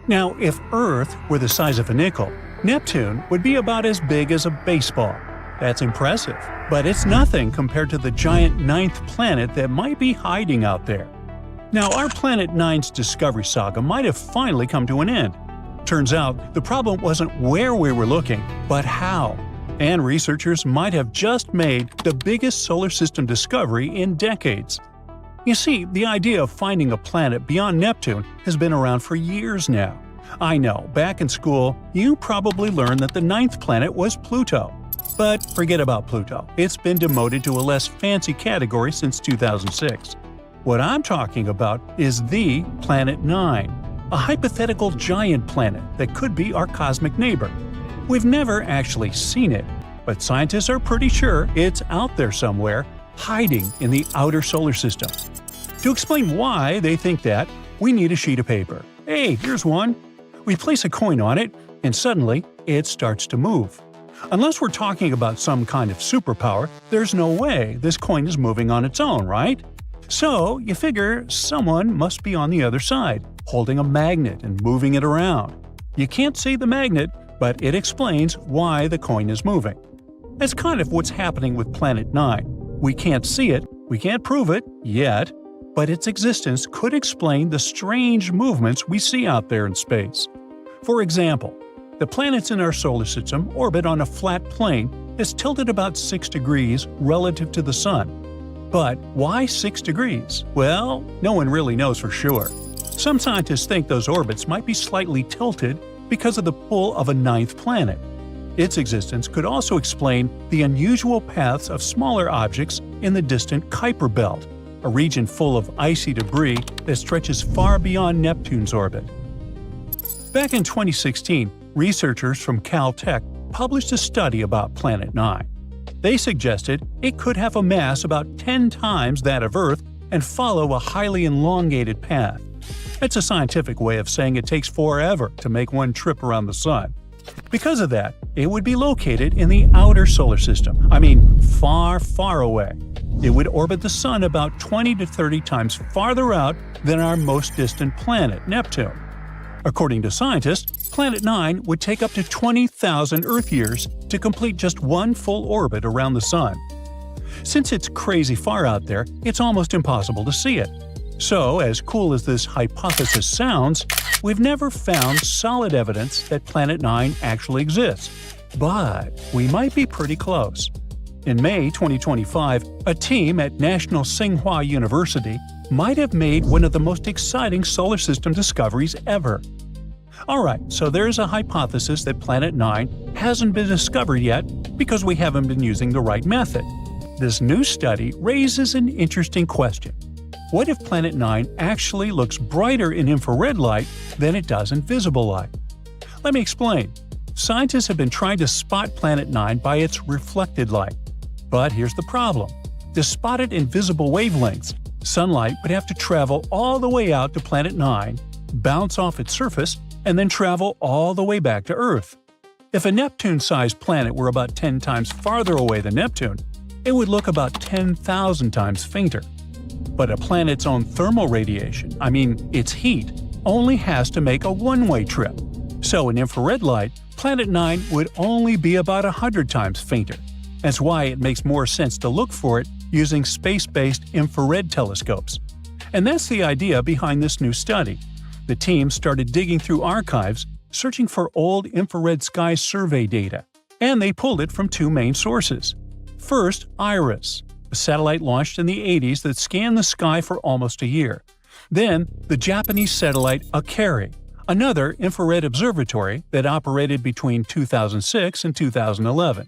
Now, if Earth were the size of a nickel, Neptune would be about as big as a baseball. That's impressive, but it's nothing compared to the giant ninth planet that might be hiding out there. Now, our Planet 9's discovery saga might have finally come to an end. Turns out, the problem wasn't where we were looking, but how. And researchers might have just made the biggest solar system discovery in decades. You see, the idea of finding a planet beyond Neptune has been around for years now. I know, back in school, you probably learned that the ninth planet was Pluto. But forget about Pluto. It's been demoted to a less fancy category since 2006. What I'm talking about is the Planet 9, a hypothetical giant planet that could be our cosmic neighbor. We've never actually seen it, but scientists are pretty sure it's out there somewhere, hiding in the outer solar system. To explain why they think that, we need a sheet of paper. Hey, here's one. We place a coin on it, and suddenly, it starts to move. Unless we're talking about some kind of superpower, there's no way this coin is moving on its own, right? So, you figure someone must be on the other side, holding a magnet and moving it around. You can't see the magnet, but it explains why the coin is moving. That's kind of what's happening with Planet 9. We can't see it, we can't prove it, yet, but its existence could explain the strange movements we see out there in space. For example, the planets in our solar system orbit on a flat plane that's tilted about 6 degrees relative to the Sun. But why 6 degrees? Well, no one really knows for sure. Some scientists think those orbits might be slightly tilted because of the pull of a ninth planet. Its existence could also explain the unusual paths of smaller objects in the distant Kuiper Belt, a region full of icy debris that stretches far beyond Neptune's orbit. Back in 2016, researchers from Caltech published a study about Planet 9. They suggested it could have a mass about 10 times that of Earth and follow a highly elongated path. That's a scientific way of saying it takes forever to make one trip around the Sun. Because of that, it would be located in the outer solar system, far, far away. It would orbit the Sun about 20 to 30 times farther out than our most distant planet, Neptune. According to scientists, Planet 9 would take up to 20,000 Earth years to complete just one full orbit around the Sun. Since it's crazy far out there, it's almost impossible to see it. So, as cool as this hypothesis sounds, we've never found solid evidence that Planet 9 actually exists. But we might be pretty close. In May 2025, a team at National Tsinghua University might have made one of the most exciting solar system discoveries ever. Alright, so there's a hypothesis that Planet 9 hasn't been discovered yet because we haven't been using the right method. This new study raises an interesting question. What if Planet 9 actually looks brighter in infrared light than it does in visible light? Let me explain. Scientists have been trying to spot Planet 9 by its reflected light. But here's the problem. To spot it in visible wavelengths, sunlight would have to travel all the way out to Planet 9, bounce off its surface, and then travel all the way back to Earth. If a Neptune-sized planet were about 10 times farther away than Neptune, it would look about 10,000 times fainter. But a planet's own thermal radiation, its heat, only has to make a one-way trip. So in infrared light, Planet 9 would only be about 100 times fainter. That's why it makes more sense to look for it using space-based infrared telescopes. And that's the idea behind this new study. The team started digging through archives, searching for old infrared sky survey data, and they pulled it from two main sources. First, IRIS, a satellite launched in the 80s that scanned the sky for almost a year. Then, the Japanese satellite Akari, another infrared observatory that operated between 2006 and 2011.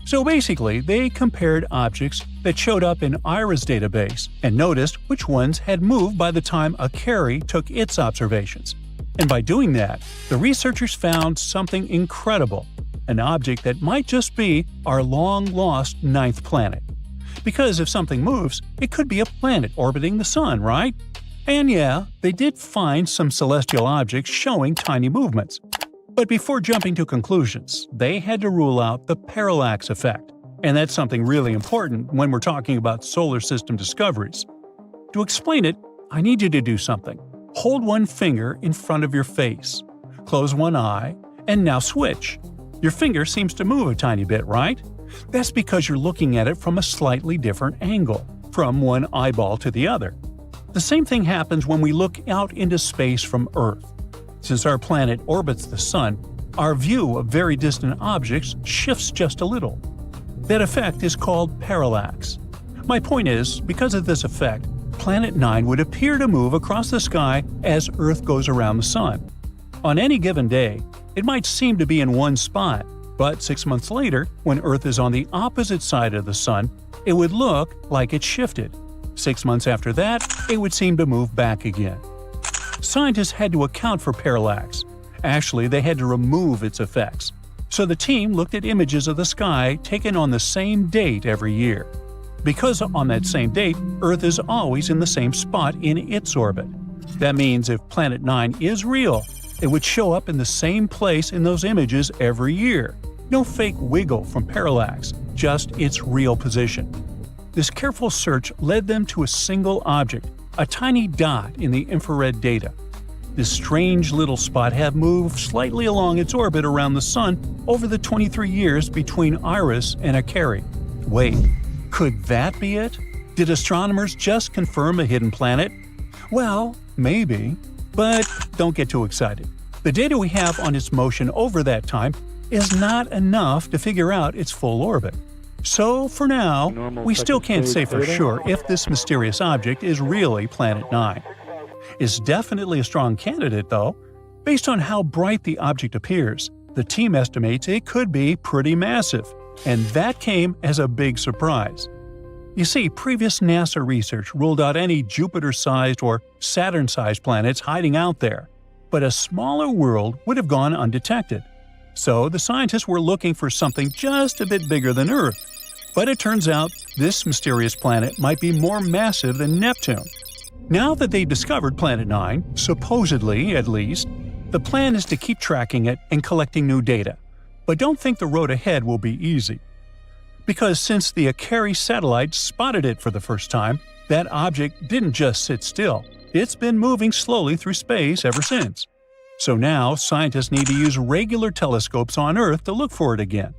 So basically, they compared objects that showed up in IRIS database and noticed which ones had moved by the time Akari took its observations. And by doing that, the researchers found something incredible, an object that might just be our long-lost ninth planet. Because if something moves, it could be a planet orbiting the Sun, right? And yeah, they did find some celestial objects showing tiny movements. But before jumping to conclusions, they had to rule out the parallax effect. And that's something really important when we're talking about solar system discoveries. To explain it, I need you to do something. Hold one finger in front of your face. Close one eye, and now switch. Your finger seems to move a tiny bit, right? That's because you're looking at it from a slightly different angle, from one eyeball to the other. The same thing happens when we look out into space from Earth. Since our planet orbits the Sun, our view of very distant objects shifts just a little. That effect is called parallax. My point is, because of this effect, Planet 9 would appear to move across the sky as Earth goes around the Sun. On any given day, it might seem to be in one spot, but 6 months later, when Earth is on the opposite side of the Sun, it would look like it shifted. 6 months after that, it would seem to move back again. Scientists had to account for parallax. Actually, they had to remove its effects. So the team looked at images of the sky taken on the same date every year. Because on that same date, Earth is always in the same spot in its orbit. That means if Planet 9 is real, it would show up in the same place in those images every year. No fake wiggle from parallax, just its real position. This careful search led them to a single object, a tiny dot in the infrared data. This strange little spot had moved slightly along its orbit around the Sun over the 23 years between Iris and Akari. Wait, could that be it? Did astronomers just confirm a hidden planet? Well, maybe. But don't get too excited. The data we have on its motion over that time is not enough to figure out its full orbit. So, for now, we still can't say for sure if this mysterious object is really Planet 9. It's definitely a strong candidate, though. Based on how bright the object appears, the team estimates it could be pretty massive, and that came as a big surprise. You see, previous NASA research ruled out any Jupiter-sized or Saturn-sized planets hiding out there, but a smaller world would have gone undetected. So the scientists were looking for something just a bit bigger than Earth. But it turns out this mysterious planet might be more massive than Neptune. Now that they discovered Planet 9, supposedly at least, the plan is to keep tracking it and collecting new data. But don't think the road ahead will be easy. Because since the Akari satellite spotted it for the first time, that object didn't just sit still. It's been moving slowly through space ever since. So now scientists need to use regular telescopes on Earth to look for it again.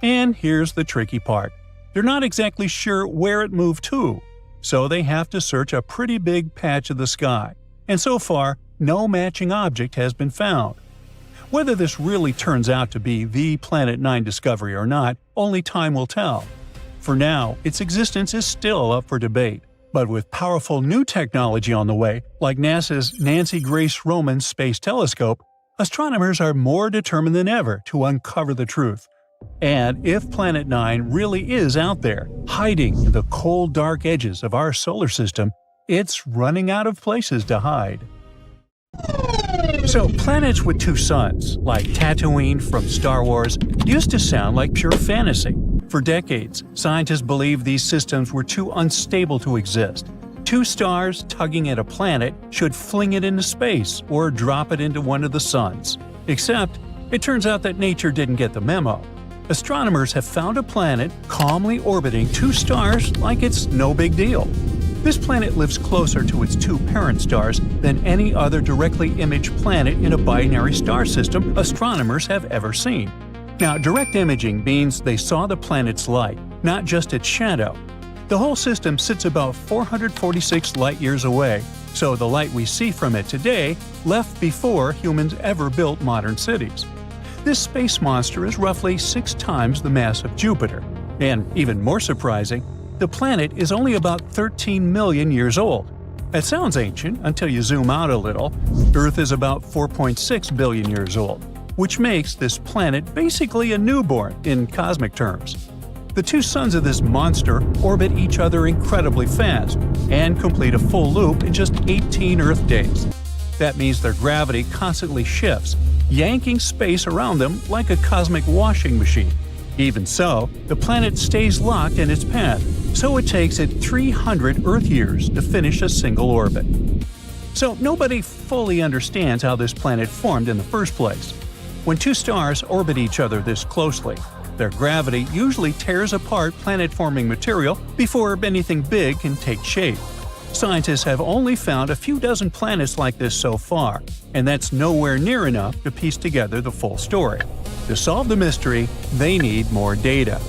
And here's the tricky part. They're not exactly sure where it moved to, so they have to search a pretty big patch of the sky. And so far, no matching object has been found. Whether this really turns out to be the Planet 9 discovery or not, only time will tell. For now, its existence is still up for debate. But with powerful new technology on the way, like NASA's Nancy Grace Roman Space Telescope, astronomers are more determined than ever to uncover the truth. And if Planet 9 really is out there, hiding in the cold, dark edges of our solar system, it's running out of places to hide. So, planets with two suns, like Tatooine from Star Wars, used to sound like pure fantasy. For decades, scientists believed these systems were too unstable to exist. Two stars tugging at a planet should fling it into space or drop it into one of the suns. Except, it turns out that nature didn't get the memo. Astronomers have found a planet calmly orbiting two stars like it's no big deal. This planet lives closer to its two parent stars than any other directly imaged planet in a binary star system astronomers have ever seen. Now, direct imaging means they saw the planet's light, not just its shadow. The whole system sits about 446 light-years away, so the light we see from it today left before humans ever built modern cities. This space monster is roughly 6 times the mass of Jupiter. And even more surprising, the planet is only about 13 million years old. That sounds ancient until you zoom out a little. Earth is about 4.6 billion years old, which makes this planet basically a newborn in cosmic terms. The two suns of this monster orbit each other incredibly fast and complete a full loop in just 18 Earth days. That means their gravity constantly shifts, yanking space around them like a cosmic washing machine. Even so, the planet stays locked in its path, so it takes it 300 Earth years to finish a single orbit. So nobody fully understands how this planet formed in the first place. When two stars orbit each other this closely, their gravity usually tears apart planet-forming material before anything big can take shape. Scientists have only found a few dozen planets like this so far, and that's nowhere near enough to piece together the full story. To solve the mystery, they need more data.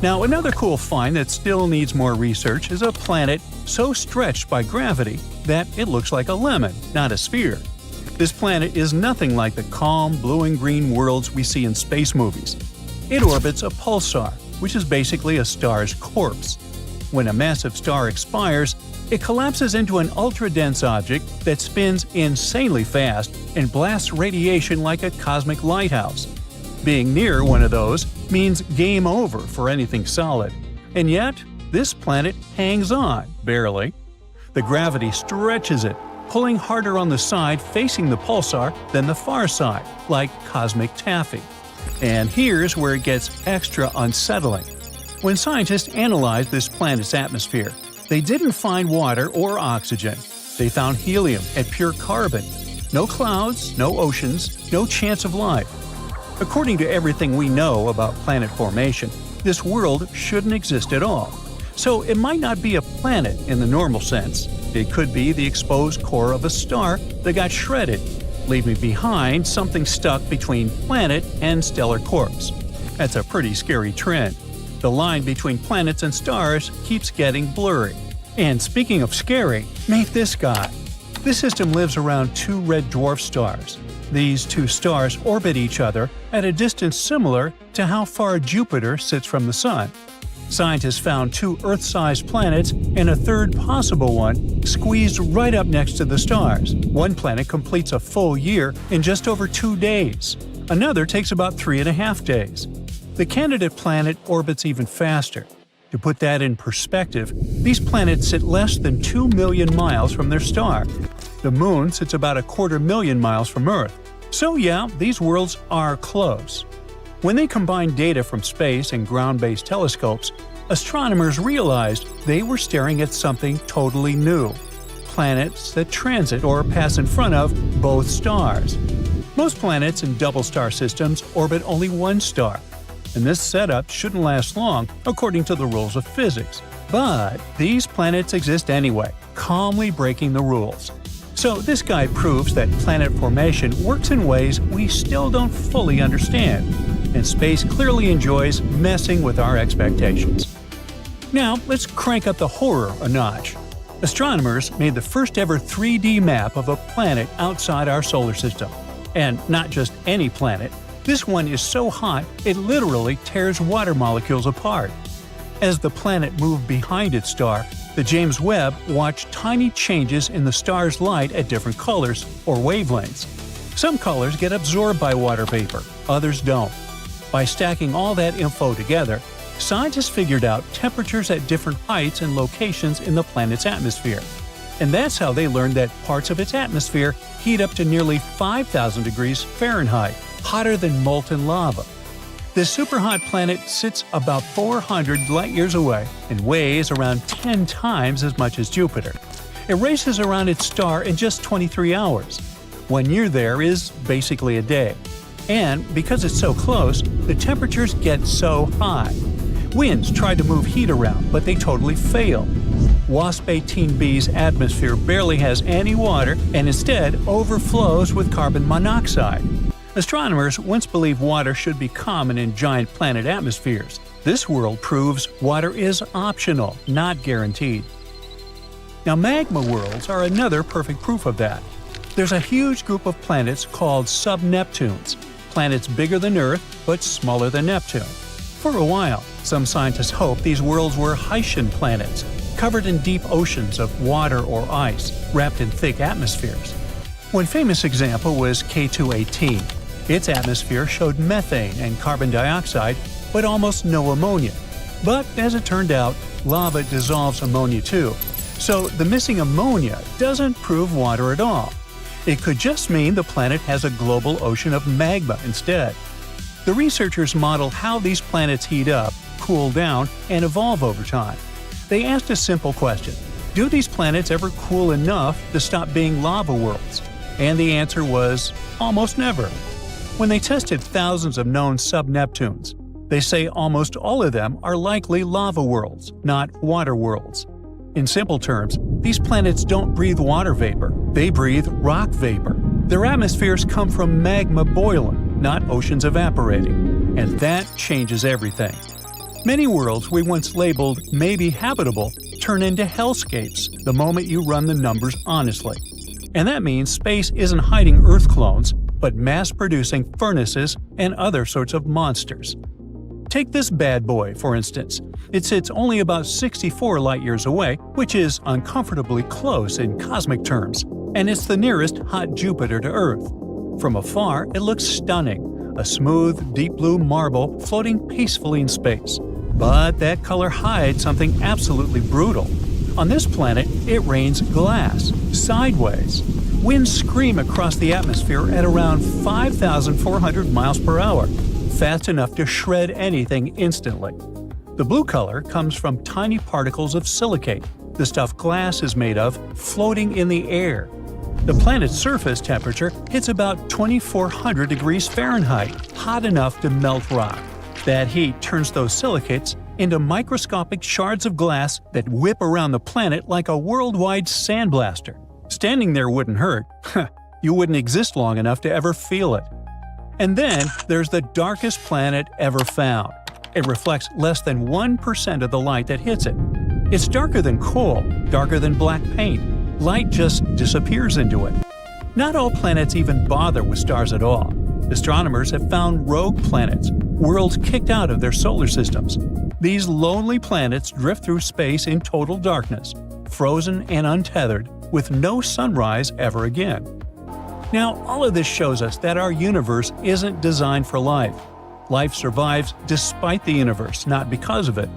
Now, another cool find that still needs more research is a planet so stretched by gravity that it looks like a lemon, not a sphere. This planet is nothing like the calm blue and green worlds we see in space movies. It orbits a pulsar, which is basically a star's corpse. When a massive star expires, it collapses into an ultra-dense object that spins insanely fast and blasts radiation like a cosmic lighthouse. Being near one of those means game over for anything solid. And yet, this planet hangs on, barely. The gravity stretches it, pulling harder on the side facing the pulsar than the far side, like cosmic taffy. And here's where it gets extra unsettling. When scientists analyzed this planet's atmosphere, they didn't find water or oxygen. They found helium and pure carbon. No clouds, no oceans, no chance of life. According to everything we know about planet formation, this world shouldn't exist at all. So it might not be a planet in the normal sense. It could be the exposed core of a star that got shredded, leaving behind something stuck between planet and stellar corpse. That's a pretty scary trend. The line between planets and stars keeps getting blurry. And speaking of scary, meet this guy. This system lives around two red dwarf stars. These two stars orbit each other at a distance similar to how far Jupiter sits from the Sun. Scientists found two Earth-sized planets and a third possible one squeezed right up next to the stars. One planet completes a full year in just over 2 days. Another takes about 3.5 days. The candidate planet orbits even faster. To put that in perspective, these planets sit less than 2 million miles from their star. The Moon sits about 250,000 miles from Earth. So yeah, these worlds are close. When they combined data from space and ground-based telescopes, astronomers realized they were staring at something totally new: planets that transit or pass in front of both stars. Most planets in double-star systems orbit only one star, and this setup shouldn't last long according to the rules of physics. But these planets exist anyway, calmly breaking the rules. So this guy proves that planet formation works in ways we still don't fully understand, and space clearly enjoys messing with our expectations. Now, let's crank up the horror a notch. Astronomers made the first ever 3D map of a planet outside our solar system. And not just any planet. This one is so hot it literally tears water molecules apart. As the planet moved behind its star, the James Webb watched tiny changes in the star's light at different colors or wavelengths. Some colors get absorbed by water vapor, others don't. By stacking all that info together, scientists figured out temperatures at different heights and locations in the planet's atmosphere. And that's how they learned that parts of its atmosphere heat up to nearly 5,000 degrees Fahrenheit, hotter than molten lava. This superhot planet sits about 400 light-years away and weighs around 10 times as much as Jupiter. It races around its star in just 23 hours. 1 year there is basically a day. And because it's so close, the temperatures get so high. Winds try to move heat around, but they totally fail. WASP-18b's atmosphere barely has any water and instead overflows with carbon monoxide. Astronomers once believed water should be common in giant planet atmospheres. This world proves water is optional, not guaranteed. Now, magma worlds are another perfect proof of that. There's a huge group of planets called sub-Neptunes, planets bigger than Earth but smaller than Neptune. For a while, some scientists hoped these worlds were Haitian planets, covered in deep oceans of water or ice, wrapped in thick atmospheres. One famous example was K2-18. Its atmosphere showed methane and carbon dioxide, but almost no ammonia. But as it turned out, lava dissolves ammonia too, so the missing ammonia doesn't prove water at all. It could just mean the planet has a global ocean of magma instead. The researchers modeled how these planets heat up, cool down, and evolve over time. They asked a simple question: do these planets ever cool enough to stop being lava worlds? And the answer was almost never. When they tested thousands of known sub-Neptunes, they say almost all of them are likely lava worlds, not water worlds. In simple terms, these planets don't breathe water vapor, they breathe rock vapor. Their atmospheres come from magma boiling, not oceans evaporating. And that changes everything. Many worlds we once labeled maybe habitable turn into hellscapes the moment you run the numbers honestly. And that means space isn't hiding Earth clones, but mass-producing furnaces and other sorts of monsters. Take this bad boy, for instance. It sits only about 64 light-years away, which is uncomfortably close in cosmic terms, and it's the nearest hot Jupiter to Earth. From afar, it looks stunning, a smooth, deep blue marble floating peacefully in space. But that color hides something absolutely brutal. On this planet, it rains glass, sideways. Winds scream across the atmosphere at around 5,400 miles per hour, fast enough to shred anything instantly. The blue color comes from tiny particles of silicate, the stuff glass is made of, floating in the air. The planet's surface temperature hits about 2,400 degrees Fahrenheit, hot enough to melt rock. That heat turns those silicates into microscopic shards of glass that whip around the planet like a worldwide sandblaster. Standing there wouldn't hurt. You wouldn't exist long enough to ever feel it. And then there's the darkest planet ever found. It reflects less than 1% of the light that hits it. It's darker than coal, darker than black paint. Light just disappears into it. Not all planets even bother with stars at all. Astronomers have found rogue planets, worlds kicked out of their solar systems. These lonely planets drift through space in total darkness, frozen and untethered, with no sunrise ever again. Now, all of this shows us that our universe isn't designed for life. Life survives despite the universe, not because of it.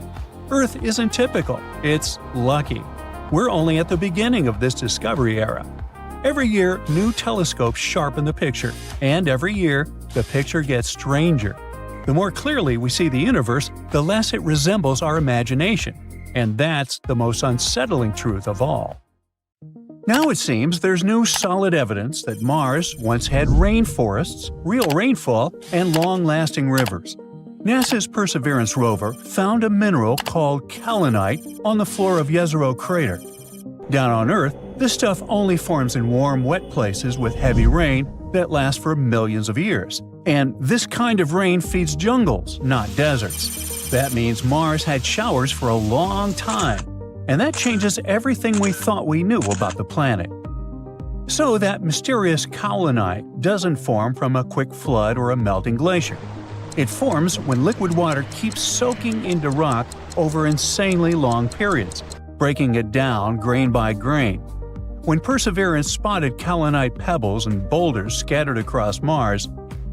Earth isn't typical, it's lucky. We're only at the beginning of this discovery era. Every year, new telescopes sharpen the picture, and every year, the picture gets stranger. The more clearly we see the universe, the less it resembles our imagination. And that's the most unsettling truth of all. Now it seems there's new solid evidence that Mars once had rainforests, real rainfall, and long-lasting rivers. NASA's Perseverance rover found a mineral called kaolinite on the floor of Jezero crater. Down on Earth, this stuff only forms in warm, wet places with heavy rain that lasts for millions of years. And this kind of rain feeds jungles, not deserts. That means Mars had showers for a long time. And that changes everything we thought we knew about the planet. So that mysterious kaolinite doesn't form from a quick flood or a melting glacier. It forms when liquid water keeps soaking into rock over insanely long periods, breaking it down grain by grain. When Perseverance spotted kaolinite pebbles and boulders scattered across Mars,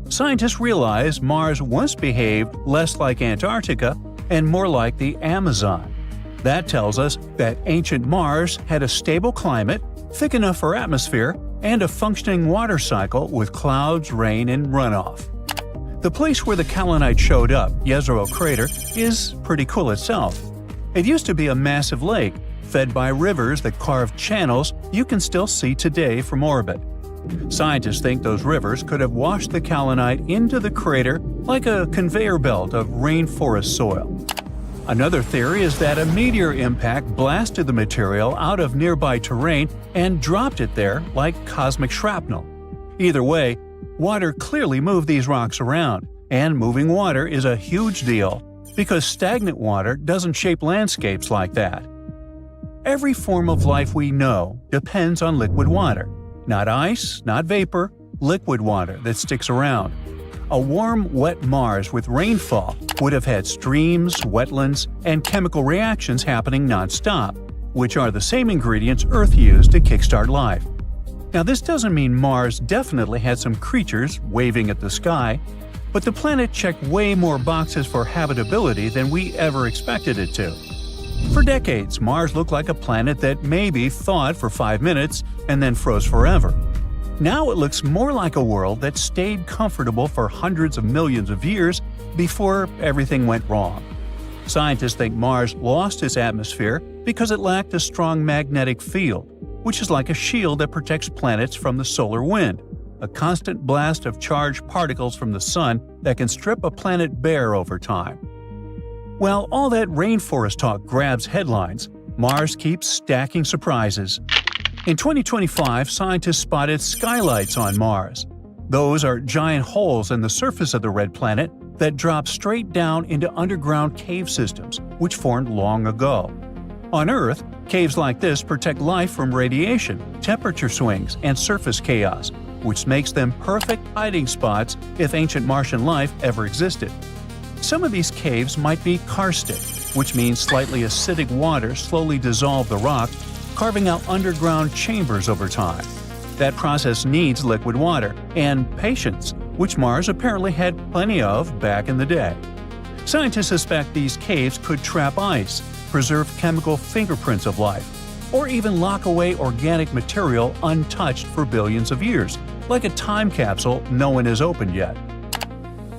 scientists realized Mars once behaved less like Antarctica and more like the Amazon. That tells us that ancient Mars had a stable climate, thick enough for atmosphere, and a functioning water cycle with clouds, rain, and runoff. The place where the kaolinite showed up, Jezero crater, is pretty cool itself. It used to be a massive lake, fed by rivers that carved channels you can still see today from orbit. Scientists think those rivers could have washed the kaolinite into the crater like a conveyor belt of rainforest soil. Another theory is that a meteor impact blasted the material out of nearby terrain and dropped it there like cosmic shrapnel. Either way, water clearly moved these rocks around, and moving water is a huge deal because stagnant water doesn't shape landscapes like that. Every form of life we know depends on liquid water. Not ice, not vapor, liquid water that sticks around. A warm, wet Mars with rainfall would have had streams, wetlands, and chemical reactions happening non-stop, which are the same ingredients Earth used to kickstart life. Now, this doesn't mean Mars definitely had some creatures waving at the sky, but the planet checked way more boxes for habitability than we ever expected it to. For decades, Mars looked like a planet that maybe thawed for 5 minutes and then froze forever. Now it looks more like a world that stayed comfortable for hundreds of millions of years before everything went wrong. Scientists think Mars lost its atmosphere because it lacked a strong magnetic field, which is like a shield that protects planets from the solar wind, a constant blast of charged particles from the sun that can strip a planet bare over time. While all that rainforest talk grabs headlines, Mars keeps stacking surprises. In 2025, scientists spotted skylights on Mars. Those are giant holes in the surface of the red planet that drop straight down into underground cave systems, which formed long ago. On Earth, caves like this protect life from radiation, temperature swings, and surface chaos, which makes them perfect hiding spots if ancient Martian life ever existed. Some of these caves might be karstic, which means slightly acidic water slowly dissolved the rock, carving out underground chambers over time. That process needs liquid water and patience, which Mars apparently had plenty of back in the day. Scientists suspect these caves could trap ice, preserve chemical fingerprints of life, or even lock away organic material untouched for billions of years, like a time capsule no one has opened yet.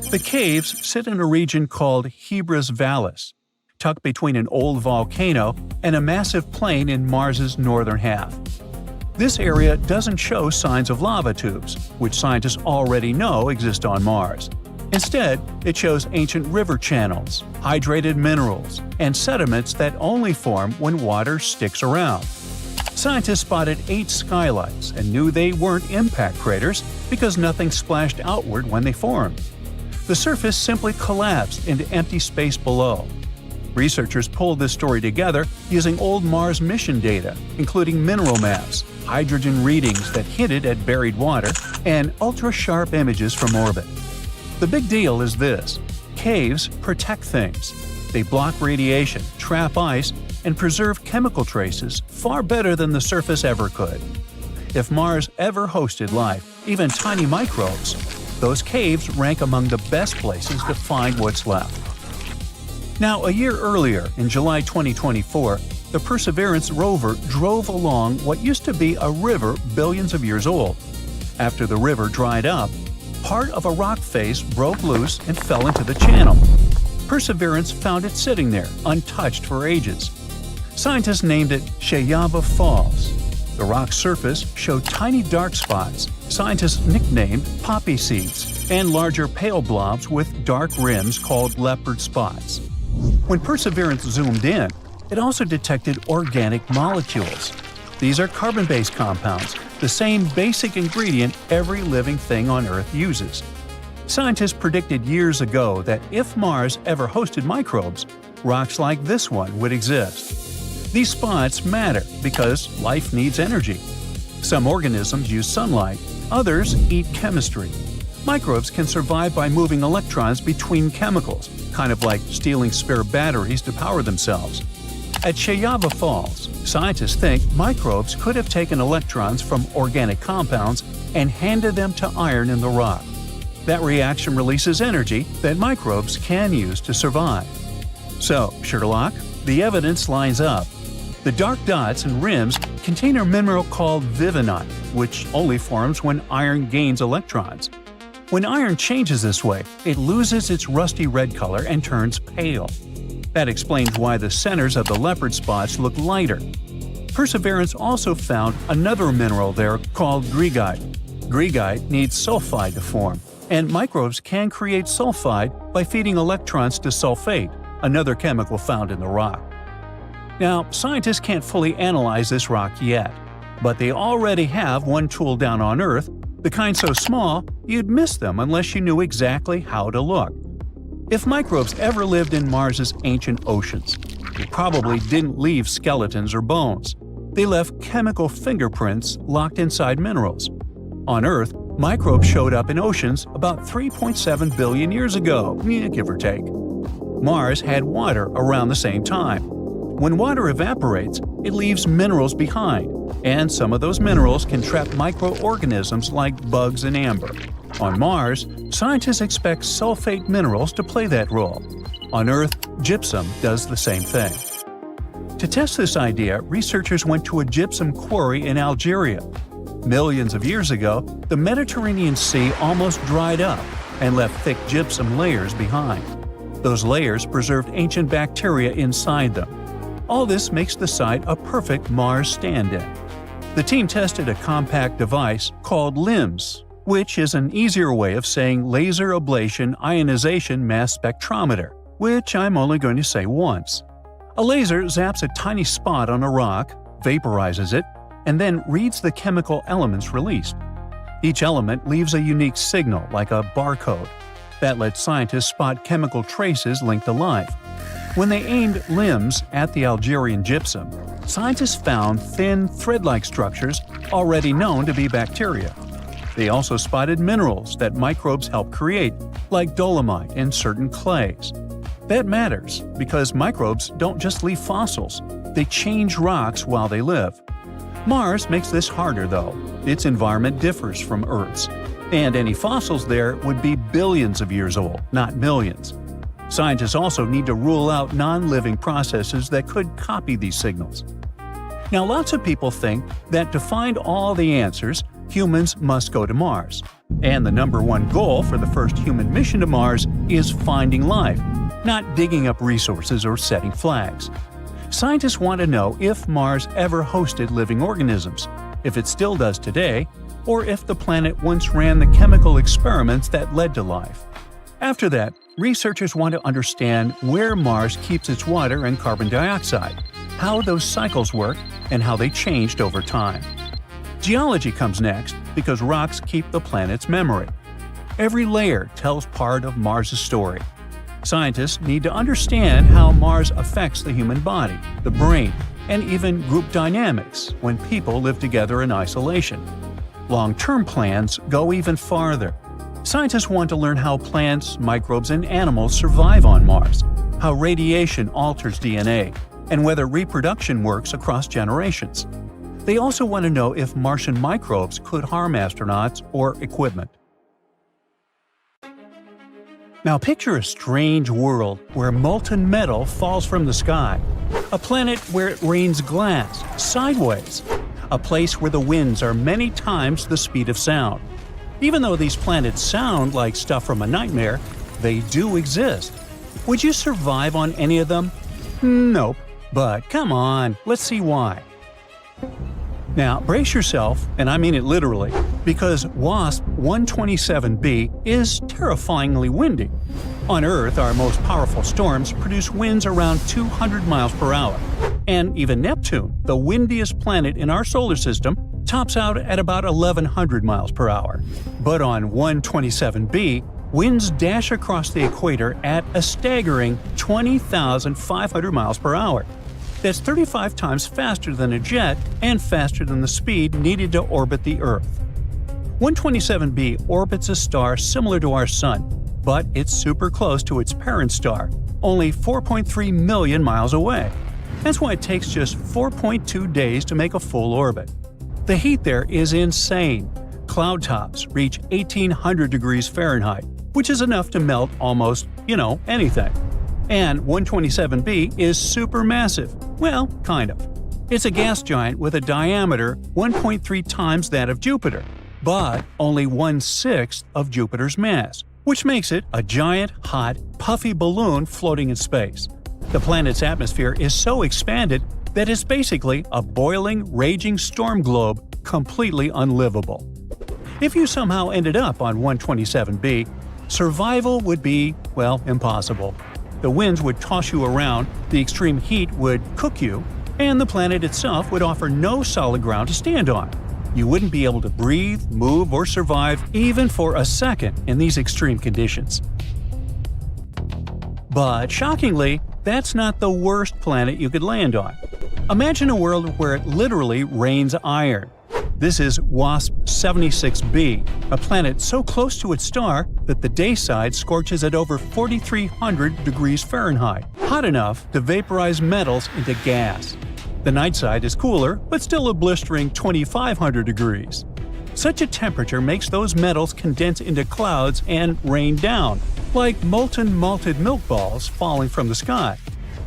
The caves sit in a region called Hebrus Vallis, tucked between an old volcano and a massive plain in Mars's northern half. This area doesn't show signs of lava tubes, which scientists already know exist on Mars. Instead, it shows ancient river channels, hydrated minerals, and sediments that only form when water sticks around. Scientists spotted 8 skylights and knew they weren't impact craters because nothing splashed outward when they formed. The surface simply collapsed into empty space below. Researchers pulled this story together using old Mars mission data, including mineral maps, hydrogen readings that hinted at buried water, and ultra-sharp images from orbit. The big deal is this: caves protect things. They block radiation, trap ice, and preserve chemical traces far better than the surface ever could. If Mars ever hosted life, even tiny microbes, those caves rank among the best places to find what's left. Now, a year earlier, in July 2024, the Perseverance rover drove along what used to be a river billions of years old. After the river dried up, part of a rock face broke loose and fell into the channel. Perseverance found it sitting there, untouched for ages. Scientists named it Sheyava Falls. The rock's surface showed tiny dark spots scientists nicknamed poppy seeds, and larger pale blobs with dark rims called leopard spots. When Perseverance zoomed in, it also detected organic molecules. These are carbon-based compounds, the same basic ingredient every living thing on Earth uses. Scientists predicted years ago that if Mars ever hosted microbes, rocks like this one would exist. These spots matter because life needs energy. Some organisms use sunlight, others eat chemistry. Microbes can survive by moving electrons between chemicals, kind of like stealing spare batteries to power themselves. At Sheyava Falls, scientists think microbes could have taken electrons from organic compounds and handed them to iron in the rock. That reaction releases energy that microbes can use to survive. So, Sherlock, the evidence lines up. The dark dots and rims contain a mineral called vivinite, which only forms when iron gains electrons. When iron changes this way, it loses its rusty red color and turns pale. That explains why the centers of the leopard spots look lighter. Perseverance also found another mineral there called greigite. Greigite needs sulfide to form, and microbes can create sulfide by feeding electrons to sulfate, another chemical found in the rock. Now, scientists can't fully analyze this rock yet, but they already have one tool down on Earth, the kind so small you'd miss them unless you knew exactly how to look. If microbes ever lived in Mars's ancient oceans, they probably didn't leave skeletons or bones. They left chemical fingerprints locked inside minerals. On Earth, microbes showed up in oceans about 3.7 billion years ago, give or take. Mars had water around the same time. When water evaporates, it leaves minerals behind, and some of those minerals can trap microorganisms like bugs and amber. On Mars, scientists expect sulfate minerals to play that role. On Earth, gypsum does the same thing. To test this idea, researchers went to a gypsum quarry in Algeria. Millions of years ago, the Mediterranean Sea almost dried up and left thick gypsum layers behind. Those layers preserved ancient bacteria inside them. All this makes the site a perfect Mars stand-in. The team tested a compact device called LIMS, which is an easier way of saying laser ablation ionization mass spectrometer, which I'm only going to say once. A laser zaps a tiny spot on a rock, vaporizes it, and then reads the chemical elements released. Each element leaves a unique signal, like a barcode, that lets scientists spot chemical traces linked to life. When they aimed LIMS at the Algerian gypsum, scientists found thin, thread-like structures already known to be bacteria. They also spotted minerals that microbes help create, like dolomite and certain clays. That matters because microbes don't just leave fossils, they change rocks while they live. Mars makes this harder though. Its environment differs from Earth's, and any fossils there would be billions of years old, not millions. Scientists also need to rule out non-living processes that could copy these signals. Now, lots of people think that to find all the answers, humans must go to Mars. And the #1 goal for the first human mission to Mars is finding life, not digging up resources or setting flags. Scientists want to know if Mars ever hosted living organisms, if it still does today, or if the planet once ran the chemical experiments that led to life. After that, researchers want to understand where Mars keeps its water and carbon dioxide, how those cycles work, and how they changed over time. Geology comes next because rocks keep the planet's memory. Every layer tells part of Mars' story. Scientists need to understand how Mars affects the human body, the brain, and even group dynamics when people live together in isolation. Long-term plans go even farther. Scientists want to learn how plants, microbes, and animals survive on Mars, how radiation alters DNA, and whether reproduction works across generations. They also want to know if Martian microbes could harm astronauts or equipment. Now picture a strange world where molten metal falls from the sky, a planet where it rains glass sideways, a place where the winds are many times the speed of sound. Even though these planets sound like stuff from a nightmare, they do exist. Would you survive on any of them? Nope. But come on, let's see why. Now, brace yourself, and I mean it literally, because WASP 127b is terrifyingly windy. On Earth, our most powerful storms produce winds around 200 miles per hour. And even Neptune, the windiest planet in our solar system, tops out at about 1,100 miles per hour. But on 127b, winds dash across the equator at a staggering 20,500 miles per hour. That's 35 times faster than a jet and faster than the speed needed to orbit the Earth. 127b orbits a star similar to our Sun, but it's super close to its parent star, only 4.3 million miles away. That's why it takes just 4.2 days to make a full orbit. The heat there is insane. Cloud tops reach 1,800 degrees Fahrenheit, which is enough to melt almost, anything. And 127b is supermassive. Well, kind of. It's a gas giant with a diameter 1.3 times that of Jupiter, but only 1/6 of Jupiter's mass, which makes it a giant, hot, puffy balloon floating in space. The planet's atmosphere is so expanded that it's basically a boiling, raging storm globe, completely unlivable. If you somehow ended up on 127b, survival would be, impossible. The winds would toss you around, the extreme heat would cook you, and the planet itself would offer no solid ground to stand on. You wouldn't be able to breathe, move, or survive even for a second in these extreme conditions. But shockingly, that's not the worst planet you could land on. Imagine a world where it literally rains iron. This is WASP 76b, a planet so close to its star that the day side scorches at over 4,300 degrees Fahrenheit, hot enough to vaporize metals into gas. The night side is cooler, but still a blistering 2,500 degrees. Such a temperature makes those metals condense into clouds and rain down, like molten malted milk balls falling from the sky.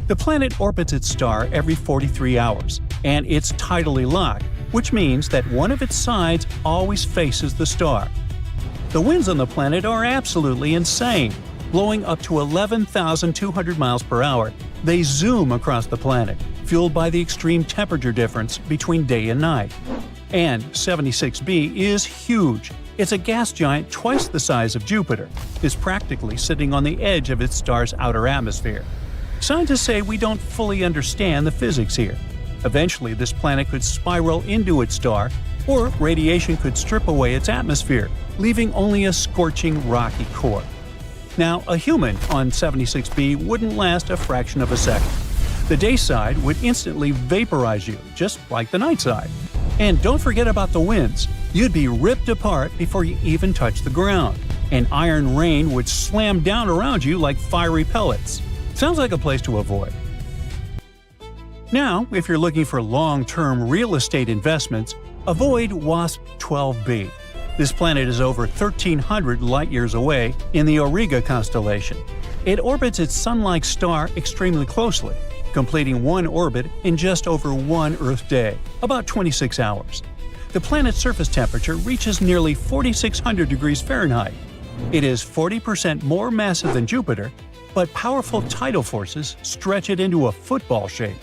The planet orbits its star every 43 hours, and it's tidally locked, which means that one of its sides always faces the star. The winds on the planet are absolutely insane, blowing up to 11,200 miles per hour. They zoom across the planet, fueled by the extreme temperature difference between day and night. And 76b is huge. It's a gas giant twice the size of Jupiter. It's practically sitting on the edge of its star's outer atmosphere. Scientists say we don't fully understand the physics here. Eventually, this planet could spiral into its star, or radiation could strip away its atmosphere, leaving only a scorching rocky core. Now, a human on 76b wouldn't last a fraction of a second. The day side would instantly vaporize you, just like the night side. And don't forget about the winds. You'd be ripped apart before you even touch the ground. An iron rain would slam down around you like fiery pellets. Sounds like a place to avoid. Now, if you're looking for long-term real estate investments, avoid WASP 12b. This planet is over 1,300 light-years away in the Auriga constellation. It orbits its Sun-like star extremely closely, completing one orbit in just over one Earth day, about 26 hours. The planet's surface temperature reaches nearly 4,600 degrees Fahrenheit. It is 40% more massive than Jupiter, but powerful tidal forces stretch it into a football shape.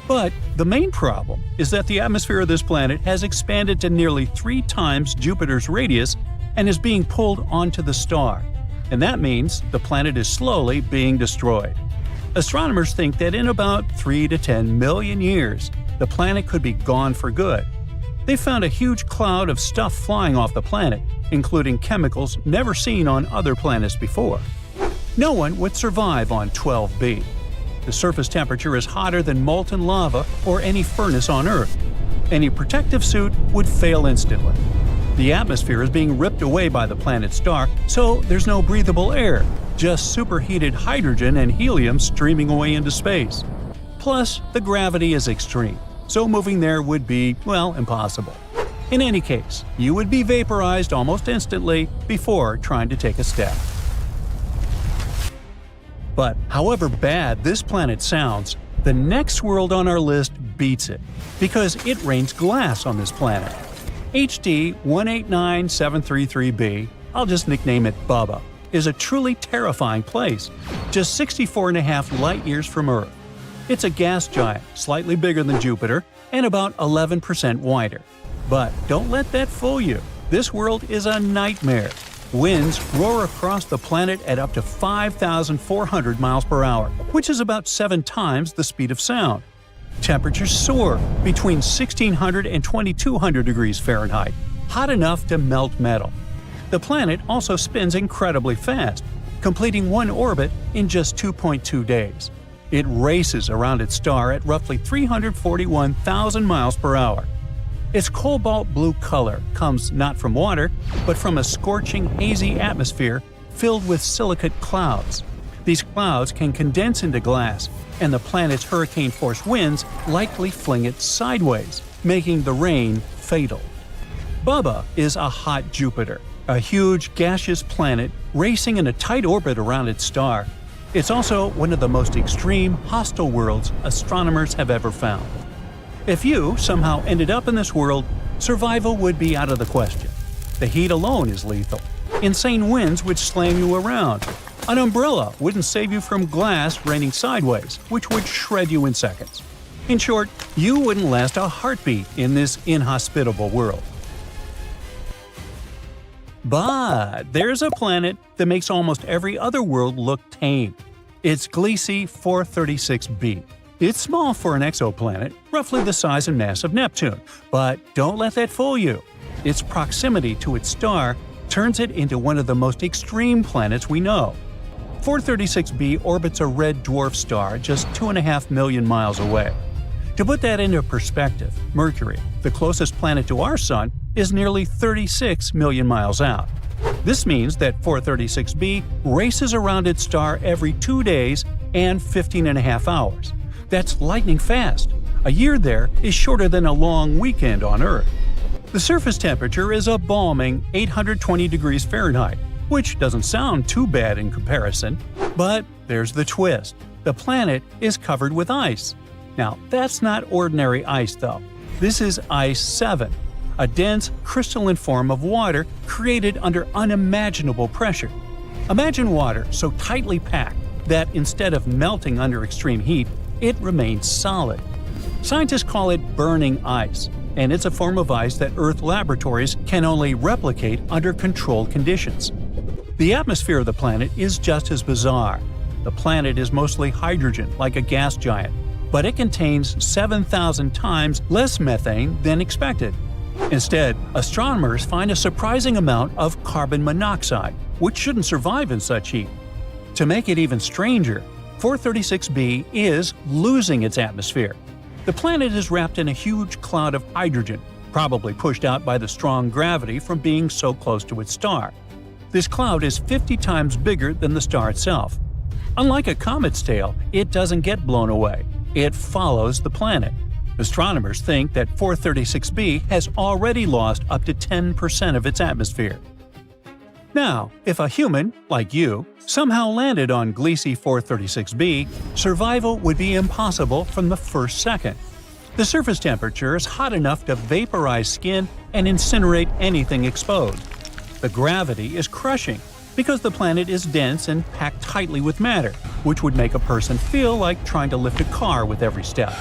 But the main problem is that the atmosphere of this planet has expanded to nearly 3 times Jupiter's radius and is being pulled onto the star. And that means the planet is slowly being destroyed. Astronomers think that in about 3 to 10 million years, the planet could be gone for good. They found a huge cloud of stuff flying off the planet, including chemicals never seen on other planets before. No one would survive on 12b. The surface temperature is hotter than molten lava or any furnace on Earth. Any protective suit would fail instantly. The atmosphere is being ripped away by the planet's star, so there's no breathable air, just superheated hydrogen and helium streaming away into space. Plus, the gravity is extreme, so moving there would be, well, impossible. In any case, you would be vaporized almost instantly before trying to take a step. But however bad this planet sounds, the next world on our list beats it, because it rains glass on this planet. HD 189733b, I'll just nickname it Bubba, is a truly terrifying place, just 64.5 light-years from Earth. It's a gas giant, slightly bigger than Jupiter, and about 11% wider. But don't let that fool you. This world is a nightmare. Winds roar across the planet at up to 5,400 miles per hour, which is about 7 times the speed of sound. Temperatures soar between 1,600 and 2,200 degrees Fahrenheit, hot enough to melt metal. The planet also spins incredibly fast, completing one orbit in just 2.2 days. It races around its star at roughly 341,000 miles per hour. Its cobalt blue color comes not from water, but from a scorching, hazy atmosphere filled with silicate clouds. These clouds can condense into glass, and the planet's hurricane-force winds likely fling it sideways, making the rain fatal. Bubba is a hot Jupiter, a huge gaseous planet racing in a tight orbit around its star. It's also one of the most extreme, hostile worlds astronomers have ever found. If you somehow ended up in this world, survival would be out of the question. The heat alone is lethal. Insane winds would slam you around. An umbrella wouldn't save you from glass raining sideways, which would shred you in seconds. In short, you wouldn't last a heartbeat in this inhospitable world. But there's a planet that makes almost every other world look tame. It's Gliese 436b. It's small for an exoplanet, roughly the size and mass of Neptune, but don't let that fool you. Its proximity to its star turns it into one of the most extreme planets we know. 436b orbits a red dwarf star just 2.5 million miles away. To put that into perspective, Mercury, the closest planet to our Sun, is nearly 36 million miles out. This means that 436b races around its star every 2 days and 15.5 hours. That's lightning fast. A year there is shorter than a long weekend on Earth. The surface temperature is a balming 820 degrees Fahrenheit, which doesn't sound too bad in comparison. But there's the twist. The planet is covered with ice. Now, that's not ordinary ice though. This is Ice 7, a dense, crystalline form of water created under unimaginable pressure. Imagine water so tightly packed that instead of melting under extreme heat, it remains solid. Scientists call it burning ice, and it's a form of ice that Earth laboratories can only replicate under controlled conditions. The atmosphere of the planet is just as bizarre. The planet is mostly hydrogen, like a gas giant, but it contains 7,000 times less methane than expected. Instead, astronomers find a surprising amount of carbon monoxide, which shouldn't survive in such heat. To make it even stranger, 436b is losing its atmosphere. The planet is wrapped in a huge cloud of hydrogen, probably pushed out by the strong gravity from being so close to its star. This cloud is 50 times bigger than the star itself. Unlike a comet's tail, it doesn't get blown away. It follows the planet. Astronomers think that 436b has already lost up to 10% of its atmosphere. Now, if a human, like you, somehow landed on Gliese 436b, survival would be impossible from the first second. The surface temperature is hot enough to vaporize skin and incinerate anything exposed. The gravity is crushing because the planet is dense and packed tightly with matter, which would make a person feel like trying to lift a car with every step.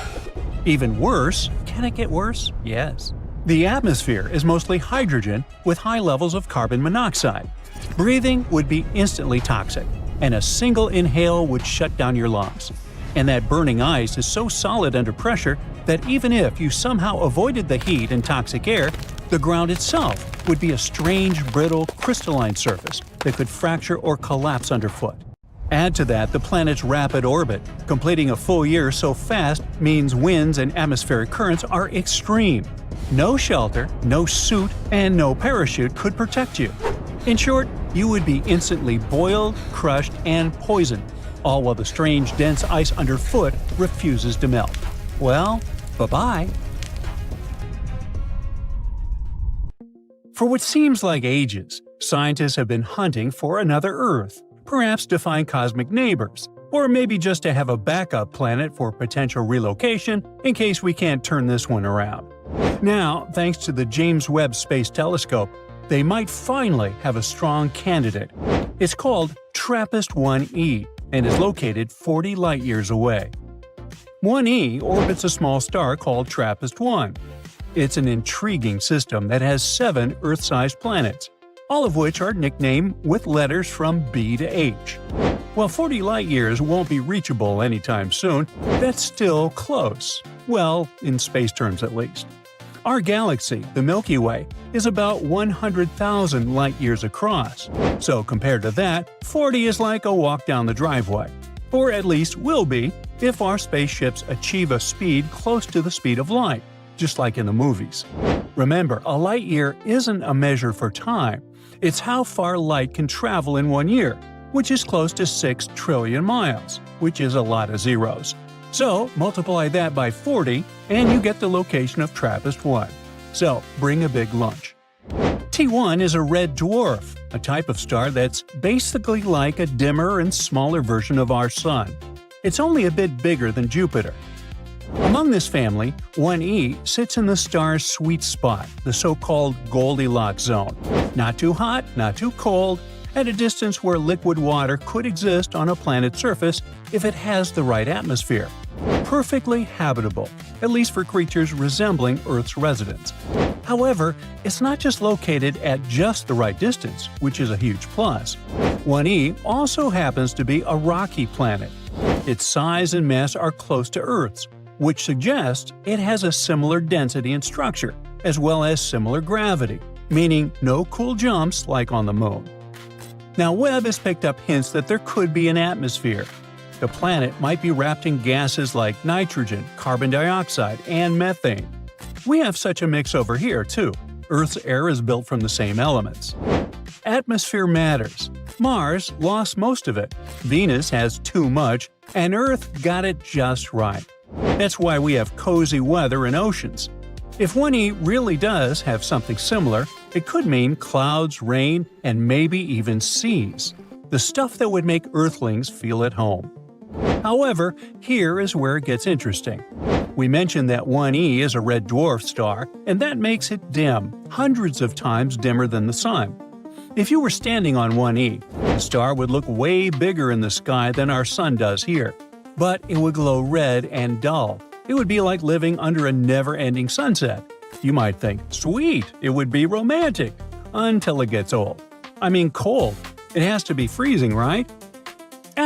Even worse, can it get worse? Yes. The atmosphere is mostly hydrogen with high levels of carbon monoxide. Breathing would be instantly toxic, and a single inhale would shut down your lungs. And that burning ice is so solid under pressure that even if you somehow avoided the heat and toxic air, the ground itself would be a strange, brittle, crystalline surface that could fracture or collapse underfoot. Add to that the planet's rapid orbit. Completing a full year so fast means winds and atmospheric currents are extreme. No shelter, no suit, and no parachute could protect you. In short, you would be instantly boiled, crushed, and poisoned, all while the strange dense ice underfoot refuses to melt. Well, bye-bye. For what seems like ages, scientists have been hunting for another Earth, perhaps to find cosmic neighbors, or maybe just to have a backup planet for potential relocation in case we can't turn this one around. Now, thanks to the James Webb Space Telescope, they might finally have a strong candidate. It's called TRAPPIST-1e and is located 40 light-years away. 1e orbits a small star called TRAPPIST-1. It's an intriguing system that has 7 Earth-sized planets, all of which are nicknamed with letters from B to H. While 40 light-years won't be reachable anytime soon, that's still close. Well, in space terms at least. Our galaxy, the Milky Way, is about 100,000 light-years across. So compared to that, 40 is like a walk down the driveway. Or at least will be if our spaceships achieve a speed close to the speed of light, just like in the movies. Remember, a light-year isn't a measure for time. It's how far light can travel in 1 year, which is close to 6 trillion miles, which is a lot of zeros. So multiply that by 40 and you get the location of TRAPPIST-1. So bring a big lunch. T1 is a red dwarf, a type of star that's basically like a dimmer and smaller version of our Sun. It's only a bit bigger than Jupiter. Among this family, 1e sits in the star's sweet spot, the so-called Goldilocks zone. Not too hot, not too cold, at a distance where liquid water could exist on a planet's surface if it has the right atmosphere. Perfectly habitable, at least for creatures resembling Earth's residents. However, it's not just located at just the right distance, which is a huge plus. 1e also happens to be a rocky planet. Its size and mass are close to Earth's, which suggests it has a similar density and structure, as well as similar gravity, meaning no cool jumps like on the Moon. Now, Webb has picked up hints that there could be an atmosphere. The planet might be wrapped in gases like nitrogen, carbon dioxide, and methane. We have such a mix over here, too. Earth's air is built from the same elements. Atmosphere matters. Mars lost most of it, Venus has too much, and Earth got it just right. That's why we have cozy weather and oceans. If 1e really does have something similar, it could mean clouds, rain, and maybe even seas. The stuff that would make Earthlings feel at home. However, here is where it gets interesting. We mentioned that 1e is a red dwarf star, and that makes it dim, hundreds of times dimmer than the Sun. If you were standing on 1e, the star would look way bigger in the sky than our Sun does here. But it would glow red and dull. It would be like living under a never-ending sunset. You might think, sweet, it would be romantic, until it gets old. I mean cold. It has to be freezing, right?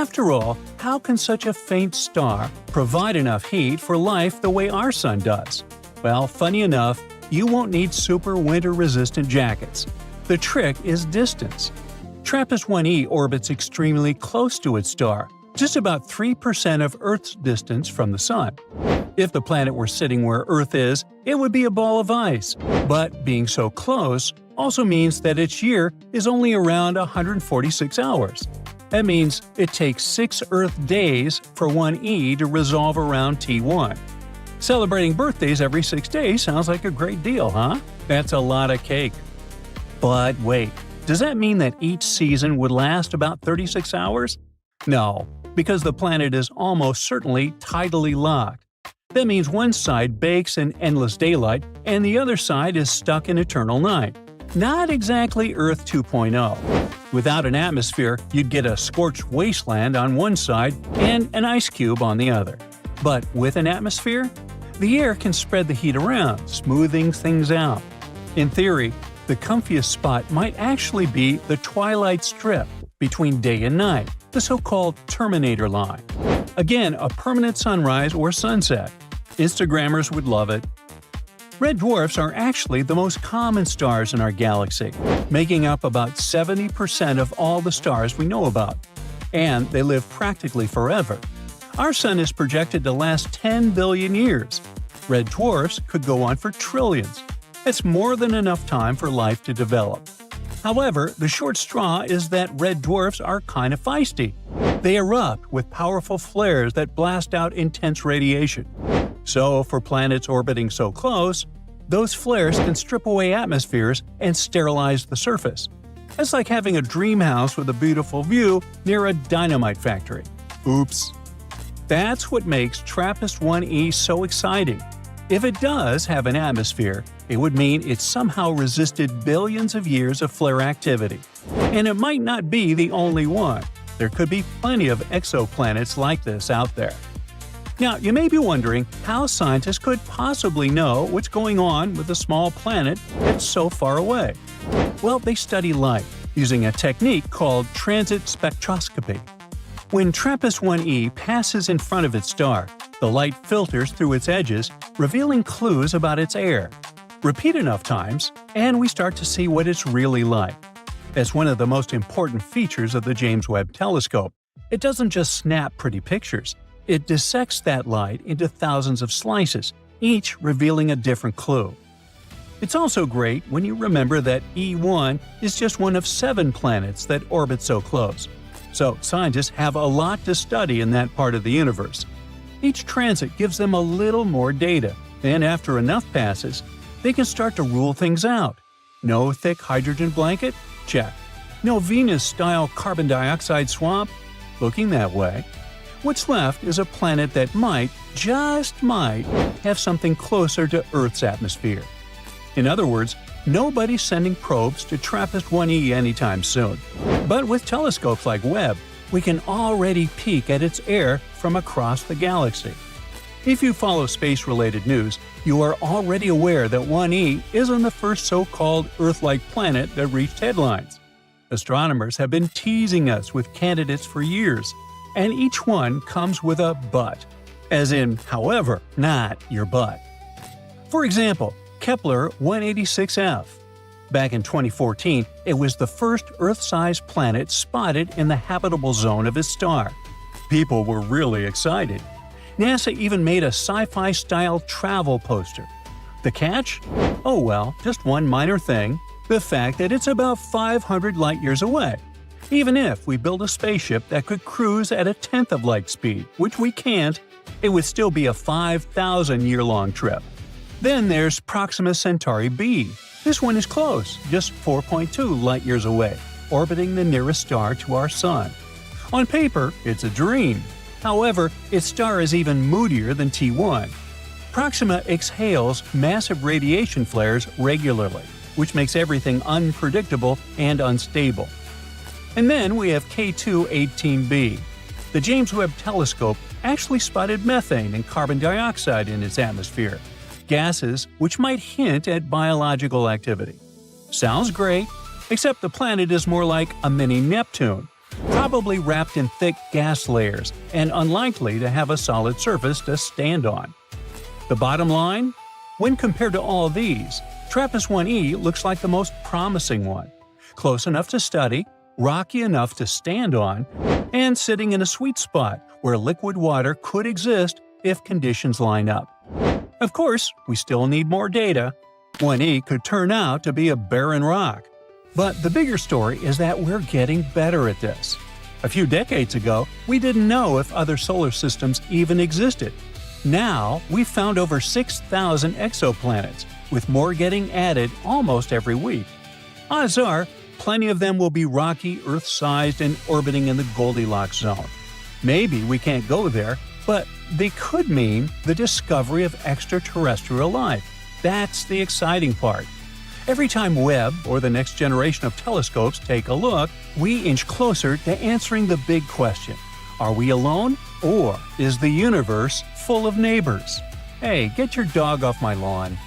After all, how can such a faint star provide enough heat for life the way our sun does? Well, funny enough, you won't need super winter-resistant jackets. The trick is distance. TRAPPIST-1e orbits extremely close to its star, just about 3% of Earth's distance from the Sun. If the planet were sitting where Earth is, it would be a ball of ice. But being so close also means that its year is only around 146 hours. That means it takes 6 Earth days for 1e to resolve around T1. Celebrating birthdays every 6 days sounds like a great deal, huh? That's a lot of cake. But wait, does that mean that each season would last about 36 hours? No, because the planet is almost certainly tidally locked. That means one side bakes in endless daylight and the other side is stuck in eternal night. Not exactly Earth 2.0. Without an atmosphere, you'd get a scorched wasteland on one side and an ice cube on the other. But with an atmosphere, the air can spread the heat around, smoothing things out. In theory, the comfiest spot might actually be the twilight strip between day and night, the so-called Terminator line. Again, a permanent sunrise or sunset. Instagrammers would love it. Red dwarfs are actually the most common stars in our galaxy, making up about 70% of all the stars we know about. And they live practically forever. Our sun is projected to last 10 billion years. Red dwarfs could go on for trillions. It's more than enough time for life to develop. However, the short straw is that red dwarfs are kind of feisty. They erupt with powerful flares that blast out intense radiation. So, for planets orbiting so close, those flares can strip away atmospheres and sterilize the surface. It's like having a dream house with a beautiful view near a dynamite factory. Oops. That's what makes TRAPPIST-1e so exciting. If it does have an atmosphere, it would mean it somehow resisted billions of years of flare activity. And it might not be the only one. There could be plenty of exoplanets like this out there. Now, you may be wondering how scientists could possibly know what's going on with a small planet that's so far away. Well, they study light, using a technique called transit spectroscopy. When TRAPPIST-1e passes in front of its star, the light filters through its edges, revealing clues about its air. Repeat enough times, and we start to see what it's really like. That's one of the most important features of the James Webb Telescope. It doesn't just snap pretty pictures. It dissects that light into thousands of slices, each revealing a different clue. It's also great when you remember that E1 is just one of 7 planets that orbit so close. So scientists have a lot to study in that part of the universe. Each transit gives them a little more data, and after enough passes, they can start to rule things out. No thick hydrogen blanket? Check. No Venus-style carbon dioxide swamp? Looking that way. What's left is a planet that might, just might, have something closer to Earth's atmosphere. In other words, nobody's sending probes to TRAPPIST-1e anytime soon. But with telescopes like Webb, we can already peek at its air from across the galaxy. If you follow space-related news, you are already aware that 1e isn't the first so-called Earth-like planet that reached headlines. Astronomers have been teasing us with candidates for years, and each one comes with a but. As in, however, not your butt. For example, Kepler 186f. Back in 2014, it was the first Earth-sized planet spotted in the habitable zone of its star. People were really excited. NASA even made a sci-fi-style travel poster. The catch? Oh well, just one minor thing. The fact that it's about 500 light-years away. Even if we build a spaceship that could cruise at a tenth of light speed, which we can't, it would still be a 5,000-year-long trip. Then there's Proxima Centauri b. This one is close, just 4.2 light-years away, orbiting the nearest star to our Sun. On paper, it's a dream. However, its star is even moodier than T1. Proxima exhales massive radiation flares regularly, which makes everything unpredictable and unstable. And then we have K2-18b. The James Webb Telescope actually spotted methane and carbon dioxide in its atmosphere, gases which might hint at biological activity. Sounds great, except the planet is more like a mini Neptune, probably wrapped in thick gas layers and unlikely to have a solid surface to stand on. The bottom line? When compared to all these, TRAPPIST-1e looks like the most promising one. Close enough to study, rocky enough to stand on, and sitting in a sweet spot where liquid water could exist if conditions line up. Of course, we still need more data. 1e could turn out to be a barren rock. But the bigger story is that we're getting better at this. A few decades ago, we didn't know if other solar systems even existed. Now, we've found over 6,000 exoplanets, with more getting added almost every week. Odds are, plenty of them will be rocky, Earth-sized, and orbiting in the Goldilocks zone. Maybe we can't go there, but they could mean the discovery of extraterrestrial life. That's the exciting part. Every time Webb or the next generation of telescopes take a look, we inch closer to answering the big question: are we alone, or is the universe full of neighbors? Hey, get your dog off my lawn.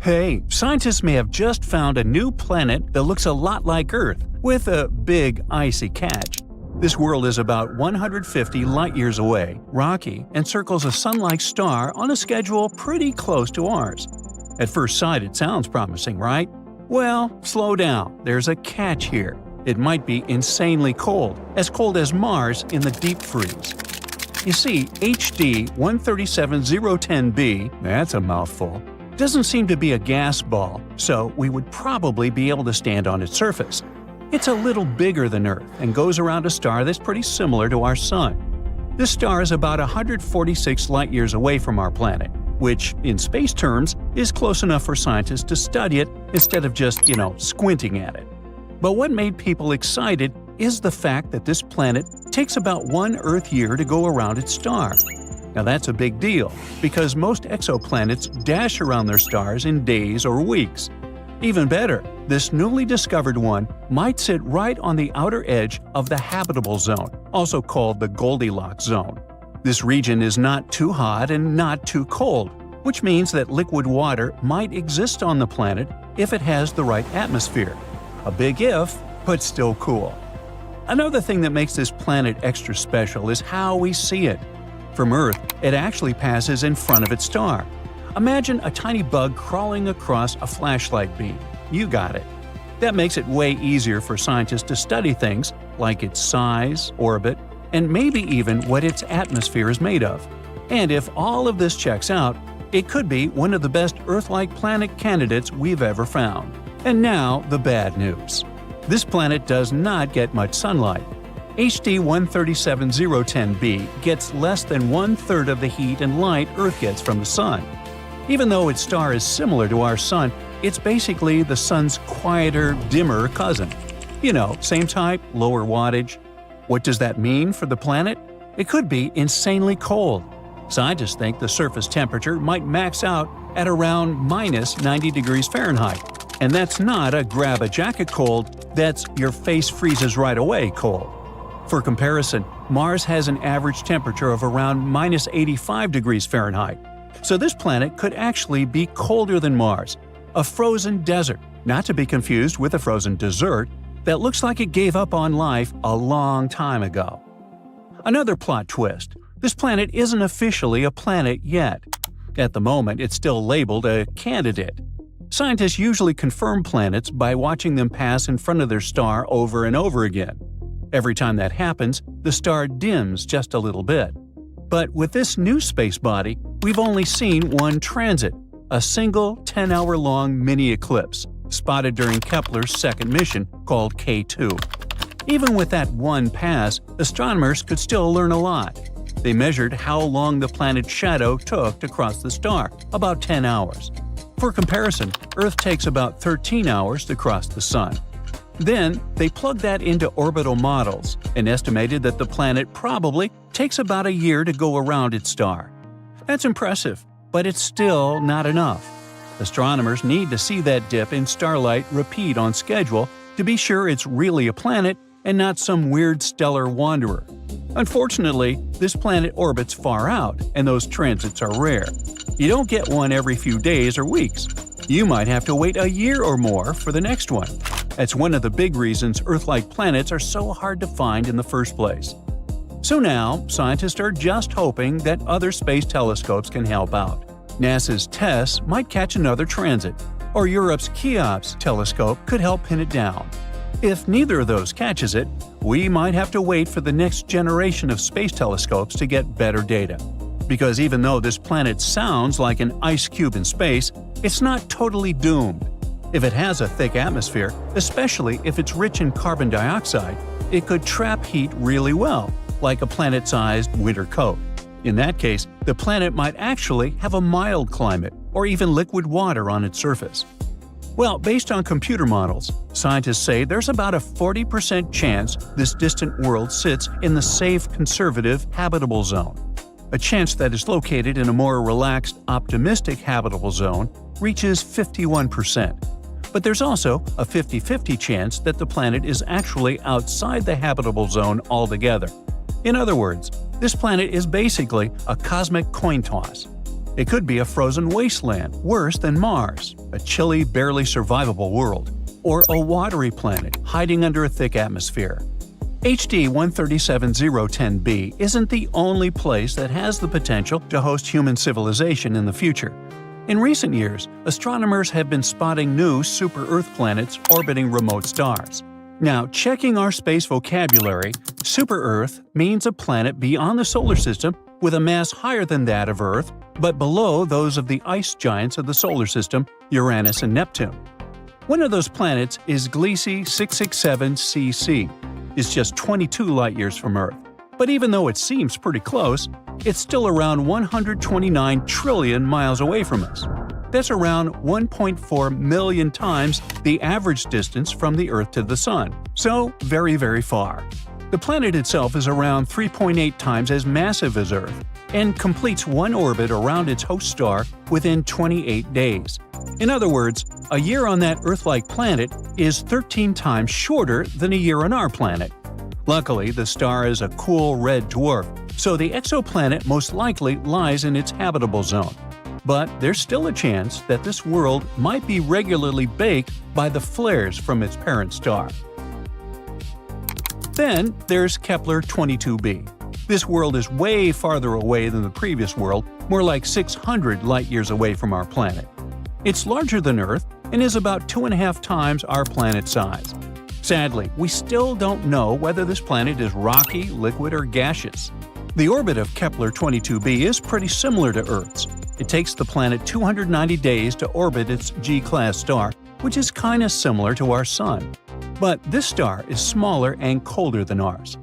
Hey, scientists may have just found a new planet that looks a lot like Earth, with a big icy catch. This world is about 150 light-years away, rocky, and circles a sun-like star on a schedule pretty close to ours. At first sight, it sounds promising, right? Well, slow down. There's a catch here. It might be insanely cold as Mars in the deep freeze. You see, HD 137010b, that's a mouthful, doesn't seem to be a gas ball, so we would probably be able to stand on its surface. It's a little bigger than Earth and goes around a star that's pretty similar to our Sun. This star is about 146 light-years away from our planet, which, in space terms, is close enough for scientists to study it instead of just, squinting at it. But what made people excited is the fact that this planet takes about 1 Earth year to go around its star. Now that's a big deal, because most exoplanets dash around their stars in days or weeks. Even better, this newly discovered one might sit right on the outer edge of the habitable zone, also called the Goldilocks zone. This region is not too hot and not too cold, which means that liquid water might exist on the planet if it has the right atmosphere. A big if, but still cool. Another thing that makes this planet extra special is how we see it. From Earth, it actually passes in front of its star. Imagine a tiny bug crawling across a flashlight beam. You got it. That makes it way easier for scientists to study things like its size, orbit, and maybe even what its atmosphere is made of. And if all of this checks out, it could be one of the best Earth-like planet candidates we've ever found. And now, the bad news. This planet does not get much sunlight. HD 137010b gets less than 1/3 of the heat and light Earth gets from the Sun. Even though its star is similar to our Sun, it's basically the Sun's quieter, dimmer cousin. Same type, lower wattage. What does that mean for the planet? It could be insanely cold. Scientists think the surface temperature might max out at around -90 degrees Fahrenheit. And that's not a grab-a-jacket cold, that's your face freezes right away cold. For comparison, Mars has an average temperature of around -85 degrees Fahrenheit. So this planet could actually be colder than Mars, a frozen desert, not to be confused with a frozen dessert, that looks like it gave up on life a long time ago. Another plot twist: this planet isn't officially a planet yet. At the moment, it's still labeled a candidate. Scientists usually confirm planets by watching them pass in front of their star over and over again. Every time that happens, the star dims just a little bit. But with this new space body, we've only seen one transit, a single 10-hour-long mini-eclipse, spotted during Kepler's second mission, called K2. Even with that one pass, astronomers could still learn a lot. They measured how long the planet's shadow took to cross the star, about 10 hours. For comparison, Earth takes about 13 hours to cross the Sun. Then, they plugged that into orbital models and estimated that the planet probably takes about a year to go around its star. That's impressive, but it's still not enough. Astronomers need to see that dip in starlight repeat on schedule to be sure it's really a planet and not some weird stellar wanderer. Unfortunately, this planet orbits far out, and those transits are rare. You don't get one every few days or weeks. You might have to wait a year or more for the next one. That's one of the big reasons Earth-like planets are so hard to find in the first place. So now, scientists are just hoping that other space telescopes can help out. NASA's TESS might catch another transit, or Europe's Cheops telescope could help pin it down. If neither of those catches it, we might have to wait for the next generation of space telescopes to get better data. Because even though this planet sounds like an ice cube in space, it's not totally doomed. If it has a thick atmosphere, especially if it's rich in carbon dioxide, it could trap heat really well, like a planet-sized winter coat. In that case, the planet might actually have a mild climate, or even liquid water on its surface. Well, based on computer models, scientists say there's about a 40% chance this distant world sits in the safe, conservative, habitable zone. A chance that is located in a more relaxed, optimistic habitable zone reaches 51%. But there's also a 50-50 chance that the planet is actually outside the habitable zone altogether. In other words, this planet is basically a cosmic coin toss. It could be a frozen wasteland, worse than Mars, a chilly, barely survivable world, or a watery planet hiding under a thick atmosphere. HD 137010b isn't the only place that has the potential to host human civilization in the future. In recent years, astronomers have been spotting new super-Earth planets orbiting remote stars. Now, checking our space vocabulary, super-Earth means a planet beyond the solar system with a mass higher than that of Earth, but below those of the ice giants of the solar system, Uranus and Neptune. One of those planets is Gliese 667cc. It's just 22 light-years from Earth. But even though it seems pretty close, it's still around 129 trillion miles away from us. That's around 1.4 million times the average distance from the Earth to the Sun, so very, very far. The planet itself is around 3.8 times as massive as Earth, and completes one orbit around its host star within 28 days. In other words, a year on that Earth-like planet is 13 times shorter than a year on our planet. Luckily, the star is a cool red dwarf, so the exoplanet most likely lies in its habitable zone. But there's still a chance that this world might be regularly baked by the flares from its parent star. Then there's Kepler-22b. This world is way farther away than the previous world, more like 600 light-years away from our planet. It's larger than Earth and is about 2.5 times our planet's size. Sadly, we still don't know whether this planet is rocky, liquid, or gaseous. The orbit of Kepler-22b is pretty similar to Earth's. It takes the planet 290 days to orbit its G-class star, which is kinda similar to our Sun. But this star is smaller and colder than ours.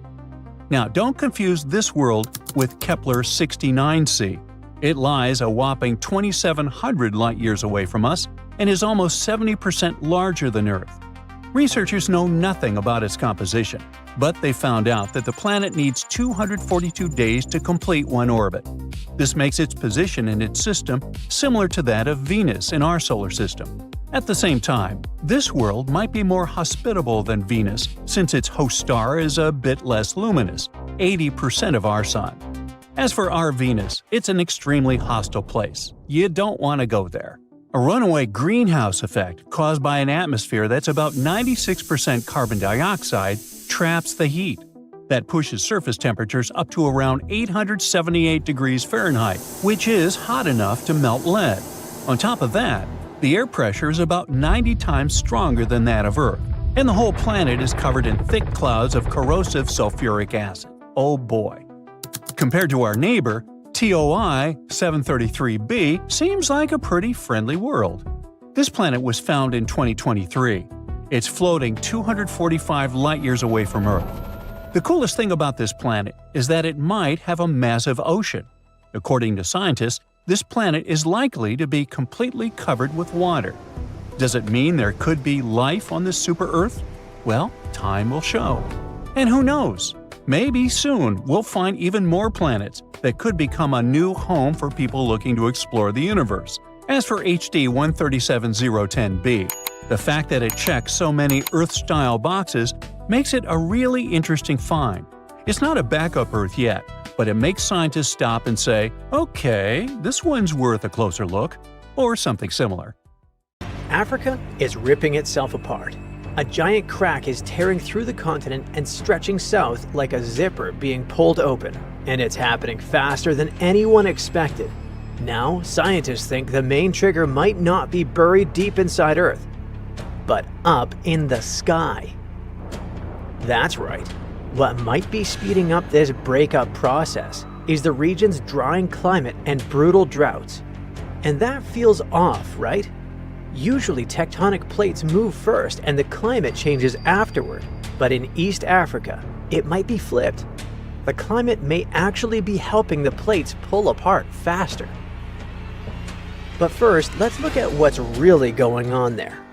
Now, don't confuse this world with Kepler-69c. It lies a whopping 2,700 light-years away from us and is almost 70% larger than Earth. Researchers know nothing about its composition, but they found out that the planet needs 242 days to complete one orbit. This makes its position in its system similar to that of Venus in our solar system. At the same time, this world might be more hospitable than Venus since its host star is a bit less luminous, 80% of our Sun. As for our Venus, it's an extremely hostile place. You don't want to go there. A runaway greenhouse effect caused by an atmosphere that's about 96% carbon dioxide traps the heat. That pushes surface temperatures up to around 878 degrees Fahrenheit, which is hot enough to melt lead. On top of that, the air pressure is about 90 times stronger than that of Earth, and the whole planet is covered in thick clouds of corrosive sulfuric acid. Oh boy. Compared to our neighbor, TOI 733b seems like a pretty friendly world. This planet was found in 2023. It's floating 245 light-years away from Earth. The coolest thing about this planet is that it might have a massive ocean. According to scientists, this planet is likely to be completely covered with water. Does it mean there could be life on this super-Earth? Well, time will show. And who knows? Maybe soon we'll find even more planets that could become a new home for people looking to explore the universe. As for HD 137010b, the fact that it checks so many Earth-style boxes makes it a really interesting find. It's not a backup Earth yet, but it makes scientists stop and say, okay, this one's worth a closer look, or something similar. Africa is ripping itself apart. A giant crack is tearing through the continent and stretching south like a zipper being pulled open, and it's happening faster than anyone expected. Now, scientists think the main trigger might not be buried deep inside Earth, but up in the sky. That's right. What might be speeding up this breakup process is the region's drying climate and brutal droughts. And that feels off, right? Usually tectonic plates move first and the climate changes afterward, but in East Africa, it might be flipped. The climate may actually be helping the plates pull apart faster. But first, let's look at what's really going on there.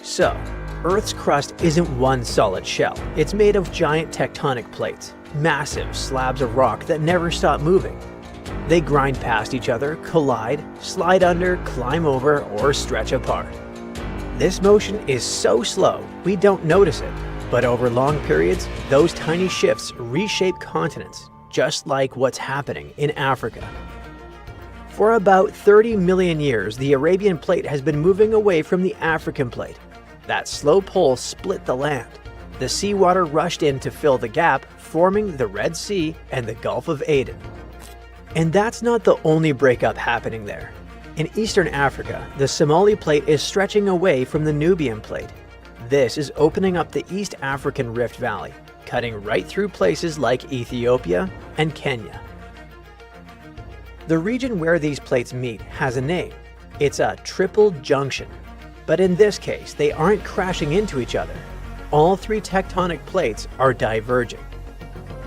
So, Earth's crust isn't one solid shell. It's made of giant tectonic plates, massive slabs of rock that never stop moving. They grind past each other, collide, slide under, climb over, or stretch apart. This motion is so slow, we don't notice it. But over long periods, those tiny shifts reshape continents, just like what's happening in Africa. For about 30 million years, the Arabian plate has been moving away from the African plate. That slow pull split the land. The seawater rushed in to fill the gap, forming the Red Sea and the Gulf of Aden. And that's not the only breakup happening there. In eastern Africa, the Somali plate is stretching away from the Nubian plate. This is opening up the East African Rift Valley, cutting right through places like Ethiopia and Kenya. The region where these plates meet has a name. It's a triple junction. But in this case, they aren't crashing into each other. All three tectonic plates are diverging.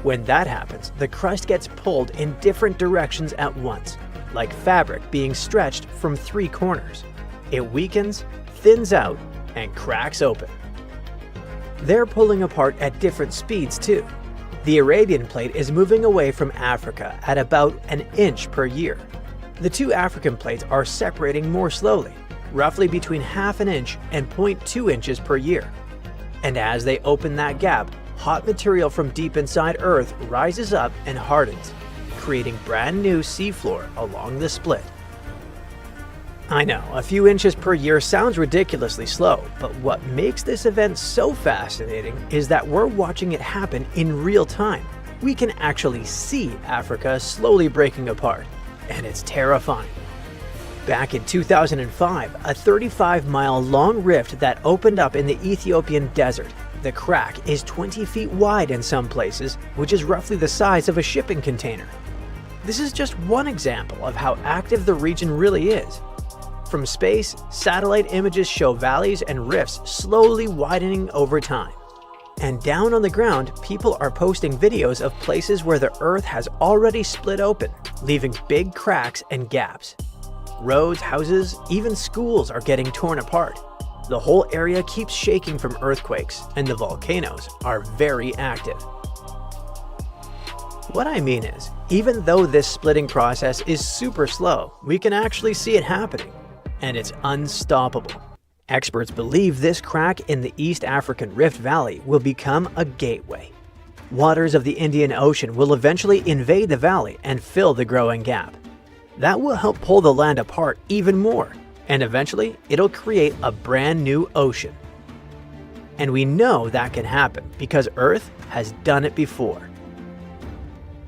When that happens, the crust gets pulled in different directions at once, like fabric being stretched from three corners. It weakens, thins out, and cracks open. They're pulling apart at different speeds too. The Arabian plate is moving away from Africa at about an inch per year. The two African plates are separating more slowly, roughly between half an inch and 0.2 inches per year. And as they open that gap, hot material from deep inside Earth rises up and hardens, creating brand new seafloor along the split. I know, a few inches per year sounds ridiculously slow, but what makes this event so fascinating is that we're watching it happen in real time. We can actually see Africa slowly breaking apart, and it's terrifying. Back in 2005, a 35-mile long rift that opened up in the Ethiopian desert. The crack is 20 feet wide in some places, which is roughly the size of a shipping container. This is just one example of how active the region really is. From space, satellite images show valleys and rifts slowly widening over time. And down on the ground, people are posting videos of places where the Earth has already split open, leaving big cracks and gaps. Roads, houses, even schools are getting torn apart. The whole area keeps shaking from earthquakes, and the volcanoes are very active. What I mean is, even though this splitting process is super slow, we can actually see it happening, and it's unstoppable. Experts believe this crack in the East African Rift Valley will become a gateway. Waters of the Indian Ocean will eventually invade the valley and fill the growing gap. That will help pull the land apart even more, and eventually it'll create a brand new ocean. And we know that can happen because Earth has done it before.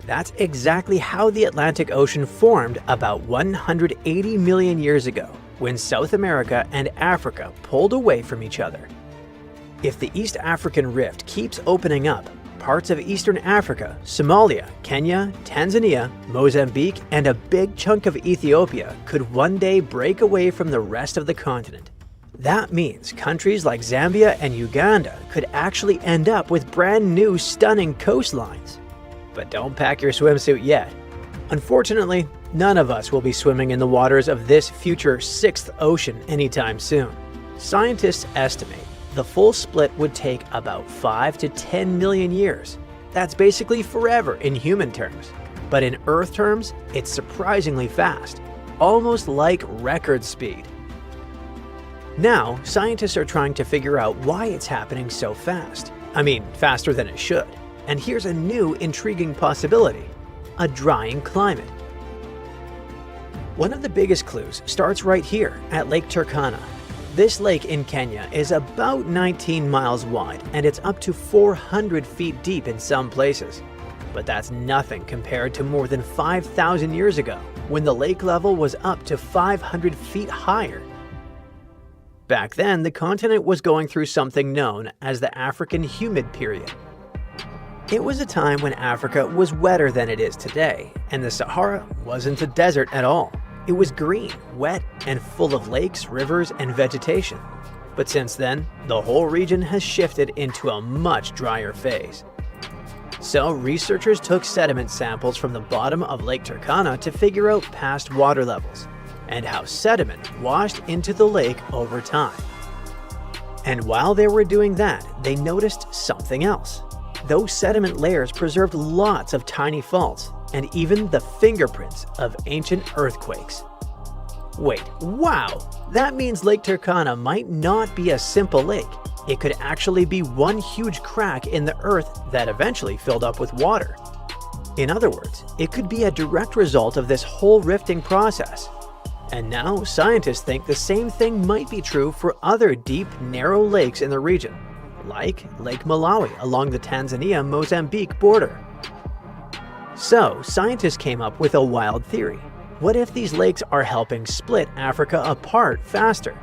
That's exactly how the Atlantic Ocean formed about 180 million years ago, when South America and Africa pulled away from each other. If the East African Rift keeps opening up, parts of Eastern Africa, Somalia, Kenya, Tanzania, Mozambique, and a big chunk of Ethiopia could one day break away from the rest of the continent. That means countries like Zambia and Uganda could actually end up with brand new stunning coastlines. But don't pack your swimsuit yet. Unfortunately, none of us will be swimming in the waters of this future sixth ocean anytime soon. Scientists estimate the full split would take about 5 to 10 million years. That's basically forever in human terms. But in Earth terms, it's surprisingly fast, almost like record speed. Now, scientists are trying to figure out why it's happening so fast. I mean, faster than it should. And here's a new intriguing possibility: a drying climate. One of the biggest clues starts right here at Lake Turkana. This lake in Kenya is about 19 miles wide and it's up to 400 feet deep in some places. But that's nothing compared to more than 5,000 years ago, when the lake level was up to 500 feet higher. Back then, the continent was going through something known as the African humid period. It was a time when Africa was wetter than it is today, and the Sahara wasn't a desert at all. It was green, wet, and full of lakes, rivers, and vegetation. But since then, the whole region has shifted into a much drier phase. So researchers took sediment samples from the bottom of Lake Turkana to figure out past water levels and how sediment washed into the lake over time. And while they were doing that, they noticed something else. Those sediment layers preserved lots of tiny faults and even the fingerprints of ancient earthquakes. Wait, wow! That means Lake Turkana might not be a simple lake. It could actually be one huge crack in the earth that eventually filled up with water. In other words, it could be a direct result of this whole rifting process. And now scientists think the same thing might be true for other deep, narrow lakes in the region, like Lake Malawi along the Tanzania-Mozambique border. So, scientists came up with a wild theory. What if these lakes are helping split Africa apart faster?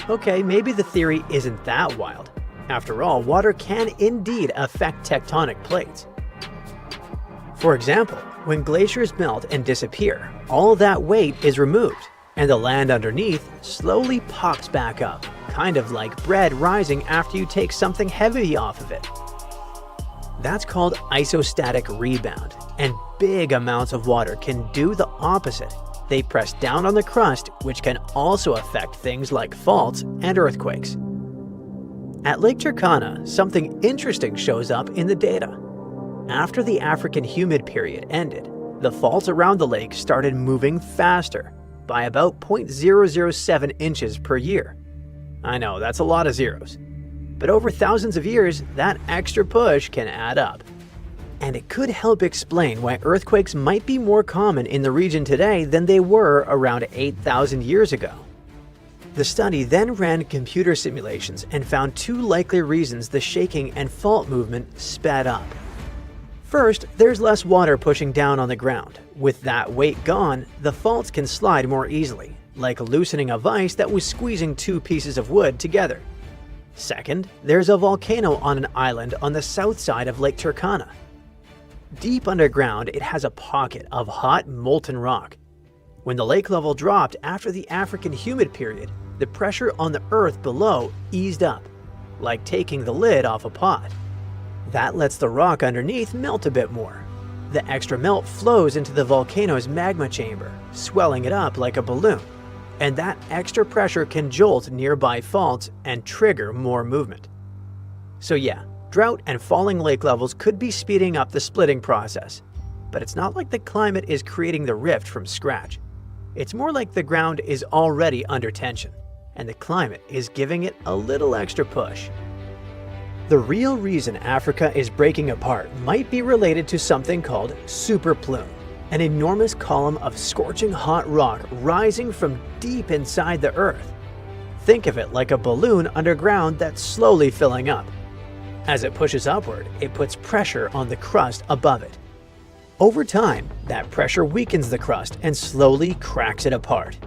Okay, maybe the theory isn't that wild. After all, water can indeed affect tectonic plates. For example, when glaciers melt and disappear, all that weight is removed, and the land underneath slowly pops back up, kind of like bread rising after you take something heavy off of it. That's called isostatic rebound, and big amounts of water can do the opposite. They press down on the crust, which can also affect things like faults and earthquakes. At Lake Turkana, something interesting shows up in the data. After the African humid period ended, the faults around the lake started moving faster, by about 0.007 inches per year. I know, that's a lot of zeros. But over thousands of years, that extra push can add up. And it could help explain why earthquakes might be more common in the region today than they were around 8,000 years ago. The study then ran computer simulations and found two likely reasons the shaking and fault movement sped up. First, there's less water pushing down on the ground. With that weight gone, the faults can slide more easily, like loosening a vise that was squeezing two pieces of wood together. Second, there's a volcano on an island on the south side of Lake Turkana. Deep underground, it has a pocket of hot, molten rock. When the lake level dropped after the African humid period, the pressure on the earth below eased up, like taking the lid off a pot. That lets the rock underneath melt a bit more. The extra melt flows into the volcano's magma chamber, swelling it up like a balloon. And that extra pressure can jolt nearby faults and trigger more movement. So yeah, drought and falling lake levels could be speeding up the splitting process. But it's not like the climate is creating the rift from scratch. It's more like the ground is already under tension, and the climate is giving it a little extra push. The real reason Africa is breaking apart might be related to something called superplume, an enormous column of scorching hot rock rising from deep inside the Earth. Think of it like a balloon underground that's slowly filling up. As it pushes upward, it puts pressure on the crust above it. Over time, that pressure weakens the crust and slowly cracks it apart.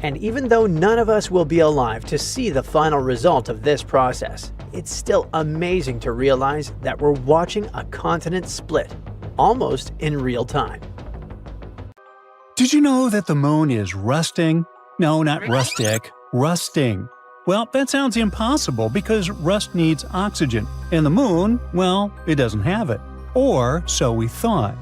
And even though none of us will be alive to see the final result of this process, it's still amazing to realize that we're watching a continent split, almost in real time. Did you know that the moon is rusting? No, not rustic, rusting. Well, that sounds impossible because rust needs oxygen, and the moon, well, it doesn't have it. Or so we thought.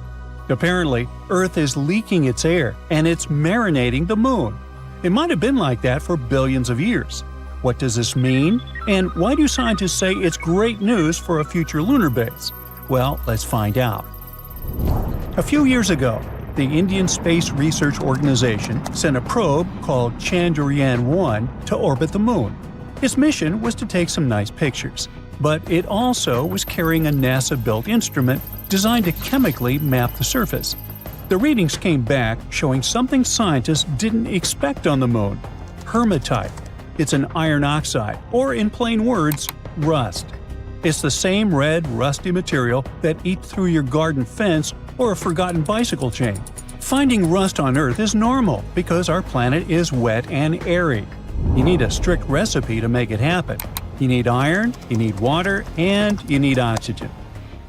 Apparently, Earth is leaking its air, and it's marinating the moon. It might have been like that for billions of years. What does this mean? And why do scientists say it's great news for a future lunar base? Well, let's find out. A few years ago, the Indian Space Research Organization sent a probe called Chandrayaan-1 to orbit the moon. Its mission was to take some nice pictures, but it also was carrying a NASA-built instrument designed to chemically map the surface. The readings came back showing something scientists didn't expect on the moon: hematite. It's an iron oxide, or in plain words, rust. It's the same red, rusty material that eats through your garden fence or a forgotten bicycle chain. Finding rust on Earth is normal because our planet is wet and airy. You need a strict recipe to make it happen. You need iron, you need water, and you need oxygen.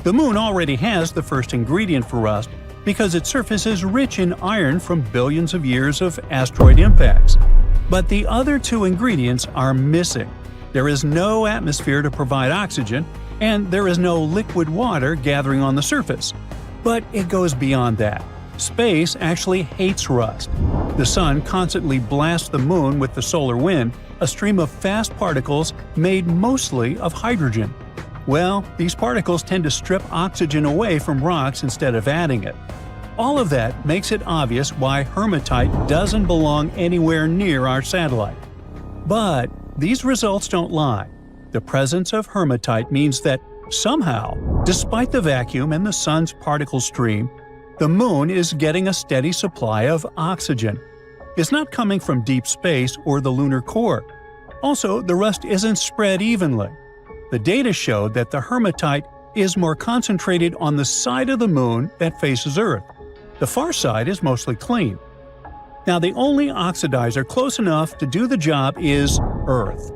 The Moon already has the first ingredient for rust because its surface is rich in iron from billions of years of asteroid impacts. But the other two ingredients are missing. There is no atmosphere to provide oxygen, and there is no liquid water gathering on the surface. But it goes beyond that. Space actually hates rust. The Sun constantly blasts the Moon with the solar wind, a stream of fast particles made mostly of hydrogen. Well, these particles tend to strip oxygen away from rocks instead of adding it. All of that makes it obvious why hematite doesn't belong anywhere near our satellite. But these results don't lie. The presence of hematite means that somehow, despite the vacuum and the Sun's particle stream, the Moon is getting a steady supply of oxygen. It's not coming from deep space or the lunar core. Also, the rust isn't spread evenly. The data showed that the hematite is more concentrated on the side of the Moon that faces Earth. The far side is mostly clean. Now, the only oxidizer close enough to do the job is Earth.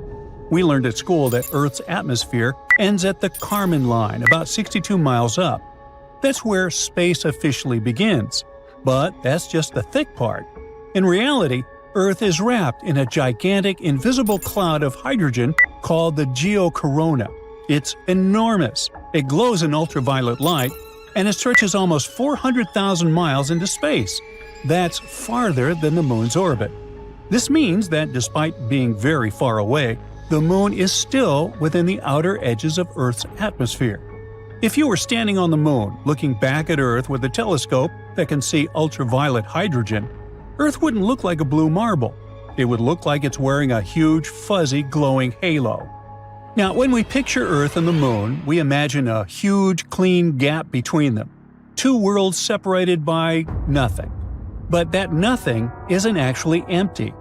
We learned at school that Earth's atmosphere ends at the Kármán line, about 62 miles up. That's where space officially begins. But that's just the thick part. In reality, Earth is wrapped in a gigantic invisible cloud of hydrogen called the geocorona. It's enormous. It glows in ultraviolet light, and it stretches almost 400,000 miles into space. That's farther than the Moon's orbit. This means that despite being very far away, the Moon is still within the outer edges of Earth's atmosphere. If you were standing on the Moon, looking back at Earth with a telescope that can see ultraviolet hydrogen, Earth wouldn't look like a blue marble. It would look like it's wearing a huge, fuzzy, glowing halo. Now, when we picture Earth and the Moon, we imagine a huge, clean gap between them. Two worlds separated by nothing. But that nothing isn't actually empty.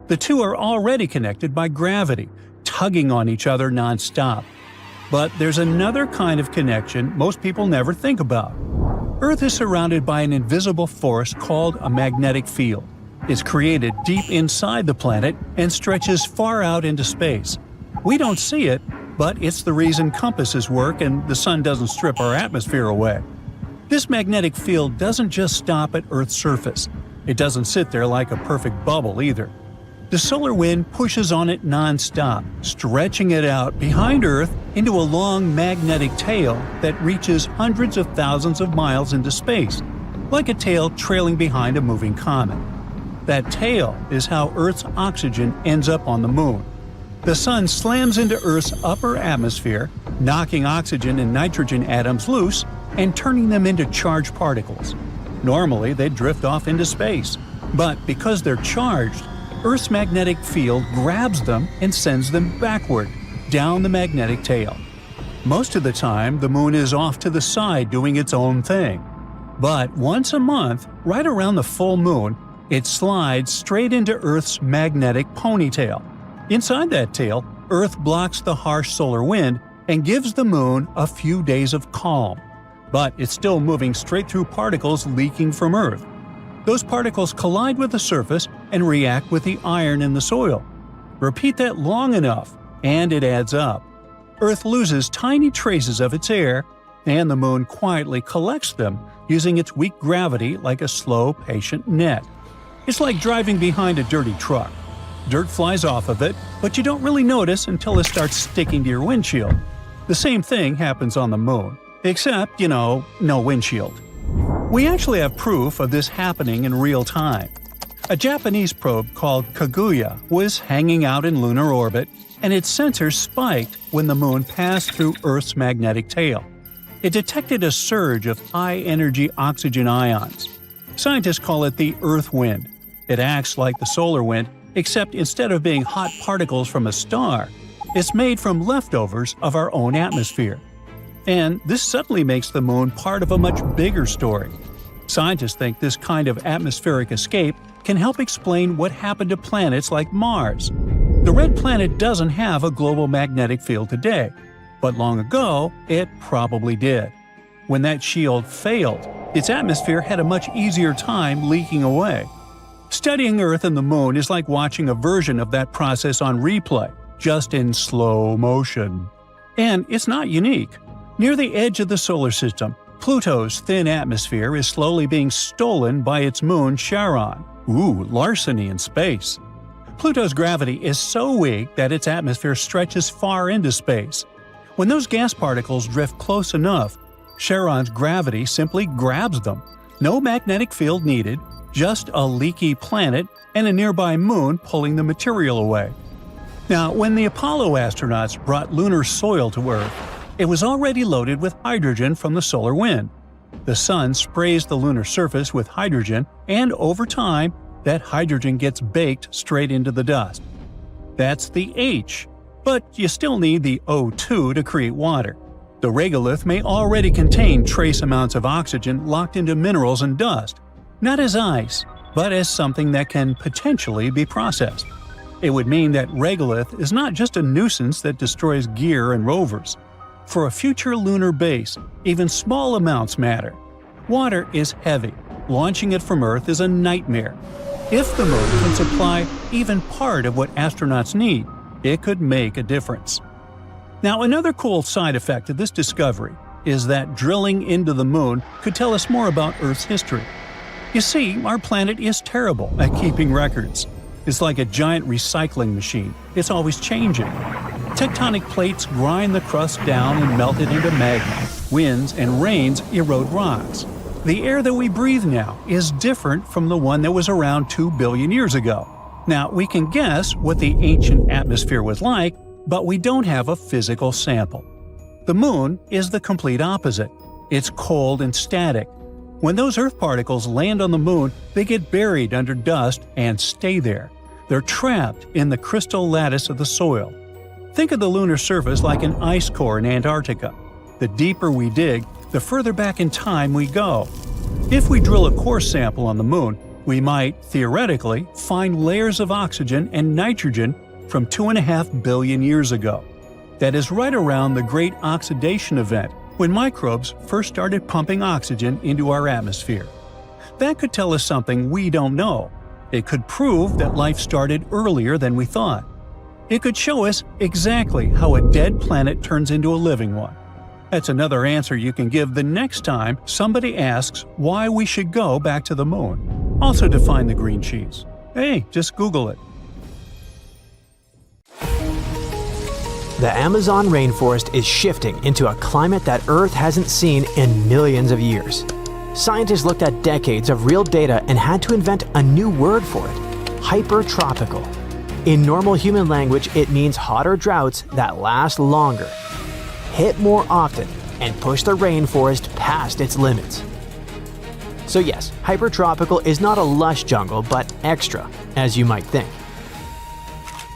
The two are already connected by gravity, tugging on each other nonstop. But there's another kind of connection most people never think about. Earth is surrounded by an invisible force called a magnetic field. It's created deep inside the planet and stretches far out into space. We don't see it, but it's the reason compasses work and the Sun doesn't strip our atmosphere away. This magnetic field doesn't just stop at Earth's surface. It doesn't sit there like a perfect bubble either. The solar wind pushes on it non-stop, stretching it out behind Earth into a long magnetic tail that reaches hundreds of thousands of miles into space, like a tail trailing behind a moving comet. That tail is how Earth's oxygen ends up on the Moon. The Sun slams into Earth's upper atmosphere, knocking oxygen and nitrogen atoms loose and turning them into charged particles. Normally, they'd drift off into space, but because they're charged, Earth's magnetic field grabs them and sends them backward, down the magnetic tail. Most of the time, the Moon is off to the side doing its own thing. But once a month, right around the full moon, it slides straight into Earth's magnetic ponytail. Inside that tail, Earth blocks the harsh solar wind and gives the Moon a few days of calm. But it's still moving straight through particles leaking from Earth. Those particles collide with the surface and react with the iron in the soil. Repeat that long enough, and it adds up. Earth loses tiny traces of its air, and the Moon quietly collects them using its weak gravity like a slow, patient net. It's like driving behind a dirty truck. Dirt flies off of it, but you don't really notice until it starts sticking to your windshield. The same thing happens on the Moon, except, no windshield. We actually have proof of this happening in real time. A Japanese probe called Kaguya was hanging out in lunar orbit, and its sensors spiked when the Moon passed through Earth's magnetic tail. It detected a surge of high-energy oxygen ions. Scientists call it the Earth wind. It acts like the solar wind, except instead of being hot particles from a star, it's made from leftovers of our own atmosphere. And this suddenly makes the Moon part of a much bigger story. Scientists think this kind of atmospheric escape can help explain what happened to planets like Mars. The red planet doesn't have a global magnetic field today, but long ago it probably did. When that shield failed, its atmosphere had a much easier time leaking away. Studying Earth and the Moon is like watching a version of that process on replay, just in slow motion. And it's not unique. Near the edge of the solar system, Pluto's thin atmosphere is slowly being stolen by its moon Charon. Ooh, larceny in space. Pluto's gravity is so weak that its atmosphere stretches far into space. When those gas particles drift close enough, Charon's gravity simply grabs them. No magnetic field needed, just a leaky planet and a nearby moon pulling the material away. Now, when the Apollo astronauts brought lunar soil to Earth, it was already loaded with hydrogen from the solar wind. The sun sprays the lunar surface with hydrogen, and over time, that hydrogen gets baked straight into the dust. That's the H, but you still need the O2 to create water. The regolith may already contain trace amounts of oxygen locked into minerals and dust, not as ice, but as something that can potentially be processed. It would mean that regolith is not just a nuisance that destroys gear and rovers. For a future lunar base, even small amounts matter. Water is heavy. Launching it from Earth is a nightmare. If the moon can supply even part of what astronauts need, it could make a difference. Now, another cool side effect of this discovery is that drilling into the moon could tell us more about Earth's history. You see, our planet is terrible at keeping records. It's like a giant recycling machine. It's always changing. Tectonic plates grind the crust down and melt it into magma. Winds and rains erode rocks. The air that we breathe now is different from the one that was around 2 billion years ago. Now, we can guess what the ancient atmosphere was like, but we don't have a physical sample. The moon is the complete opposite. It's cold and static. When those Earth particles land on the moon, they get buried under dust and stay there. They're trapped in the crystal lattice of the soil. Think of the lunar surface like an ice core in Antarctica. The deeper we dig, the further back in time we go. If we drill a core sample on the moon, we might, theoretically, find layers of oxygen and nitrogen from 2.5 billion years ago. That is right around the Great Oxidation Event, when microbes first started pumping oxygen into our atmosphere. That could tell us something we don't know. It could prove that life started earlier than we thought. It could show us exactly how a dead planet turns into a living one. That's another answer you can give the next time somebody asks why we should go back to the moon. Also define the green cheese. Hey, just Google it. The Amazon rainforest is shifting into a climate that Earth hasn't seen in millions of years. Scientists looked at decades of real data and had to invent a new word for it: hypertropical. In normal human language, it means hotter droughts that last longer, hit more often, and push the rainforest past its limits. So yes, hypertropical is not a lush jungle, but extra, as you might think.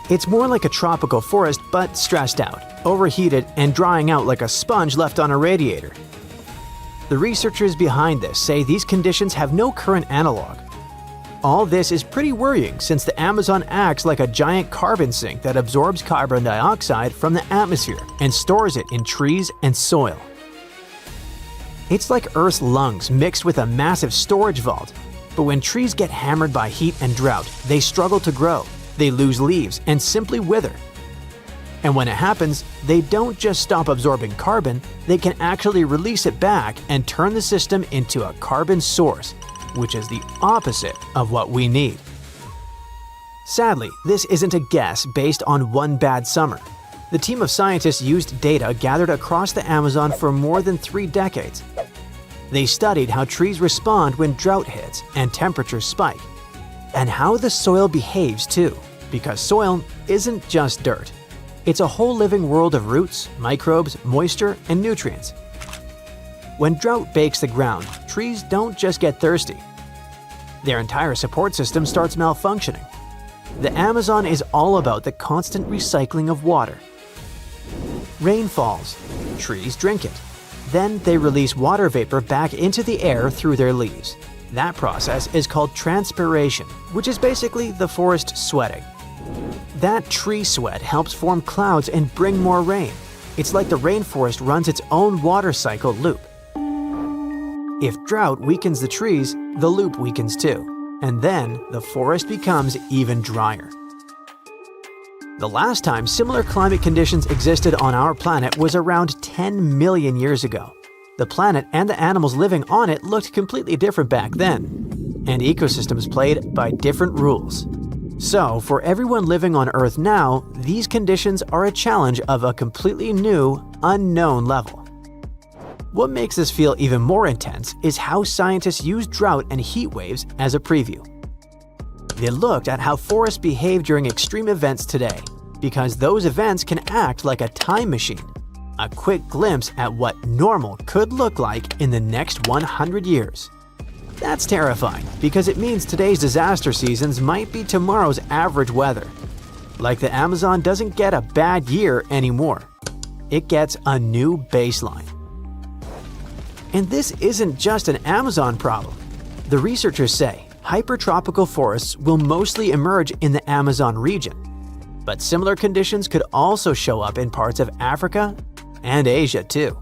It's more like a tropical forest, but stressed out, overheated, and drying out like a sponge left on a radiator. The researchers behind this say these conditions have no current analog. All this is pretty worrying since the Amazon acts like a giant carbon sink that absorbs carbon dioxide from the atmosphere and stores it in trees and soil. It's like Earth's lungs mixed with a massive storage vault, but when trees get hammered by heat and drought, they struggle to grow, they lose leaves and simply wither. And when it happens, they don't just stop absorbing carbon, they can actually release it back and turn the system into a carbon source, which is the opposite of what we need. Sadly, this isn't a guess based on one bad summer. The team of scientists used data gathered across the Amazon for more than 3 decades. They studied how trees respond when drought hits and temperatures spike, and how the soil behaves too, because soil isn't just dirt. It's a whole living world of roots, microbes, moisture, and nutrients. When drought bakes the ground, trees don't just get thirsty. Their entire support system starts malfunctioning. The Amazon is all about the constant recycling of water. Rain falls, trees drink it. Then they release water vapor back into the air through their leaves. That process is called transpiration, which is basically the forest sweating. That tree sweat helps form clouds and bring more rain. It's like the rainforest runs its own water cycle loop. If drought weakens the trees, the loop weakens too, and then the forest becomes even drier. The last time similar climate conditions existed on our planet was around 10 million years ago. The planet and the animals living on it looked completely different back then, and ecosystems played by different rules. So, for everyone living on Earth now, these conditions are a challenge of a completely new, unknown level. What makes this feel even more intense is how scientists use drought and heat waves as a preview. They looked at how forests behave during extreme events today, because those events can act like a time machine, a quick glimpse at what normal could look like in the next 100 years. That's terrifying, because it means today's disaster seasons might be tomorrow's average weather. Like the Amazon doesn't get a bad year anymore. It gets a new baseline. And this isn't just an Amazon problem. The researchers say hypertropical forests will mostly emerge in the Amazon region. But similar conditions could also show up in parts of Africa and Asia too.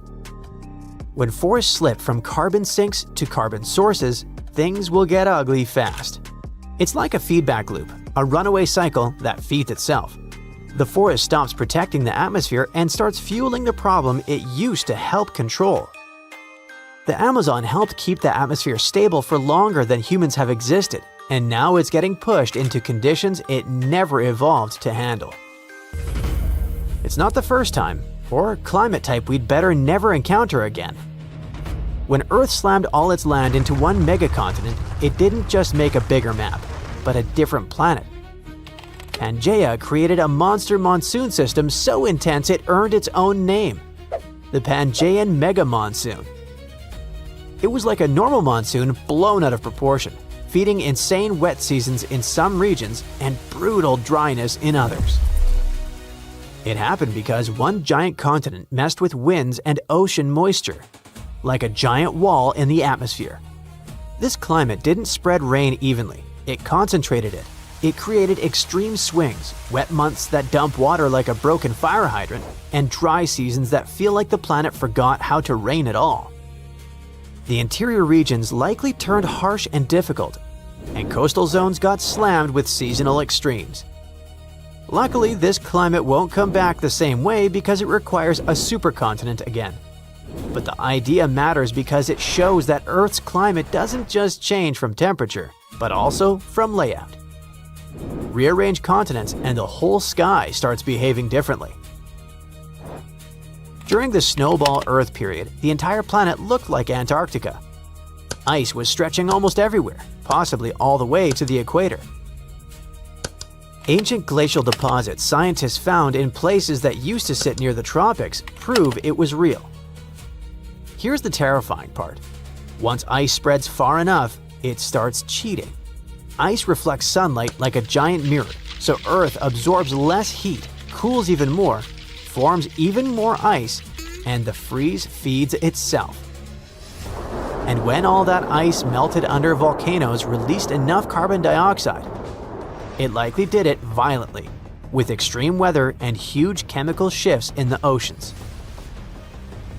When forests slip from carbon sinks to carbon sources, things will get ugly fast. It's like a feedback loop, a runaway cycle that feeds itself. The forest stops protecting the atmosphere and starts fueling the problem it used to help control. The Amazon helped keep the atmosphere stable for longer than humans have existed, and now it's getting pushed into conditions it never evolved to handle. It's not the first time, or climate type we'd better never encounter again. When Earth slammed all its land into one megacontinent, it didn't just make a bigger map, but a different planet. Pangaea created a monster monsoon system so intense it earned its own name, the Pangaean Mega Monsoon. It was like a normal monsoon blown out of proportion, feeding insane wet seasons in some regions and brutal dryness in others. It happened because one giant continent messed with winds and ocean moisture, like a giant wall in the atmosphere. This climate didn't spread rain evenly, it concentrated it. It created extreme swings, wet months that dump water like a broken fire hydrant, and dry seasons that feel like the planet forgot how to rain at all. The interior regions likely turned harsh and difficult, and coastal zones got slammed with seasonal extremes. Luckily, this climate won't come back the same way because it requires a supercontinent again. But the idea matters because it shows that Earth's climate doesn't just change from temperature, but also from layout. Rearrange continents and the whole sky starts behaving differently. During the snowball Earth period, the entire planet looked like Antarctica. Ice was stretching almost everywhere, possibly all the way to the equator. Ancient glacial deposits scientists found in places that used to sit near the tropics prove it was real. Here's the terrifying part. Once ice spreads far enough, it starts cheating. Ice reflects sunlight like a giant mirror, so Earth absorbs less heat, cools even more, forms even more ice, and the freeze feeds itself. And when all that ice melted under volcanoes released enough carbon dioxide, it likely did it violently, with extreme weather and huge chemical shifts in the oceans.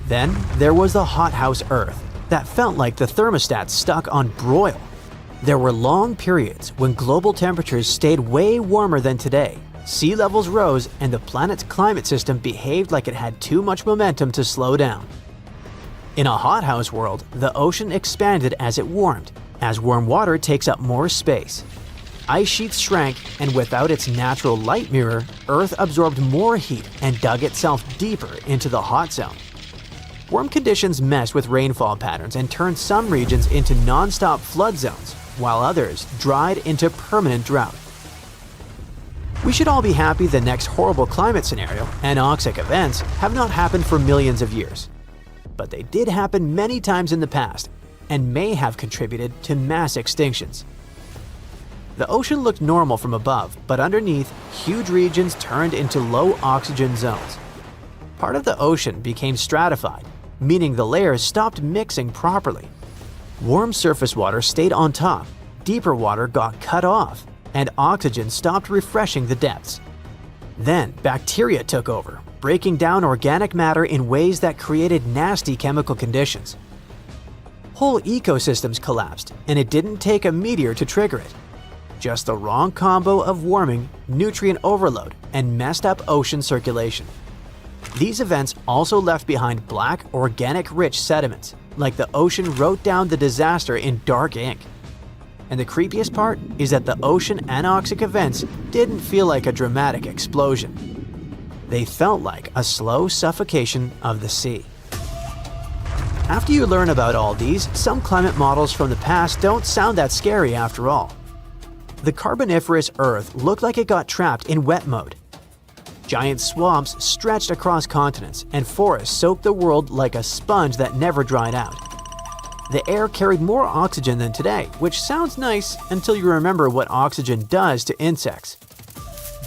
Then there was the hothouse Earth that felt like the thermostat stuck on broil. There were long periods when global temperatures stayed way warmer than today. Sea levels rose and the planet's climate system behaved like it had too much momentum to slow down. In a hothouse world, the ocean expanded as it warmed, as warm water takes up more space. Ice sheets shrank, and without its natural light mirror, Earth absorbed more heat and dug itself deeper into the hot zone. Warm conditions messed with rainfall patterns and turned some regions into non-stop flood zones, while others dried into permanent drought. We should all be happy the next horrible climate scenario, anoxic events, have not happened for millions of years. But they did happen many times in the past, and may have contributed to mass extinctions. The ocean looked normal from above, but underneath, huge regions turned into low oxygen zones. Part of the ocean became stratified, meaning the layers stopped mixing properly. Warm surface water stayed on top, deeper water got cut off, and oxygen stopped refreshing the depths. Then bacteria took over, breaking down organic matter in ways that created nasty chemical conditions. Whole ecosystems collapsed, and it didn't take a meteor to trigger it. Just the wrong combo of warming, nutrient overload, and messed up ocean circulation. These events also left behind black, organic-rich sediments, like the ocean wrote down the disaster in dark ink. And the creepiest part is that the ocean anoxic events didn't feel like a dramatic explosion. They felt like a slow suffocation of the sea. After you learn about all these, some climate models from the past don't sound that scary after all. The Carboniferous Earth looked like it got trapped in wet mode. Giant swamps stretched across continents, and forests soaked the world like a sponge that never dried out. The air carried more oxygen than today, which sounds nice until you remember what oxygen does to insects.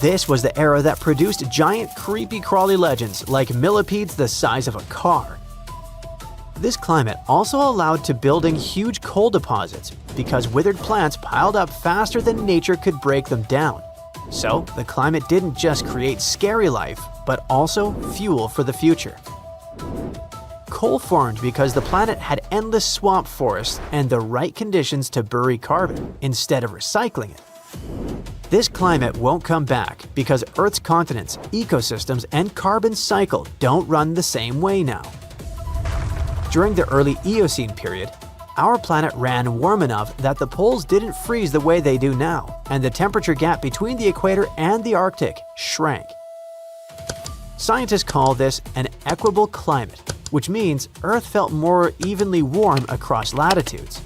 This was the era that produced giant creepy crawly legends like millipedes the size of a car. This climate also allowed to building huge coal deposits because withered plants piled up faster than nature could break them down. So, the climate didn't just create scary life, but also fuel for the future. Coal formed because the planet had endless swamp forests and the right conditions to bury carbon instead of recycling it. This climate won't come back because Earth's continents, ecosystems, and carbon cycle don't run the same way now. During the early Eocene period, our planet ran warm enough that the poles didn't freeze the way they do now, and the temperature gap between the equator and the Arctic shrank. Scientists call this an equable climate, which means Earth felt more evenly warm across latitudes.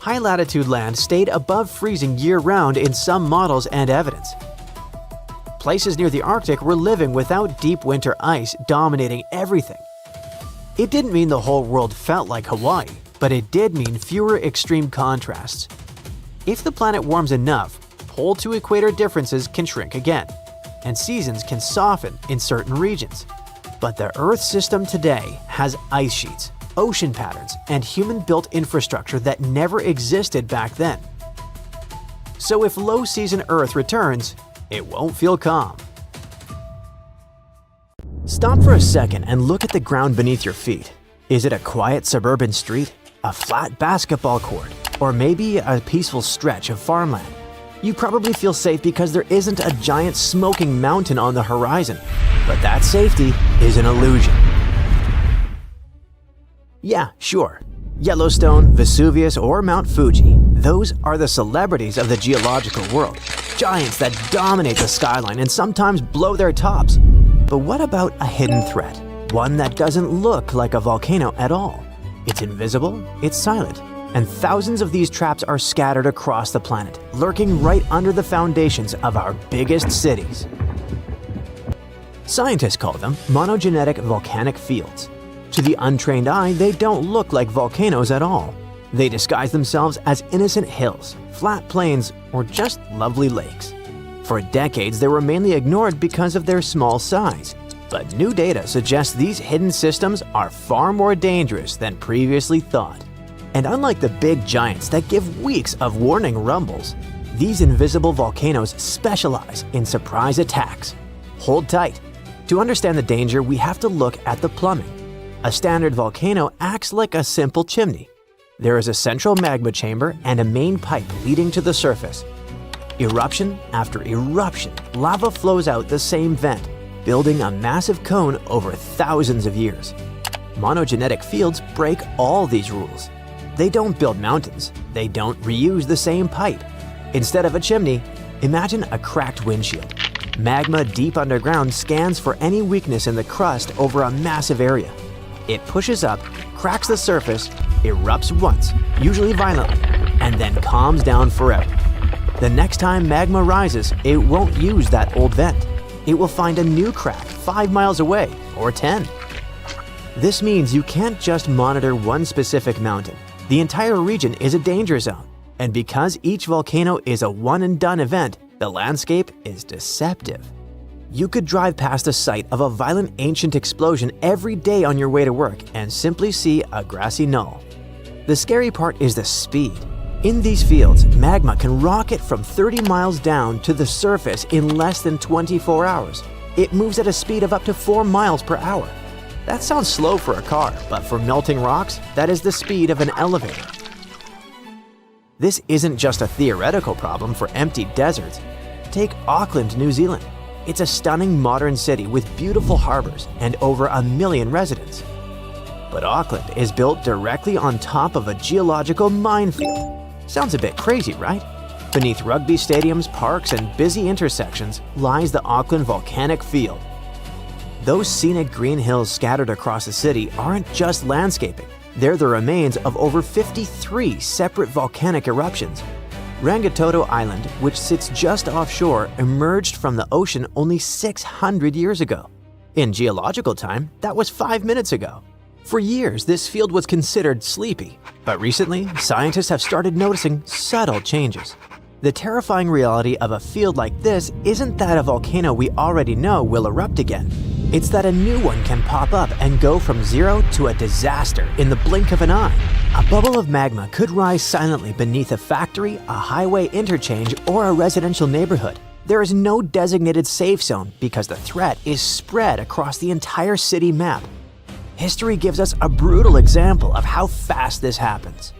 High-latitude land stayed above freezing year-round in some models and evidence. Places near the Arctic were living without deep winter ice dominating everything. It didn't mean the whole world felt like Hawaii, but it did mean fewer extreme contrasts. If the planet warms enough, pole to equator differences can shrink again, and seasons can soften in certain regions. But the Earth system today has ice sheets, ocean patterns, and human-built infrastructure that never existed back then. So if low-season Earth returns, it won't feel calm. Stop for a second and look at the ground beneath your feet. Is it a quiet suburban street, a flat basketball court, or maybe a peaceful stretch of farmland? You probably feel safe because there isn't a giant smoking mountain on the horizon, but that safety is an illusion. Yeah, sure. Yellowstone, Vesuvius, or Mount Fuji, those are the celebrities of the geological world. Giants that dominate the skyline and sometimes blow their tops. But what about a hidden threat? One that doesn't look like a volcano at all. It's invisible, it's silent, and thousands of these traps are scattered across the planet, lurking right under the foundations of our biggest cities. Scientists call them monogenetic volcanic fields. To the untrained eye, they don't look like volcanoes at all. They disguise themselves as innocent hills, flat plains, or just lovely lakes. For decades, they were mainly ignored because of their small size. But new data suggests these hidden systems are far more dangerous than previously thought. And unlike the big giants that give weeks of warning rumbles, these invisible volcanoes specialize in surprise attacks. Hold tight. To understand the danger, we have to look at the plumbing. A standard volcano acts like a simple chimney. There is a central magma chamber and a main pipe leading to the surface. Eruption after eruption, lava flows out the same vent, building a massive cone over thousands of years. Monogenetic fields break all these rules. They don't build mountains. They don't reuse the same pipe. Instead of a chimney, imagine a cracked windshield. Magma deep underground scans for any weakness in the crust over a massive area. It pushes up, cracks the surface, erupts once, usually violently, and then calms down forever. The next time magma rises, it won't use that old vent. It will find a new crack 5 miles away, or 10. This means you can't just monitor one specific mountain. The entire region is a danger zone. And because each volcano is a one-and-done event, the landscape is deceptive. You could drive past the site of a violent ancient explosion every day on your way to work and simply see a grassy knoll. The scary part is the speed. In these fields, magma can rocket from 30 miles down to the surface in less than 24 hours. It moves at a speed of up to 4 miles per hour. That sounds slow for a car, but for melting rocks, that is the speed of an elevator. This isn't just a theoretical problem for empty deserts. Take Auckland, New Zealand. It's a stunning modern city with beautiful harbors and over 1 million residents. But Auckland is built directly on top of a geological minefield. Sounds a bit crazy, right? Beneath rugby stadiums, parks, and busy intersections lies the Auckland volcanic field. Those scenic green hills scattered across the city aren't just landscaping. They're the remains of over 53 separate volcanic eruptions. Rangitoto Island, which sits just offshore, emerged from the ocean only 600 years ago. In geological time, that was 5 minutes ago. For years, this field was considered sleepy, but recently, scientists have started noticing subtle changes. The terrifying reality of a field like this isn't that a volcano we already know will erupt again. It's that a new one can pop up and go from zero to a disaster in the blink of an eye. A bubble of magma could rise silently beneath a factory, a highway interchange, or a residential neighborhood. There is no designated safe zone because the threat is spread across the entire city map. History gives us a brutal example of how fast this happens.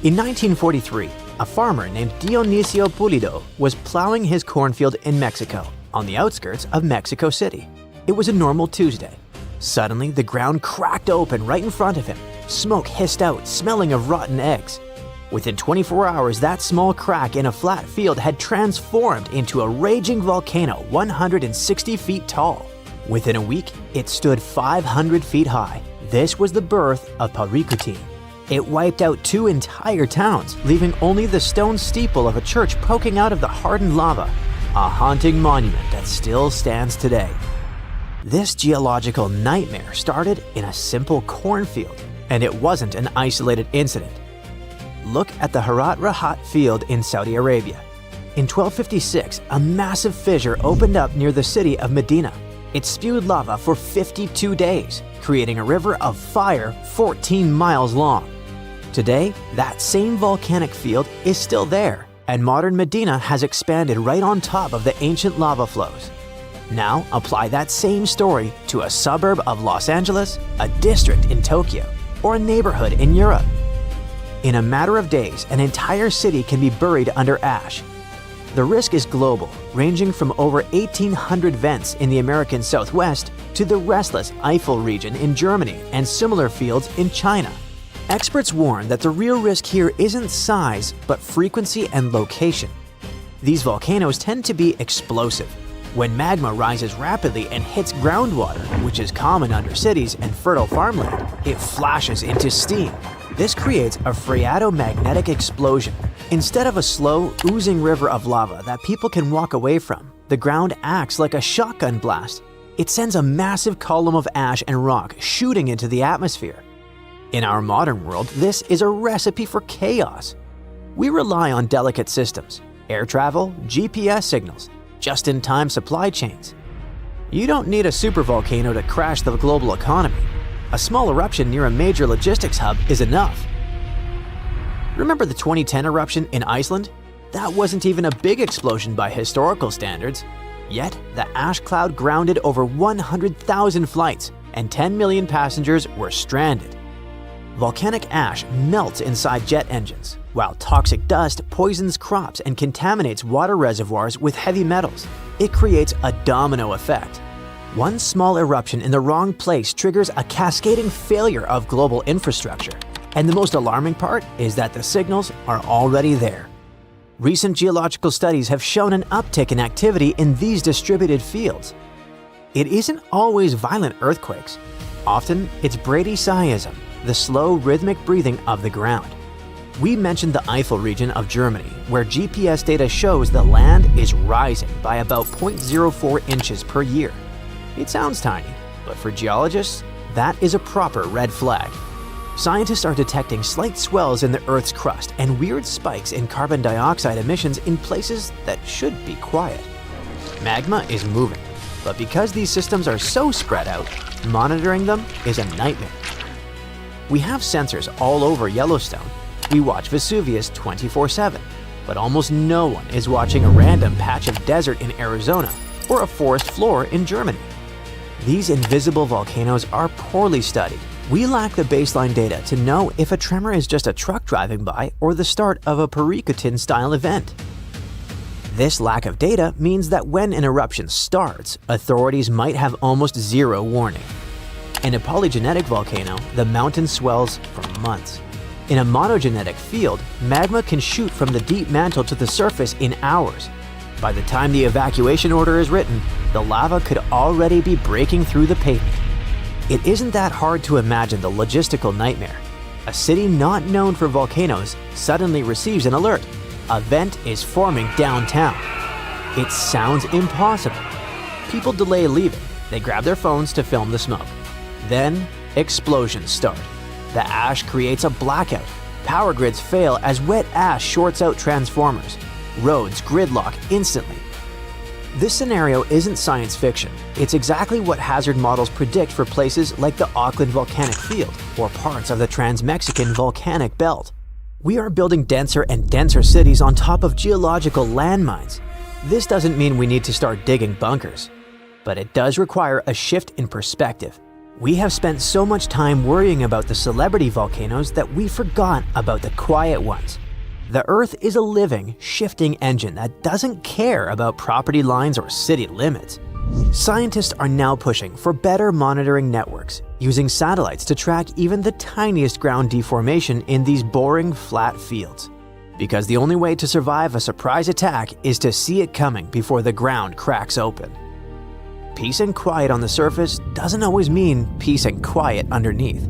In 1943, a farmer named Dionisio Pulido was plowing his cornfield in Mexico, on the outskirts of Mexico City. It was a normal Tuesday. Suddenly, the ground cracked open right in front of him. Smoke hissed out, smelling of rotten eggs. Within 24 hours, that small crack in a flat field had transformed into a raging volcano 160 feet tall. Within a week, it stood 500 feet high. This was the birth of Paricutin. It wiped out 2 entire towns, leaving only the stone steeple of a church poking out of the hardened lava, a haunting monument that still stands today. This geological nightmare started in a simple cornfield, and it wasn't an isolated incident. Look at the Harat Rahat field in Saudi Arabia. In 1256, a massive fissure opened up near the city of Medina. It spewed lava for 52 days, creating a river of fire 14 miles long. Today, that same volcanic field is still there, and modern Medina has expanded right on top of the ancient lava flows. Now, apply that same story to a suburb of Los Angeles, a district in Tokyo, or a neighborhood in Europe. In a matter of days, an entire city can be buried under ash. The risk is global, ranging from over 1,800 vents in the American Southwest to the restless Eifel region in Germany and similar fields in China. Experts warn that the real risk here isn't size, but frequency and location. These volcanoes tend to be explosive. When magma rises rapidly and hits groundwater, which is common under cities and fertile farmland, it flashes into steam. This creates a phreatomagnetic explosion. Instead of a slow, oozing river of lava that people can walk away from, the ground acts like a shotgun blast. It sends a massive column of ash and rock shooting into the atmosphere. In our modern world, this is a recipe for chaos. We rely on delicate systems, air travel, GPS signals, just-in-time supply chains. You don't need a supervolcano to crash the global economy. A small eruption near a major logistics hub is enough. Remember the 2010 eruption in Iceland? That wasn't even a big explosion by historical standards. Yet, the ash cloud grounded over 100,000 flights, and 10 million passengers were stranded. Volcanic ash melts inside jet engines, while toxic dust poisons crops and contaminates water reservoirs with heavy metals. It creates a domino effect. One small eruption in the wrong place triggers a cascading failure of global infrastructure. And the most alarming part is that the signals are already there. Recent geological studies have shown an uptick in activity in these distributed fields. It isn't always violent earthquakes. Often, it's bradyseism, the slow rhythmic breathing of the ground. We mentioned the Eifel region of Germany, where GPS data shows the land is rising by about 0.04 inches per year. It sounds tiny, but for geologists, that is a proper red flag. Scientists are detecting slight swells in the Earth's crust and weird spikes in carbon dioxide emissions in places that should be quiet. Magma is moving, but because these systems are so spread out, monitoring them is a nightmare. We have sensors all over Yellowstone, we watch Vesuvius 24/7, but almost no one is watching a random patch of desert in Arizona or a forest floor in Germany. These invisible volcanoes are poorly studied. We lack the baseline data to know if a tremor is just a truck driving by or the start of a Perikutin-style event. This lack of data means that when an eruption starts, authorities might have almost zero warning. In a polygenetic volcano, the mountain swells for months. In a monogenetic field, magma can shoot from the deep mantle to the surface in hours. By the time the evacuation order is written, the lava could already be breaking through the pavement. It isn't that hard to imagine the logistical nightmare. A city not known for volcanoes suddenly receives an alert. A vent is forming downtown. It sounds impossible. People delay leaving. They grab their phones to film the smoke. Then, explosions start. The ash creates a blackout. Power grids fail as wet ash shorts out transformers. Roads gridlock instantly. This scenario isn't science fiction. It's exactly what hazard models predict for places like the Auckland Volcanic Field or parts of the Trans-Mexican Volcanic Belt. We are building denser and denser cities on top of geological landmines. This doesn't mean we need to start digging bunkers, but it does require a shift in perspective. We have spent so much time worrying about the celebrity volcanoes that we forgot about the quiet ones. The Earth is a living, shifting engine that doesn't care about property lines or city limits. Scientists are now pushing for better monitoring networks, using satellites to track even the tiniest ground deformation in these boring, flat fields. Because the only way to survive a surprise attack is to see it coming before the ground cracks open. Peace and quiet on the surface doesn't always mean peace and quiet underneath.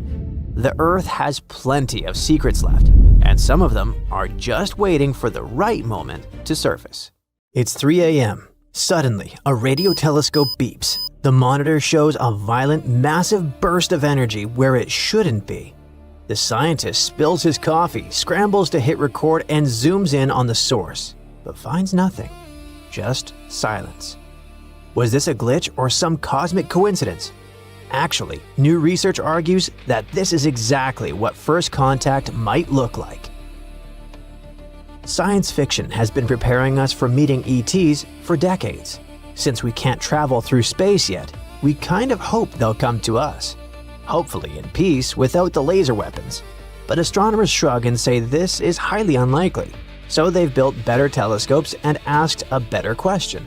The Earth has plenty of secrets left, and some of them are just waiting for the right moment to surface. It's 3 a.m. Suddenly, a radio telescope beeps. The monitor shows a violent, massive burst of energy where it shouldn't be. The scientist spills his coffee, scrambles to hit record, and zooms in on the source, but finds nothing. Just silence. Was this a glitch or some cosmic coincidence? Actually, new research argues that this is exactly what first contact might look like. Science fiction has been preparing us for meeting ETs for decades. Since we can't travel through space yet, we kind of hope they'll come to us. Hopefully in peace without the laser weapons. But astronomers shrug and say this is highly unlikely. So they've built better telescopes and asked a better question.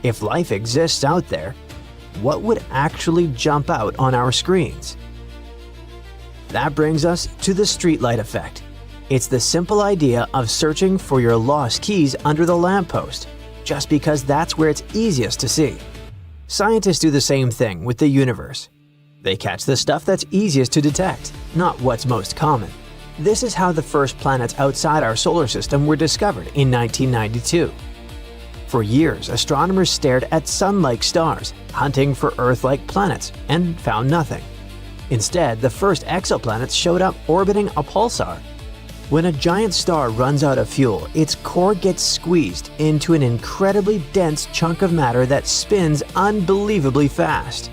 If life exists out there, what would actually jump out on our screens? That brings us to the streetlight effect. It's the simple idea of searching for your lost keys under the lamppost, just because that's where it's easiest to see. Scientists do the same thing with the universe. They catch the stuff that's easiest to detect, not what's most common. This is how the first planets outside our solar system were discovered in 1992. For years, astronomers stared at sun-like stars, hunting for Earth-like planets, and found nothing. Instead, the first exoplanets showed up orbiting a pulsar. When a giant star runs out of fuel, its core gets squeezed into an incredibly dense chunk of matter that spins unbelievably fast.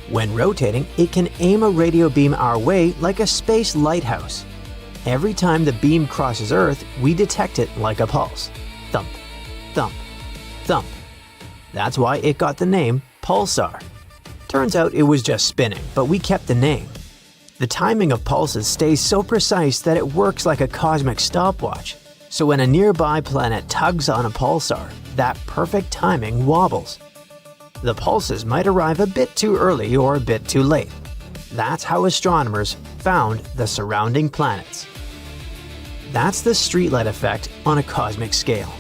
When rotating, it can aim a radio beam our way like a space lighthouse. Every time the beam crosses Earth, we detect it like a pulse. Thump, thump, thump. That's why it got the name pulsar. Turns out it was just spinning, but we kept the name. The timing of pulses stays so precise that it works like a cosmic stopwatch. So when a nearby planet tugs on a pulsar, that perfect timing wobbles. The pulses might arrive a bit too early or a bit too late. That's how astronomers found the surrounding planets. That's the streetlight effect on a cosmic scale.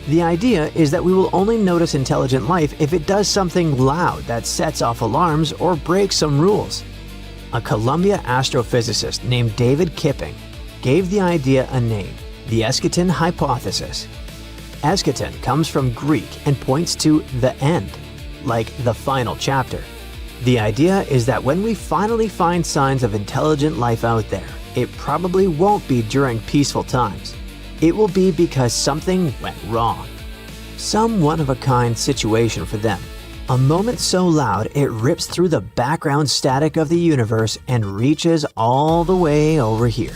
The idea is that we will only notice intelligent life if it does something loud that sets off alarms or breaks some rules. A Columbia astrophysicist named David Kipping gave the idea a name, the eschaton hypothesis. Eschaton comes from Greek and points to the end, like the final chapter. The idea is that when we finally find signs of intelligent life out there, it probably won't be during peaceful times. It will be because something went wrong. Some one-of-a-kind situation for them. A moment so loud it rips through the background static of the universe and reaches all the way over here.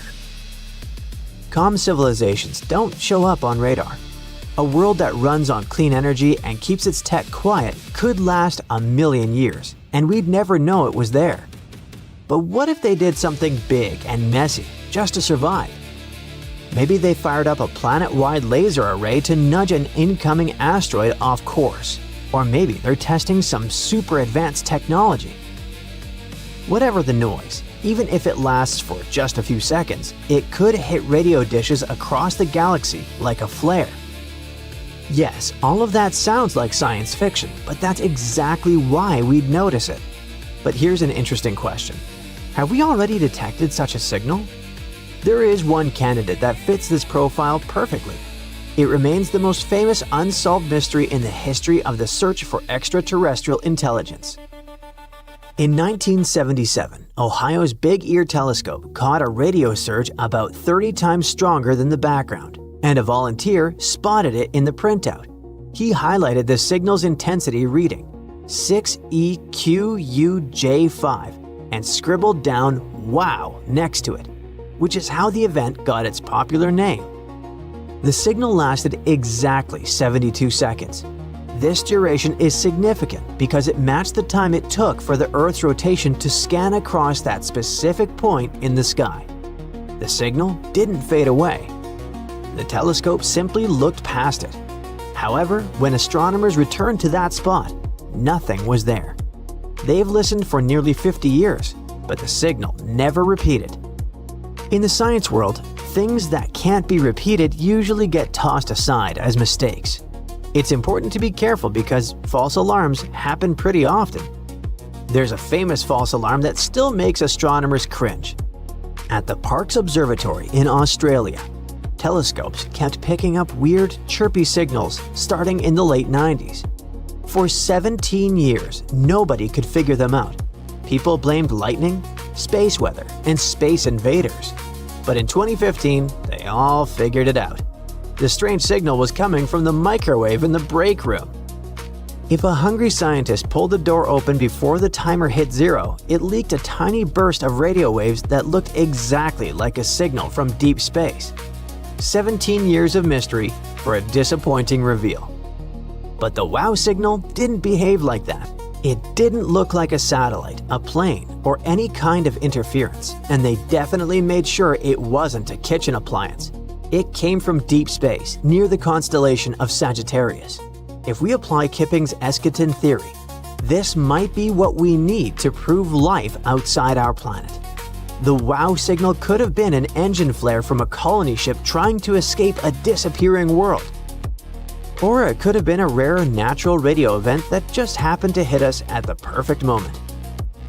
calm civilizations don't show up on radar. A world that runs on clean energy and keeps its tech quiet could last a million years, and we'd never know it was there. But what if they did something big and messy just to survive? Maybe they fired up a planet-wide laser array to nudge an incoming asteroid off course. Or maybe they're testing some super advanced technology. Whatever the noise, even if it lasts for just a few seconds, it could hit radio dishes across the galaxy like a flare. Yes, all of that sounds like science fiction, but that's exactly why we'd notice it. But here's an interesting question. Have we already detected such a signal? There is one candidate that fits this profile perfectly. It remains the most famous unsolved mystery in the history of the search for extraterrestrial intelligence. In 1977, Ohio's Big Ear Telescope caught a radio surge about 30 times stronger than the background, and a volunteer spotted it in the printout. He highlighted the signal's intensity reading, 6EQUJ5, and scribbled down "Wow" next to it, which is how the event got its popular name. The signal lasted exactly 72 seconds. This duration is significant because it matched the time it took for the Earth's rotation to scan across that specific point in the sky. The signal didn't fade away. The telescope simply looked past it. However, when astronomers returned to that spot, nothing was there. They've listened for nearly 50 years, but the signal never repeated. In the science world, things that can't be repeated usually get tossed aside as mistakes. It's important to be careful because false alarms happen pretty often. There's a famous false alarm that still makes astronomers cringe. At the Parkes Observatory in Australia, telescopes kept picking up weird, chirpy signals starting in the late 90s. For 17 years, nobody could figure them out. People blamed lightning, space weather, and space invaders. But in 2015, they all figured it out. The strange signal was coming from the microwave in the break room. If a hungry scientist pulled the door open before the timer hit 0, it leaked a tiny burst of radio waves that looked exactly like a signal from deep space. 17 years of mystery for a disappointing reveal. But the WOW signal didn't behave like that. It didn't look like a satellite, a plane, or any kind of interference, and they definitely made sure it wasn't a kitchen appliance. It came from deep space, near the constellation of Sagittarius. If we apply Kipping's eschaton theory, this might be what we need to prove life outside our planet. The WOW signal could have been an engine flare from a colony ship trying to escape a disappearing world. Or it could have been a rare natural radio event that just happened to hit us at the perfect moment.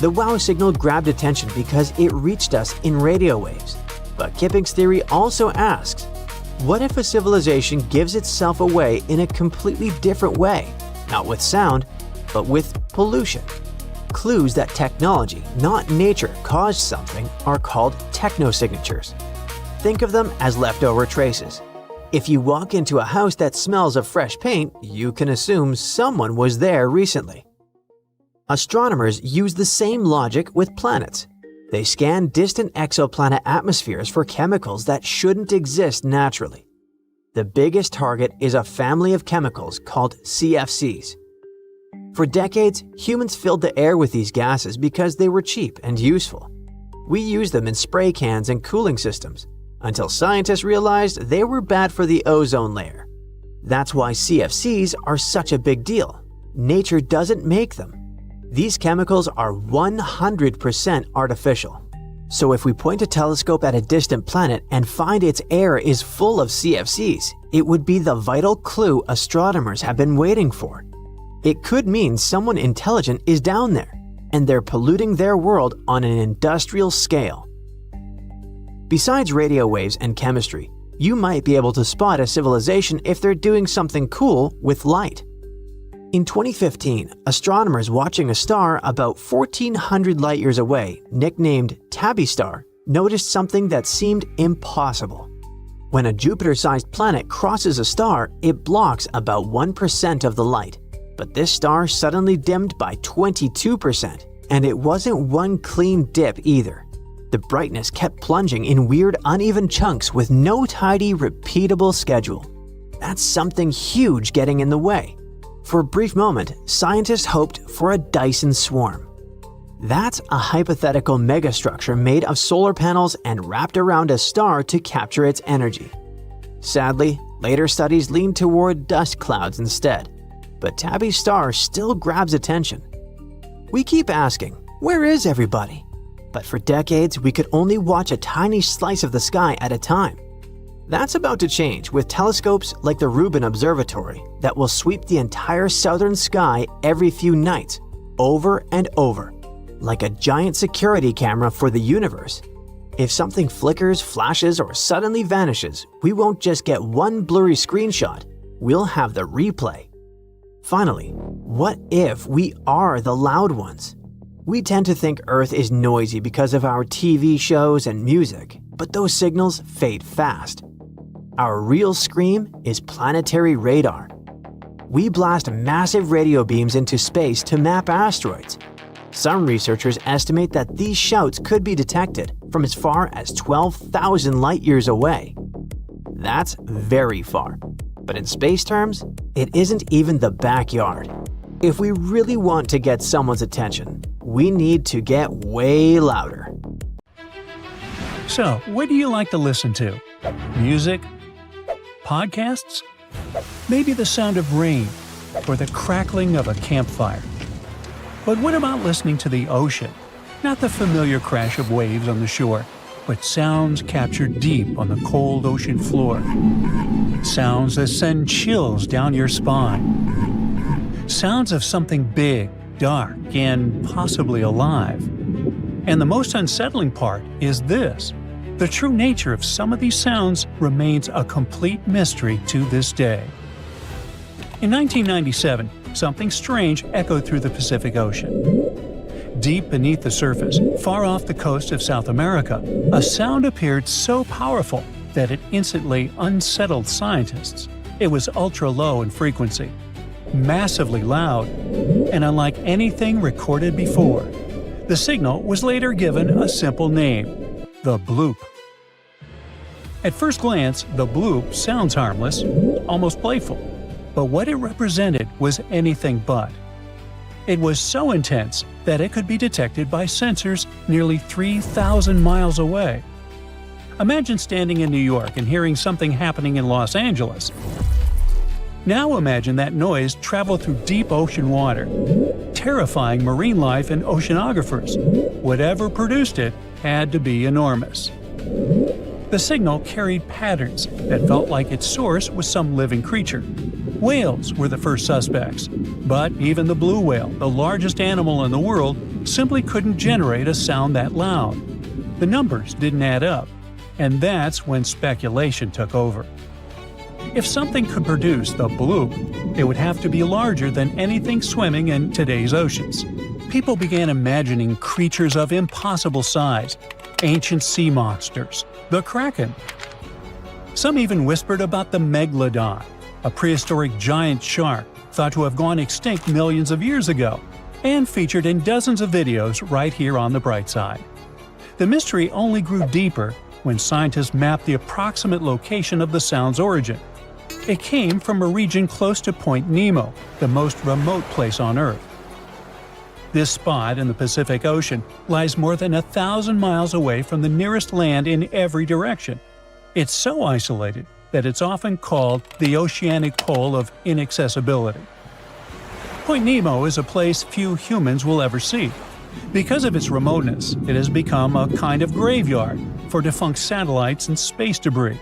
The WOW signal grabbed attention because it reached us in radio waves. But Kipping's theory also asks, what if a civilization gives itself away in a completely different way, not with sound, but with pollution? Clues that technology, not nature, caused something are called technosignatures. Think of them as leftover traces. If you walk into a house that smells of fresh paint, you can assume someone was there recently. Astronomers use the same logic with planets. They scan distant exoplanet atmospheres for chemicals that shouldn't exist naturally. The biggest target is a family of chemicals called CFCs. For decades, humans filled the air with these gases because they were cheap and useful. We used them in spray cans and cooling systems, until scientists realized they were bad for the ozone layer. That's why CFCs are such a big deal. Nature doesn't make them. These chemicals are 100% artificial. So if we point a telescope at a distant planet and find its air is full of CFCs, it would be the vital clue astronomers have been waiting for. It could mean someone intelligent is down there, and they're polluting their world on an industrial scale. Besides radio waves and chemistry, you might be able to spot a civilization if they're doing something cool with light. In 2015, astronomers watching a star about 1,400 light-years away, nicknamed Tabby Star, noticed something that seemed impossible. When a Jupiter-sized planet crosses a star, it blocks about 1% of the light. But this star suddenly dimmed by 22%, and it wasn't one clean dip either. The brightness kept plunging in weird uneven chunks with no tidy, repeatable schedule. That's something huge getting in the way. For a brief moment, scientists hoped for a Dyson swarm. That's a hypothetical megastructure made of solar panels and wrapped around a star to capture its energy. Sadly, later studies leaned toward dust clouds instead, but Tabby's star still grabs attention. We keep asking, where is everybody? But for decades, we could only watch a tiny slice of the sky at a time. That's about to change with telescopes like the Rubin Observatory that will sweep the entire southern sky every few nights, over and over, like a giant security camera for the universe. If something flickers, flashes, or suddenly vanishes, we won't just get one blurry screenshot, we'll have the replay. Finally, what if we are the loud ones? We tend to think Earth is noisy because of our TV shows and music, but those signals fade fast. Our real scream is planetary radar. We blast massive radio beams into space to map asteroids. Some researchers estimate that these shouts could be detected from as far as 12,000 light-years away. That's very far, but in space terms, it isn't even the backyard. If we really want to get someone's attention, we need to get way louder. So, what do you like to listen to? Music? Podcasts? Maybe the sound of rain or the crackling of a campfire. But what about listening to the ocean? Not the familiar crash of waves on the shore, but sounds captured deep on the cold ocean floor. Sounds that send chills down your spine. Sounds of something big, dark, and possibly alive. And the most unsettling part is this. The true nature of some of these sounds remains a complete mystery to this day. In 1997, something strange echoed through the Pacific Ocean. Deep beneath the surface, far off the coast of South America, a sound appeared so powerful that it instantly unsettled scientists. It was ultra-low in frequency, massively loud, and unlike anything recorded before. The signal was later given a simple name: the bloop. At first glance, the bloop sounds harmless, almost playful, but what it represented was anything but. It was so intense that it could be detected by sensors nearly 3,000 miles away. Imagine standing in New York and hearing something happening in Los Angeles. Now imagine that noise traveled through deep ocean water, terrifying marine life and oceanographers. Whatever produced it had to be enormous. The signal carried patterns that felt like its source was some living creature. Whales were the first suspects, but even the blue whale, the largest animal in the world, simply couldn't generate a sound that loud. The numbers didn't add up, and that's when speculation took over. If something could produce the bloop, it would have to be larger than anything swimming in today's oceans. People began imagining creatures of impossible size, ancient sea monsters, the kraken. Some even whispered about the megalodon, a prehistoric giant shark thought to have gone extinct millions of years ago, and featured in dozens of videos right here on the bright side. The mystery only grew deeper when scientists mapped the approximate location of the sound's origin. It came from a region close to Point Nemo, the most remote place on Earth. This spot in the Pacific Ocean lies more than 1,000 miles away from the nearest land in every direction. It's so isolated that it's often called the oceanic pole of inaccessibility. Point Nemo is a place few humans will ever see. Because of its remoteness, it has become a kind of graveyard for defunct satellites and space debris.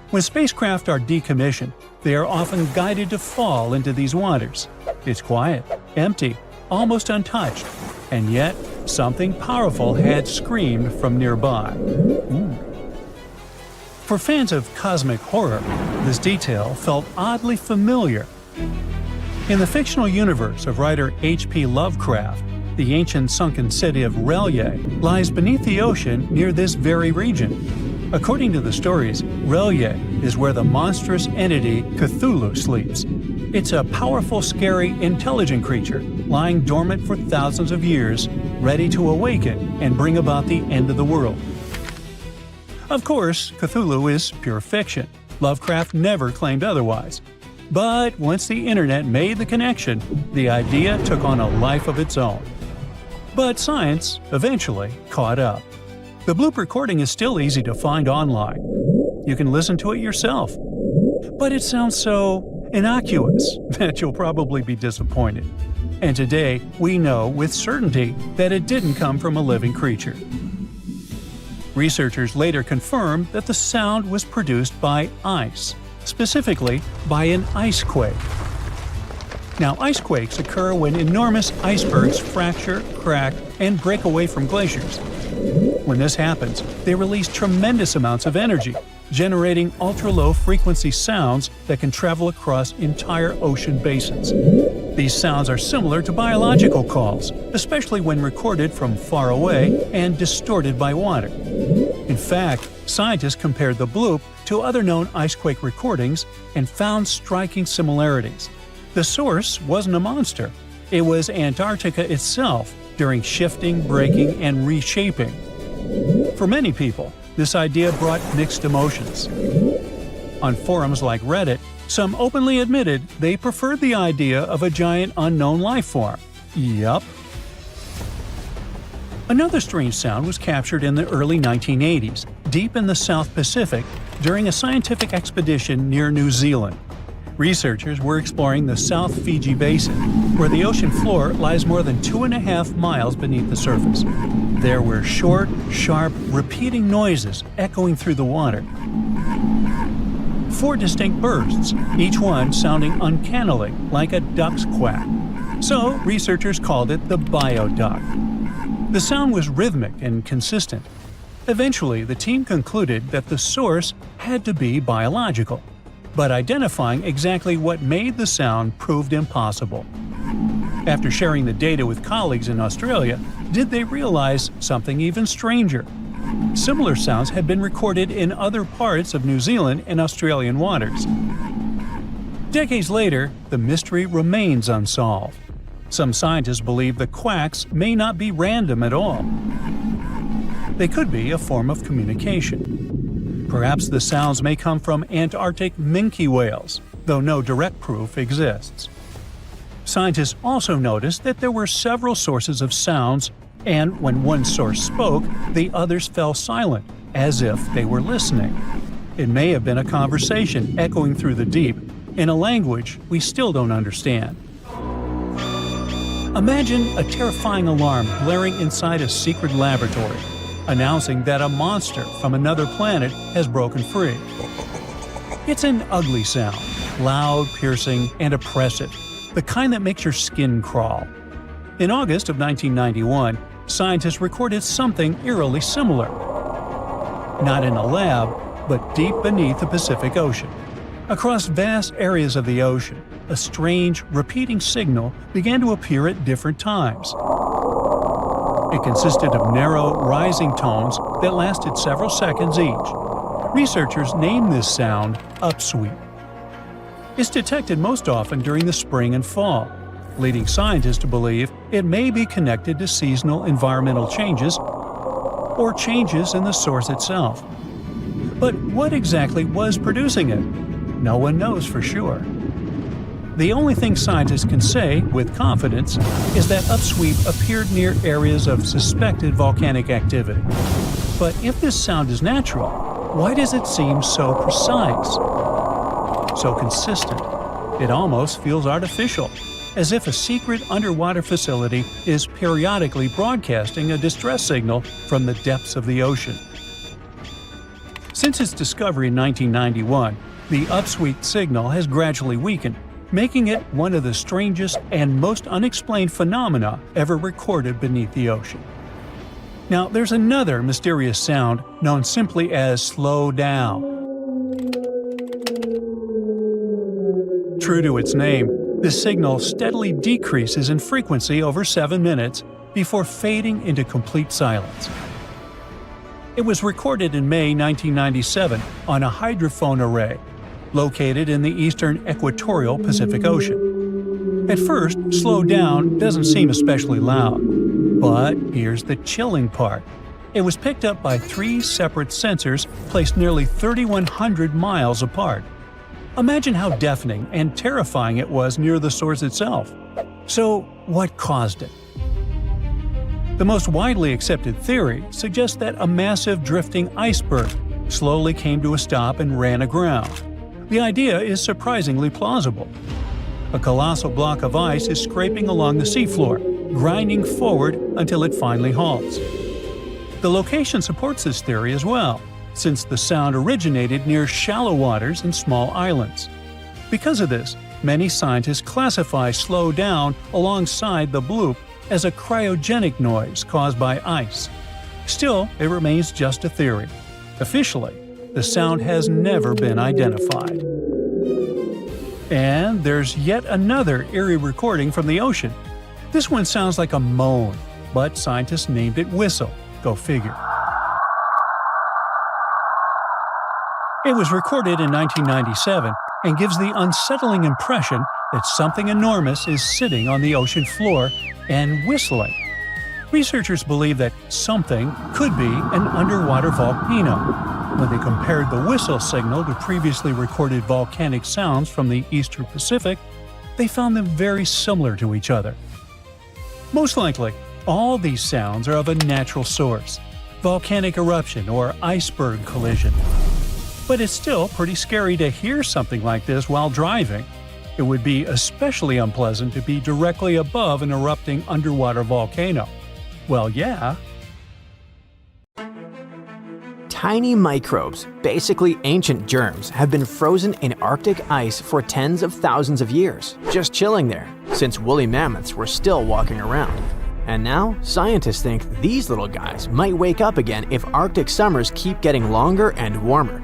When spacecraft are decommissioned, they are often guided to fall into these waters. It's quiet, empty, almost untouched, and yet something powerful had screamed from nearby. For fans of cosmic horror, this detail felt oddly familiar. In the fictional universe of writer H.P. Lovecraft, the ancient sunken city of R'lyeh lies beneath the ocean near this very region. According to the stories, R'lyeh is where the monstrous entity Cthulhu sleeps. It's a powerful, scary, intelligent creature, lying dormant for thousands of years, ready to awaken and bring about the end of the world. Of course, Cthulhu is pure fiction. Lovecraft never claimed otherwise. But once the internet made the connection, the idea took on a life of its own. But science eventually caught up. The bloop recording is still easy to find online. You can listen to it yourself. But it sounds so innocuous that you'll probably be disappointed. And today, we know with certainty that it didn't come from a living creature. Researchers later confirmed that the sound was produced by ice, specifically by an ice quake. Now, ice quakes occur when enormous icebergs fracture, crack, and break away from glaciers. When this happens, they release tremendous amounts of energy, generating ultra-low frequency sounds that can travel across entire ocean basins. These sounds are similar to biological calls, especially when recorded from far away and distorted by water. In fact, scientists compared the bloop to other known icequake recordings and found striking similarities. The source wasn't a monster. It was Antarctica itself during shifting, breaking, and reshaping. For many people, this idea brought mixed emotions. On forums like Reddit, some openly admitted they preferred the idea of a giant unknown life form. Yup. Another strange sound was captured in the early 1980s, deep in the South Pacific, during a scientific expedition near New Zealand. Researchers were exploring the South Fiji Basin, where the ocean floor lies more than 2.5 miles beneath the surface. There were short, sharp, repeating noises echoing through the water. 4 distinct bursts, each one sounding uncannily like a duck's quack. So researchers called it the bioduck. The sound was rhythmic and consistent. Eventually, the team concluded that the source had to be biological, but identifying exactly what made the sound proved impossible. After sharing the data with colleagues in Australia, did they realize something even stranger? Similar sounds had been recorded in other parts of New Zealand and Australian waters. Decades later, the mystery remains unsolved. Some scientists believe the quacks may not be random at all. They could be a form of communication. Perhaps the sounds may come from Antarctic minke whales, though no direct proof exists. Scientists also noticed that there were several sources of sounds, and when one source spoke, the others fell silent, as if they were listening. It may have been a conversation echoing through the deep, in a language we still don't understand. Imagine a terrifying alarm blaring inside a secret laboratory, announcing that a monster from another planet has broken free. It's an ugly sound, loud, piercing, and oppressive, the kind that makes your skin crawl. In August of 1991, scientists recorded something eerily similar. Not in a lab, but deep beneath the Pacific Ocean. Across vast areas of the ocean, a strange, repeating signal began to appear at different times. It consisted of narrow, rising tones that lasted several seconds each. Researchers named this sound upsweep. It's detected most often during the spring and fall, leading scientists to believe it may be connected to seasonal environmental changes or changes in the source itself. But what exactly was producing it? No one knows for sure. The only thing scientists can say with confidence is that upsweep appeared near areas of suspected volcanic activity. But if this sound is natural, why does it seem so precise, so consistent? It almost feels artificial, as if a secret underwater facility is periodically broadcasting a distress signal from the depths of the ocean. Since its discovery in 1991, the upsweep signal has gradually weakened, making it one of the strangest and most unexplained phenomena ever recorded beneath the ocean. Now, there's another mysterious sound known simply as slow down. True to its name, this signal steadily decreases in frequency over 7 minutes before fading into complete silence. It was recorded in May 1997 on a hydrophone array located in the eastern equatorial Pacific Ocean. At first, slow down doesn't seem especially loud. But here's the chilling part. It was picked up by 3 separate sensors placed nearly 3,100 miles apart. Imagine how deafening and terrifying it was near the source itself. So, what caused it? The most widely accepted theory suggests that a massive drifting iceberg slowly came to a stop and ran aground. The idea is surprisingly plausible. A colossal block of ice is scraping along the seafloor, grinding forward until it finally halts. The location supports this theory as well, since the sound originated near shallow waters and small islands. Because of this, many scientists classify slow down alongside the bloop as a cryogenic noise caused by ice. Still, it remains just a theory. Officially, the sound has never been identified. And there's yet another eerie recording from the ocean. This one sounds like a moan, but scientists named it whistle. Go figure. It was recorded in 1997 and gives the unsettling impression that something enormous is sitting on the ocean floor and whistling. Researchers believe that something could be an underwater volcano. When they compared the whistle signal to previously recorded volcanic sounds from the Eastern Pacific, they found them very similar to each other. Most likely, all these sounds are of a natural source, volcanic eruption or iceberg collision. But it's still pretty scary to hear something like this while driving. It would be especially unpleasant to be directly above an erupting underwater volcano. Well, yeah. Tiny microbes, basically ancient germs, have been frozen in Arctic ice for tens of thousands of years, just chilling there, since woolly mammoths were still walking around. And now, scientists think these little guys might wake up again if Arctic summers keep getting longer and warmer.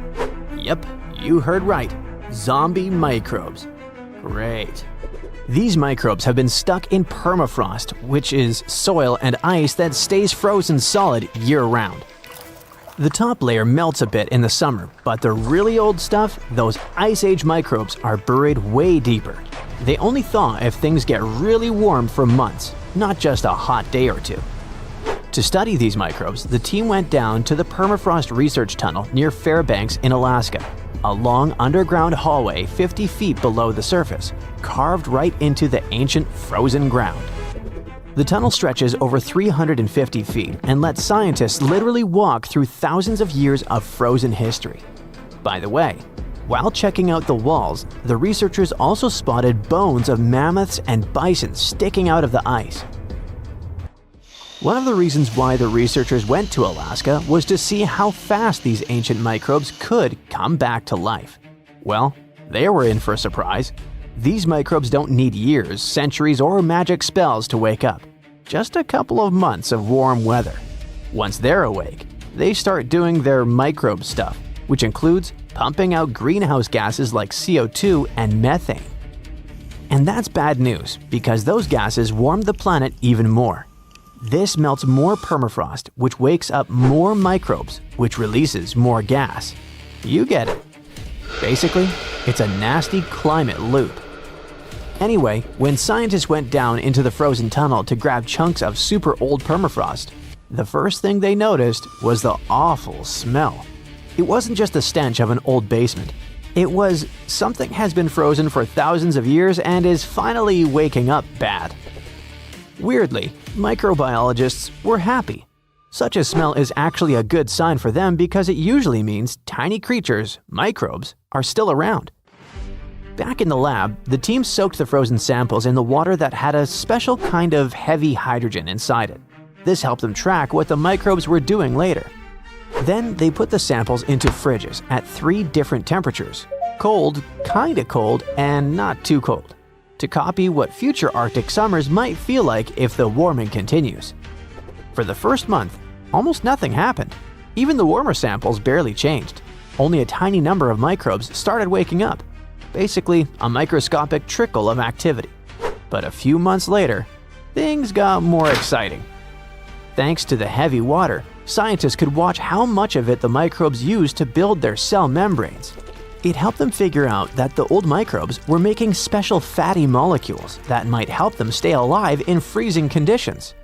Yep, you heard right. Zombie microbes. Great. These microbes have been stuck in permafrost, which is soil and ice that stays frozen solid year-round. The top layer melts a bit in the summer, but the really old stuff, those Ice Age microbes, are buried way deeper. They only thaw if things get really warm for months, not just a hot day or two. To study these microbes, the team went down to the Permafrost Research Tunnel near Fairbanks in Alaska, a long underground hallway 50 feet below the surface, carved right into the ancient frozen ground. The tunnel stretches over 350 feet and lets scientists literally walk through thousands of years of frozen history. By the way, while checking out the walls, the researchers also spotted bones of mammoths and bison sticking out of the ice. One of the reasons why the researchers went to Alaska was to see how fast these ancient microbes could come back to life. Well, they were in for a surprise. These microbes don't need years, centuries, or magic spells to wake up. Just a couple of months of warm weather. Once they're awake, they start doing their microbe stuff, which includes pumping out greenhouse gases like CO2 and methane. And that's bad news, because those gases warm the planet even more. This melts more permafrost, which wakes up more microbes, which releases more gas. You get it. Basically, it's a nasty climate loop. Anyway, when scientists went down into the frozen tunnel to grab chunks of super old permafrost, the first thing they noticed was the awful smell. It wasn't just the stench of an old basement. It was something has been frozen for thousands of years and is finally waking up bad. Weirdly, microbiologists were happy. Such a smell is actually a good sign for them because it usually means tiny creatures, microbes, are still around. Back in the lab, the team soaked the frozen samples in the water that had a special kind of heavy hydrogen inside it. This helped them track what the microbes were doing later. Then they put the samples into fridges at 3 different temperatures: cold, kinda cold, and not too cold, to copy what future Arctic summers might feel like if the warming continues. For the first month, almost nothing happened. Even the warmer samples barely changed. Only a tiny number of microbes started waking up. Basically, a microscopic trickle of activity. But a few months later, things got more exciting. Thanks to the heavy water, scientists could watch how much of it the microbes used to build their cell membranes. It helped them figure out that the old microbes were making special fatty molecules that might help them stay alive in freezing conditions.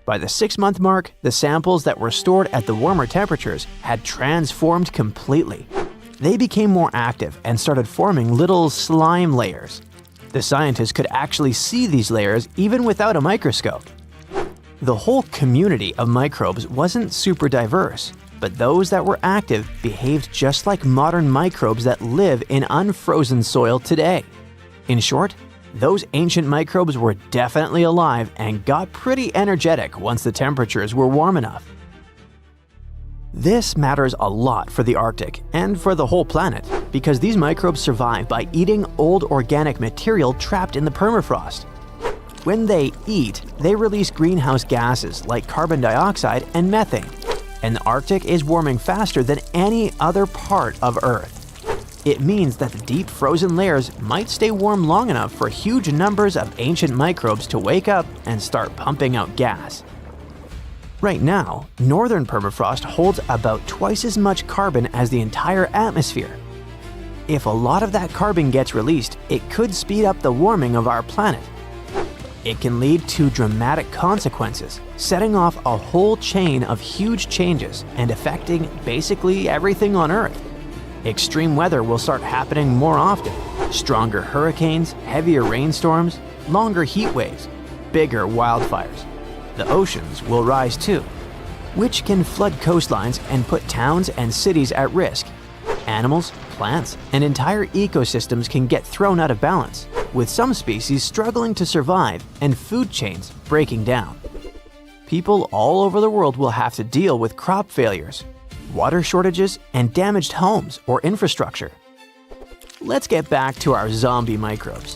By the 6-month mark, the samples that were stored at the warmer temperatures had transformed completely. They became more active and started forming little slime layers. The scientists could actually see these layers even without a microscope. The whole community of microbes wasn't super diverse, but those that were active behaved just like modern microbes that live in unfrozen soil today. In short, those ancient microbes were definitely alive and got pretty energetic once the temperatures were warm enough. This matters a lot for the Arctic and for the whole planet because these microbes survive by eating old organic material trapped in the permafrost. When they eat, they release greenhouse gases like carbon dioxide and methane, and the Arctic is warming faster than any other part of Earth. It means that the deep frozen layers might stay warm long enough for huge numbers of ancient microbes to wake up and start pumping out gas. Right now, northern permafrost holds about twice as much carbon as the entire atmosphere. If a lot of that carbon gets released, it could speed up the warming of our planet. It can lead to dramatic consequences, setting off a whole chain of huge changes and affecting basically everything on Earth. Extreme weather will start happening more often. Stronger hurricanes, heavier rainstorms, longer heat waves, bigger wildfires. The oceans will rise too, which can flood coastlines and put towns and cities at risk. Animals, plants, and entire ecosystems can get thrown out of balance, with some species struggling to survive and food chains breaking down. People all over the world will have to deal with crop failures, water shortages, and damaged homes or infrastructure. Let's get back to our zombie microbes.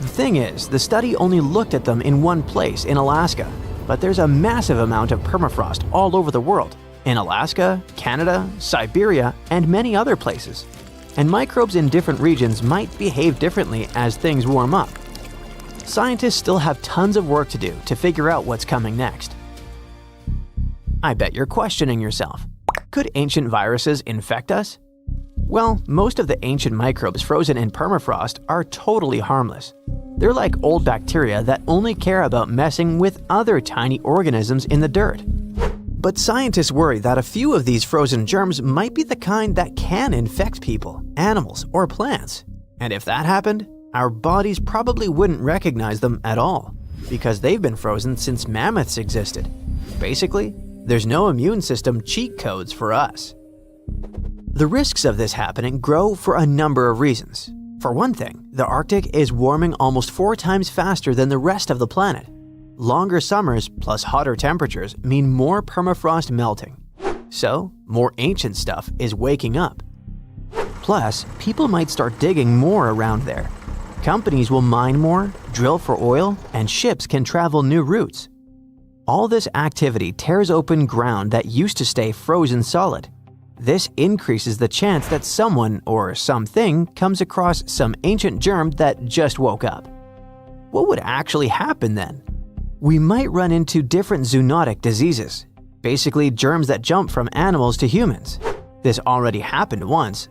The thing is, the study only looked at them in one place in Alaska, but there's a massive amount of permafrost all over the world, in Alaska, Canada, Siberia, and many other places. And microbes in different regions might behave differently as things warm up. Scientists still have tons of work to do to figure out what's coming next. I bet you're questioning yourself. Could ancient viruses infect us? Well, most of the ancient microbes frozen in permafrost are totally harmless. They're like old bacteria that only care about messing with other tiny organisms in the dirt. But scientists worry that a few of these frozen germs might be the kind that can infect people, animals, or plants. And if that happened, our bodies probably wouldn't recognize them at all, because they've been frozen since mammoths existed. Basically, there's no immune system cheat codes for us. The risks of this happening grow for a number of reasons. For one thing, the Arctic is warming almost 4 times faster than the rest of the planet. Longer summers plus hotter temperatures mean more permafrost melting. So, more ancient stuff is waking up. Plus, people might start digging more around there. Companies will mine more, drill for oil, and ships can travel new routes. All this activity tears open ground that used to stay frozen solid. This increases the chance that someone or something comes across some ancient germ that just woke up. What would actually happen then? We might run into different zoonotic diseases, basically germs that jump from animals to humans. This already happened once.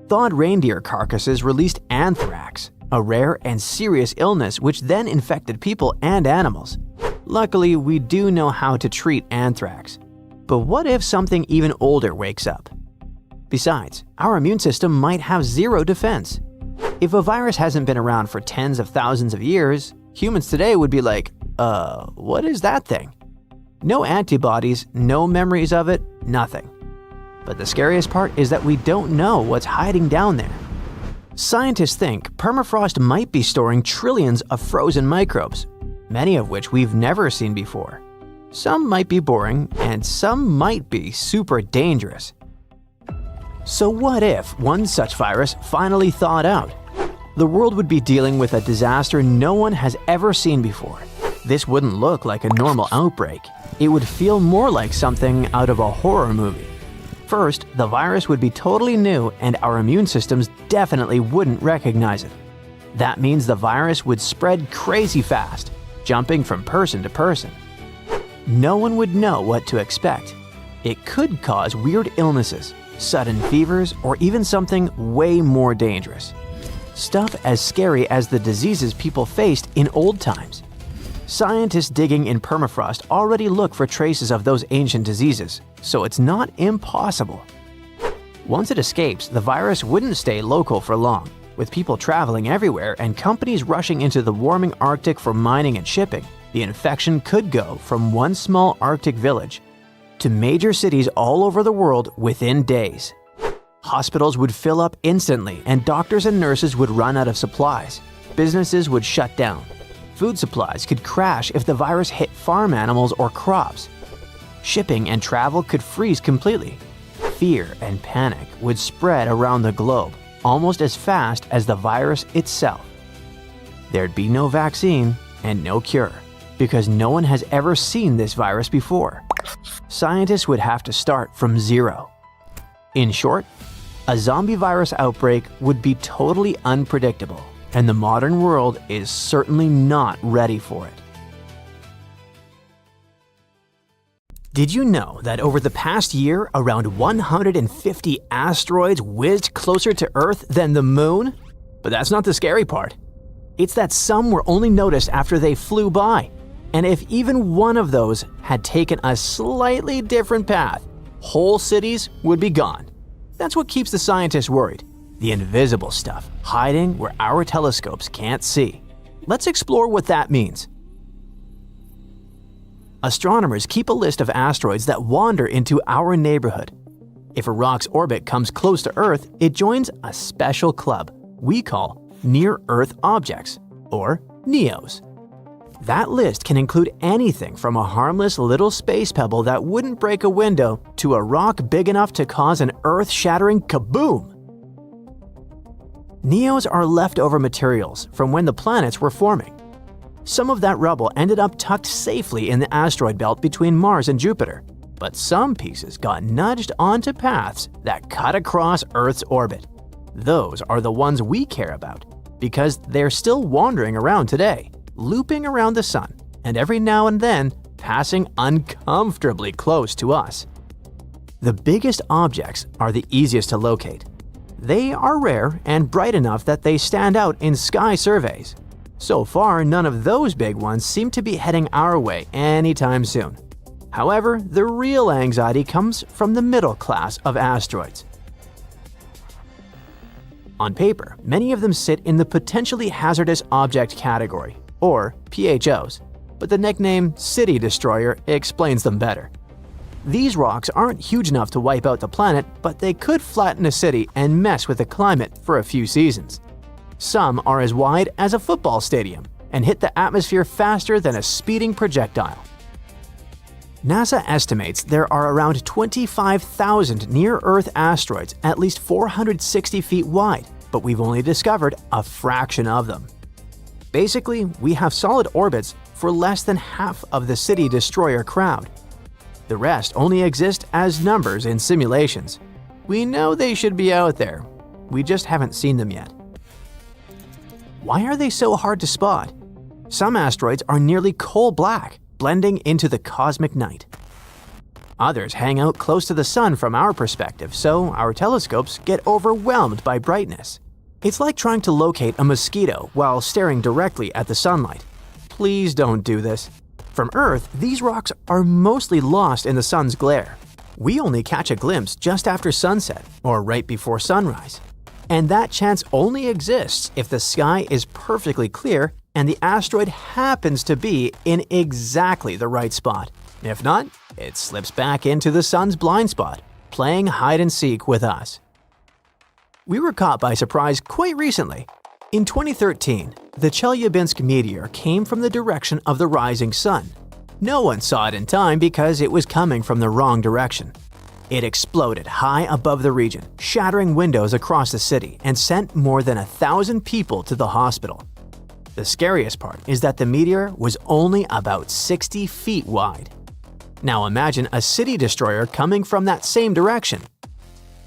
Thawed reindeer carcasses released anthrax, a rare and serious illness which then infected people and animals. Luckily, we do know how to treat anthrax. But what if something even older wakes up? Besides, our immune system might have zero defense. If a virus hasn't been around for tens of thousands of years, humans today would be like, what is that thing? No antibodies, no memories of it, nothing. But the scariest part is that we don't know what's hiding down there. Scientists think permafrost might be storing trillions of frozen microbes, many of which we've never seen before. Some might be boring, and some might be super dangerous. So what if one such virus finally thawed out? The world would be dealing with a disaster no one has ever seen before. This wouldn't look like a normal outbreak. It would feel more like something out of a horror movie. First, the virus would be totally new and our immune systems definitely wouldn't recognize it. That means the virus would spread crazy fast, jumping from person to person. No one would know what to expect. It could cause weird illnesses, sudden fevers, or even something way more dangerous. Stuff as scary as the diseases people faced in old times. Scientists digging in permafrost already look for traces of those ancient diseases, so it's not impossible. Once it escapes, the virus wouldn't stay local for long. With people traveling everywhere and companies rushing into the warming Arctic for mining and shipping, the infection could go from one small Arctic village to major cities all over the world within days. Hospitals would fill up instantly and doctors and nurses would run out of supplies. Businesses would shut down. Food supplies could crash if the virus hit farm animals or crops. Shipping and travel could freeze completely. Fear and panic would spread around the globe almost as fast as the virus itself. There'd be no vaccine and no cure, because no one has ever seen this virus before. Scientists would have to start from zero. In short, a zombie virus outbreak would be totally unpredictable, and the modern world is certainly not ready for it. Did you know that over the past year, around 150 asteroids whizzed closer to Earth than the Moon? But that's not the scary part. It's that some were only noticed after they flew by. And if even one of those had taken a slightly different path, whole cities would be gone. That's what keeps the scientists worried. The invisible stuff hiding where our telescopes can't see. Let's explore what that means. Astronomers keep a list of asteroids that wander into our neighborhood. If a rock's orbit comes close to Earth, it joins a special club we call Near-Earth Objects, or NEOs. That list can include anything from a harmless little space pebble that wouldn't break a window to a rock big enough to cause an earth-shattering kaboom. NEOs are leftover materials from when the planets were forming. Some of that rubble ended up tucked safely in the asteroid belt between Mars and Jupiter, but some pieces got nudged onto paths that cut across Earth's orbit. Those are the ones we care about, because they're still wandering around today, looping around the sun, and every now and then passing uncomfortably close to us. The biggest objects are the easiest to locate. They are rare and bright enough that they stand out in sky surveys. So far, none of those big ones seem to be heading our way anytime soon. However, the real anxiety comes from the middle class of asteroids. On paper, many of them sit in the potentially hazardous object category, or PHOs, but the nickname City Destroyer explains them better. These rocks aren't huge enough to wipe out the planet, but they could flatten a city and mess with the climate for a few seasons. Some are as wide as a football stadium and hit the atmosphere faster than a speeding projectile. NASA estimates there are around 25,000 near-Earth asteroids at least 460 feet wide, but we've only discovered a fraction of them. Basically, we have solid orbits for less than half of the City Destroyer crowd. The rest only exist as numbers in simulations. We know they should be out there. We just haven't seen them yet. Why are they so hard to spot? Some asteroids are nearly coal black, blending into the cosmic night. Others hang out close to the sun from our perspective, so our telescopes get overwhelmed by brightness. It's like trying to locate a mosquito while staring directly at the sunlight. Please don't do this. From Earth, these rocks are mostly lost in the sun's glare. We only catch a glimpse just after sunset or right before sunrise. And that chance only exists if the sky is perfectly clear and the asteroid happens to be in exactly the right spot. If not, it slips back into the sun's blind spot, playing hide and seek with us. We were caught by surprise quite recently. In 2013, the Chelyabinsk meteor came from the direction of the rising sun. No one saw it in time because it was coming from the wrong direction. It exploded high above the region, shattering windows across the city and sent more than 1,000 people to the hospital. The scariest part is that the meteor was only about 60 feet wide. Now imagine a city destroyer coming from that same direction.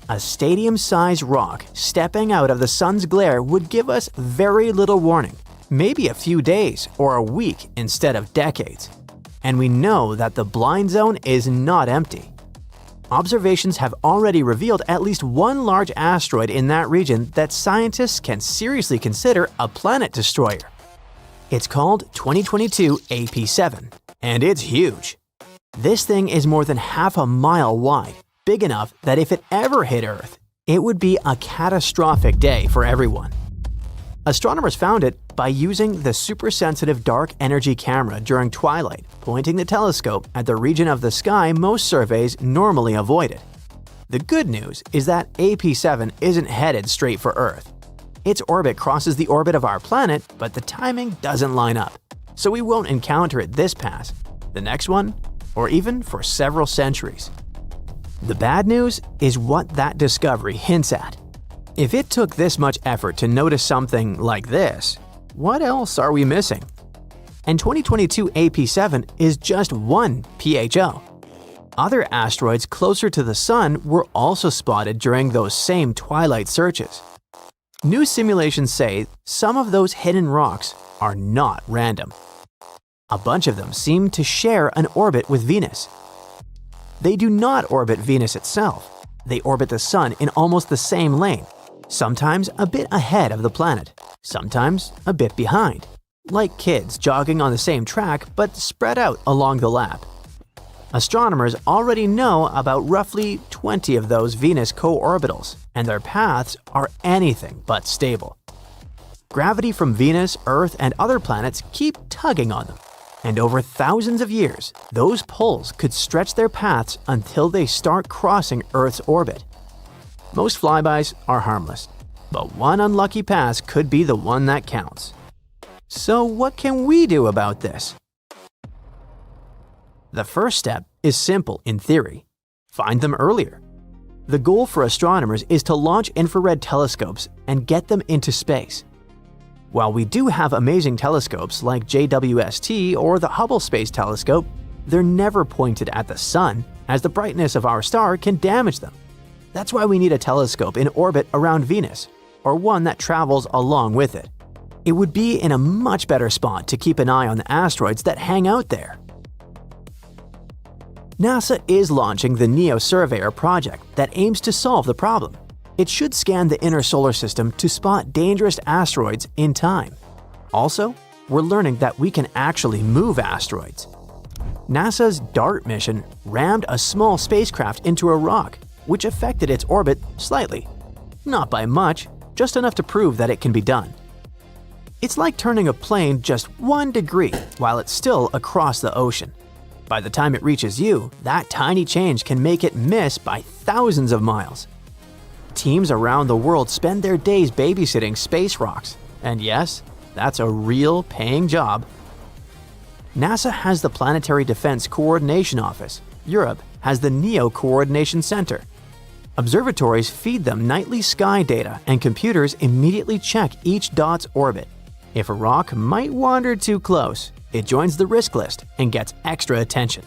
A stadium-sized rock stepping out of the sun's glare would give us very little warning, maybe a few days or a week instead of decades. And we know that the blind zone is not empty. Observations have already revealed at least one large asteroid in that region that scientists can seriously consider a planet destroyer. It's called 2022 AP7, and it's huge. This thing is more than half a mile wide, big enough that if it ever hit Earth, it would be a catastrophic day for everyone. Astronomers found it by using the super-sensitive dark energy camera during twilight, pointing the telescope at the region of the sky most surveys normally avoided. The good news is that AP7 isn't headed straight for Earth. Its orbit crosses the orbit of our planet, but the timing doesn't line up, so we won't encounter it this pass, the next one, or even for several centuries. The bad news is what that discovery hints at. If it took this much effort to notice something like this, what else are we missing? And 2022 AP7 is just one PHO. Other asteroids closer to the Sun were also spotted during those same twilight searches. New simulations say some of those hidden rocks are not random. A bunch of them seem to share an orbit with Venus. They do not orbit Venus itself. They orbit the Sun in almost the same lane, sometimes a bit ahead of the planet, sometimes a bit behind, like kids jogging on the same track but spread out along the lap. Astronomers already know about roughly 20 of those Venus co-orbitals, and their paths are anything but stable. Gravity from Venus, Earth, and other planets keep tugging on them, and over thousands of years, those pulls could stretch their paths until they start crossing Earth's orbit. Most flybys are harmless, but one unlucky pass could be the one that counts. So what can we do about this? The first step is simple in theory. Find them earlier. The goal for astronomers is to launch infrared telescopes and get them into space. While we do have amazing telescopes like JWST or the Hubble Space Telescope, they're never pointed at the Sun, as the brightness of our star can damage them. That's why we need a telescope in orbit around Venus, or one that travels along with it. It would be in a much better spot to keep an eye on the asteroids that hang out there. NASA is launching the NEO Surveyor project that aims to solve the problem. It should scan the inner solar system to spot dangerous asteroids in time. Also, we're learning that we can actually move asteroids. NASA's DART mission rammed a small spacecraft into a rock, which affected its orbit slightly. Not by much, just enough to prove that it can be done. It's like turning a plane just 1 degree while it's still across the ocean. By the time it reaches you, that tiny change can make it miss by thousands of miles. Teams around the world spend their days babysitting space rocks, and yes, that's a real paying job. NASA has the Planetary Defense Coordination Office. Europe has the NEO Coordination Center. Observatories feed them nightly sky data, and computers immediately check each dot's orbit. If a rock might wander too close, it joins the risk list and gets extra attention.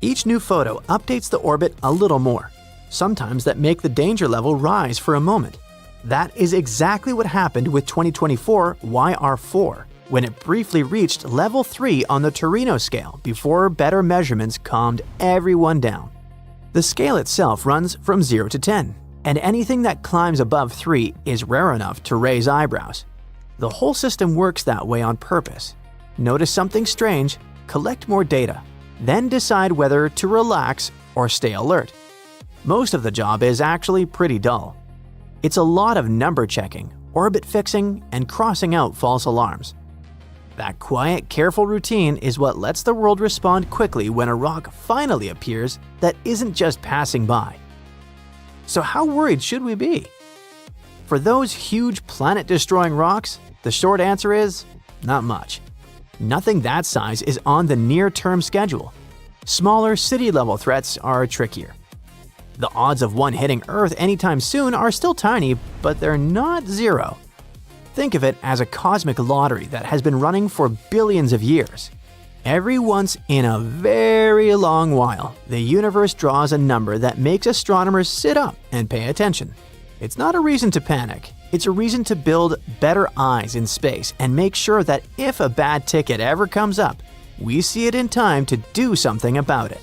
Each new photo updates the orbit a little more, sometimes that make the danger level rise for a moment. That is exactly what happened with 2024 YR4, when it briefly reached level 3 on the Torino scale before better measurements calmed everyone down. The scale itself runs from 0 to 10, and anything that climbs above 3 is rare enough to raise eyebrows. The whole system works that way on purpose. Notice something strange, collect more data, then decide whether to relax or stay alert. Most of the job is actually pretty dull. It's a lot of number checking, orbit fixing, and crossing out false alarms. That quiet, careful routine is what lets the world respond quickly when a rock finally appears that isn't just passing by. So how worried should we be? For those huge planet-destroying rocks, the short answer is not much. Nothing that size is on the near-term schedule. Smaller city-level threats are trickier. The odds of one hitting Earth anytime soon are still tiny, but they're not zero. Think of it as a cosmic lottery that has been running for billions of years. Every once in a very long while, the universe draws a number that makes astronomers sit up and pay attention. It's not a reason to panic. It's a reason to build better eyes in space and make sure that if a bad ticket ever comes up, we see it in time to do something about it.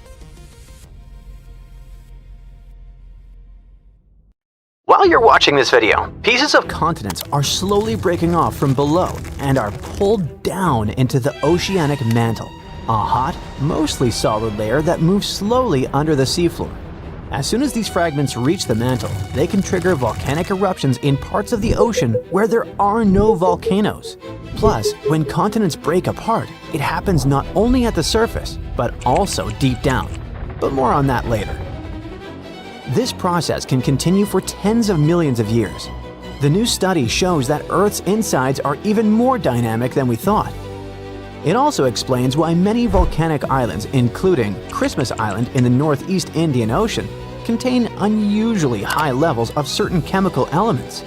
While you're watching this video, pieces of continents are slowly breaking off from below and are pulled down into the oceanic mantle, a hot, mostly solid layer that moves slowly under the seafloor. As soon as these fragments reach the mantle, they can trigger volcanic eruptions in parts of the ocean where there are no volcanoes. Plus, when continents break apart, it happens not only at the surface, but also deep down. But more on that later. This process can continue for tens of millions of years. The new study shows that Earth's insides are even more dynamic than we thought. It also explains why many volcanic islands, including Christmas Island in the Northeast Indian Ocean, contain unusually high levels of certain chemical elements.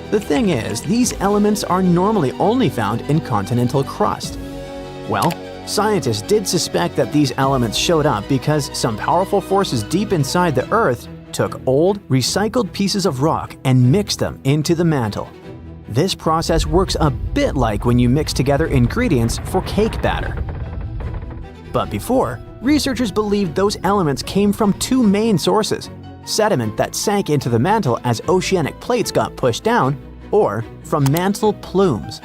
The thing is, these elements are normally only found in continental crust. Well, scientists did suspect that these elements showed up because some powerful forces deep inside the Earth took old, recycled pieces of rock and mixed them into the mantle. This process works a bit like when you mix together ingredients for cake batter. But before, researchers believed those elements came from two main sources: sediment that sank into the mantle as oceanic plates got pushed down, or from mantle plumes.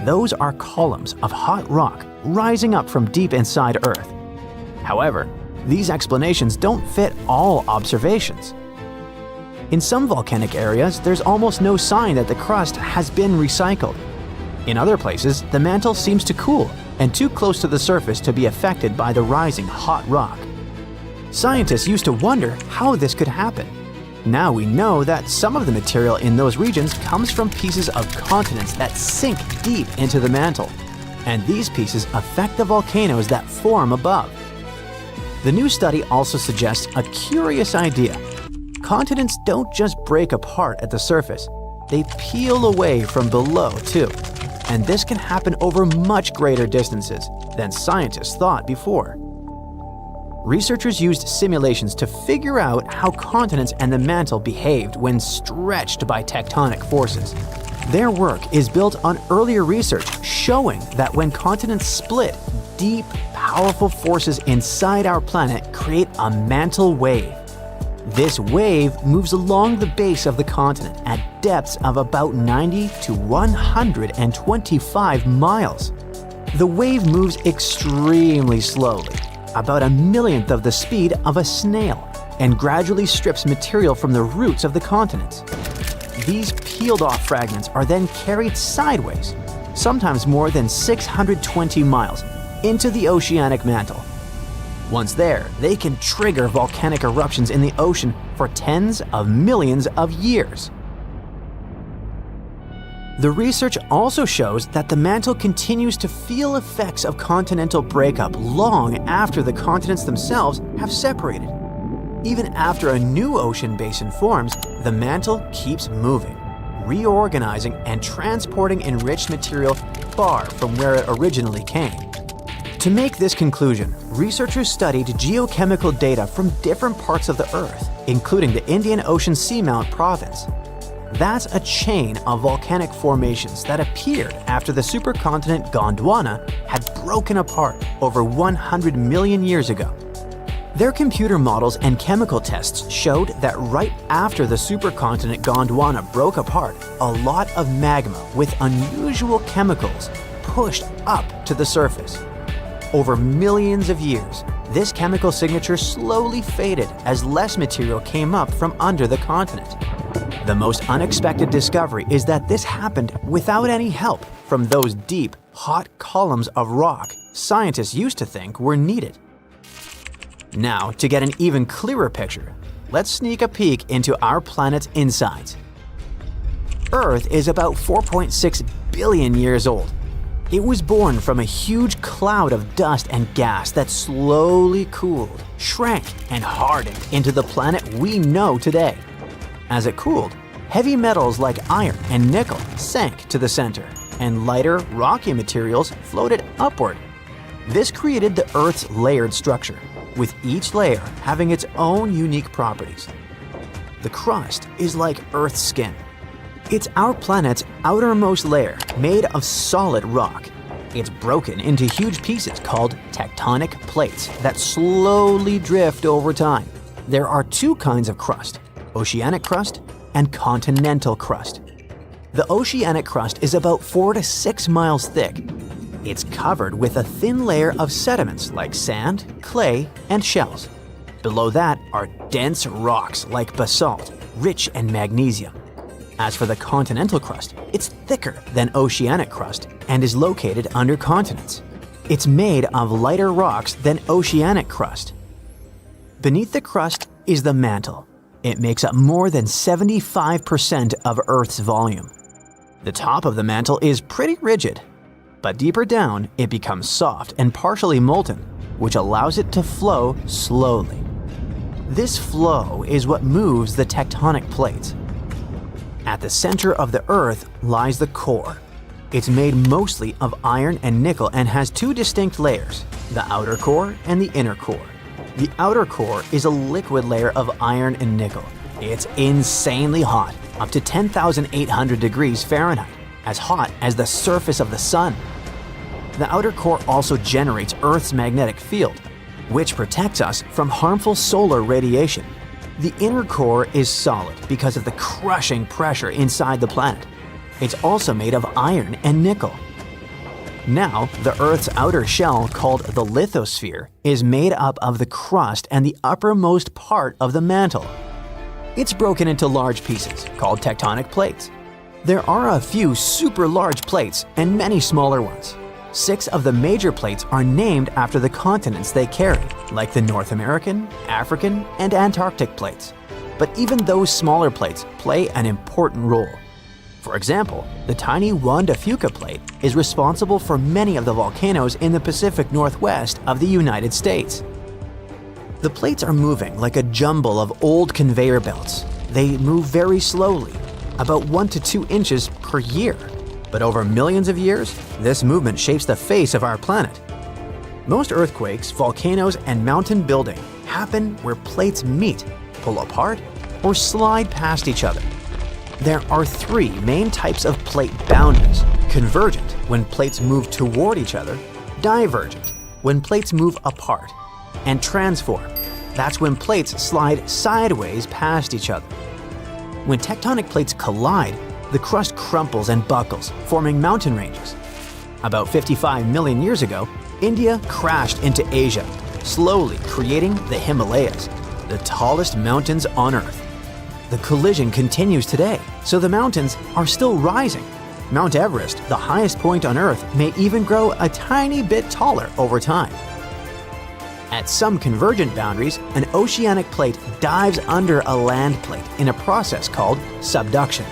Those are columns of hot rock rising up from deep inside Earth. However, these explanations don't fit all observations. In some volcanic areas, there's almost no sign that the crust has been recycled. In other places, the mantle seems to cool and too close to the surface to be affected by the rising hot rock. Scientists used to wonder how this could happen. Now we know that some of the material in those regions comes from pieces of continents that sink deep into the mantle, and these pieces affect the volcanoes that form above. The new study also suggests a curious idea. Continents don't just break apart at the surface, they peel away from below too. And this can happen over much greater distances than scientists thought before. Researchers used simulations to figure out how continents and the mantle behaved when stretched by tectonic forces. Their work is built on earlier research showing that when continents split, deep, powerful forces inside our planet create a mantle wave. This wave moves along the base of the continent at depths of about 90 to 125 miles. The wave moves extremely slowly, about 1/millionth of the speed of a snail, and gradually strips material from the roots of the continents. These peeled-off fragments are then carried sideways, sometimes more than 620 miles, into the oceanic mantle. Once there, they can trigger volcanic eruptions in the ocean for tens of millions of years. The research also shows that the mantle continues to feel effects of continental breakup long after the continents themselves have separated. Even after a new ocean basin forms, the mantle keeps moving, reorganizing and transporting enriched material far from where it originally came. To make this conclusion, researchers studied geochemical data from different parts of the Earth, including the Indian Ocean Seamount Province. That's a chain of volcanic formations that appeared after the supercontinent Gondwana had broken apart over 100 million years ago. Their computer models and chemical tests showed that right after the supercontinent Gondwana broke apart, a lot of magma with unusual chemicals pushed up to the surface. Over millions of years, this chemical signature slowly faded as less material came up from under the continent. The most unexpected discovery is that this happened without any help from those deep, hot columns of rock scientists used to think were needed. Now, to get an even clearer picture, let's sneak a peek into our planet's insides. Earth is about 4.6 billion years old. It was born from a huge cloud of dust and gas that slowly cooled, shrank, and hardened into the planet we know today. As it cooled, heavy metals like iron and nickel sank to the center, and lighter, rocky materials floated upward. This created the Earth's layered structure, with each layer having its own unique properties. The crust is like Earth's skin. It's our planet's outermost layer, made of solid rock. It's broken into huge pieces called tectonic plates that slowly drift over time. There are two kinds of crust, oceanic crust and continental crust. The oceanic crust is about 4 to 6 miles thick. It's covered with a thin layer of sediments like sand, clay, and shells. Below that are dense rocks like basalt, rich in magnesium. As for the continental crust, it's thicker than oceanic crust and is located under continents. It's made of lighter rocks than oceanic crust. Beneath the crust is the mantle. It makes up more than 75% of Earth's volume. The top of the mantle is pretty rigid, but deeper down it becomes soft and partially molten, which allows it to flow slowly. This flow is what moves the tectonic plates. At the center of the Earth lies the core. It's made mostly of iron and nickel and has two distinct layers, the outer core and the inner core. The outer core is a liquid layer of iron and nickel. It's insanely hot, up to 10,800 degrees Fahrenheit, as hot as the surface of the sun. The outer core also generates Earth's magnetic field, which protects us from harmful solar radiation. The inner core is solid because of the crushing pressure inside the planet. It's also made of iron and nickel. Now, the Earth's outer shell, called the lithosphere, is made up of the crust and the uppermost part of the mantle. It's broken into large pieces, called tectonic plates. There are a few super large plates and many smaller ones. 6 of the major plates are named after the continents they carry, like the North American, African, and Antarctic plates. But even those smaller plates play an important role. For example, the tiny Juan de Fuca plate is responsible for many of the volcanoes in the Pacific Northwest of the United States. The plates are moving like a jumble of old conveyor belts. They move very slowly, about 1 to 2 inches per year. But over millions of years, this movement shapes the face of our planet. Most earthquakes, volcanoes, and mountain building happen where plates meet, pull apart, or slide past each other. There are 3 main types of plate boundaries: convergent, when plates move toward each other; divergent, when plates move apart; and transform. That's when plates slide sideways past each other. When tectonic plates collide, the crust crumples and buckles, forming mountain ranges. About 55 million years ago, India crashed into Asia, slowly creating the Himalayas, the tallest mountains on Earth. The collision continues today, so the mountains are still rising. Mount Everest, the highest point on Earth, may even grow a tiny bit taller over time. At some convergent boundaries, an oceanic plate dives under a land plate in a process called subduction.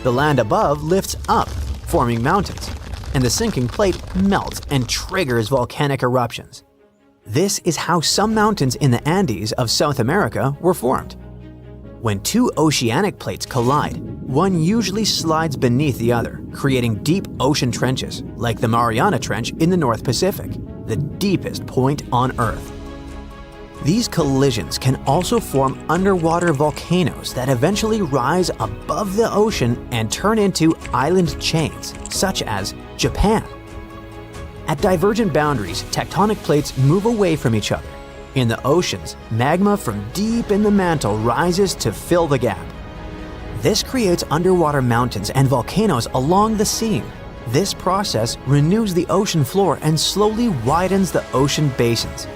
The land above lifts up, forming mountains, and the sinking plate melts and triggers volcanic eruptions. This is how some mountains in the Andes of South America were formed. When 2 oceanic plates collide, one usually slides beneath the other, creating deep ocean trenches, like the Mariana Trench in the North Pacific, the deepest point on Earth. These collisions can also form underwater volcanoes that eventually rise above the ocean and turn into island chains, such as Japan. At divergent boundaries, tectonic plates move away from each other. In the oceans, magma from deep in the mantle rises to fill the gap. This creates underwater mountains and volcanoes along the seam. This process renews the ocean floor and slowly widens the ocean basins.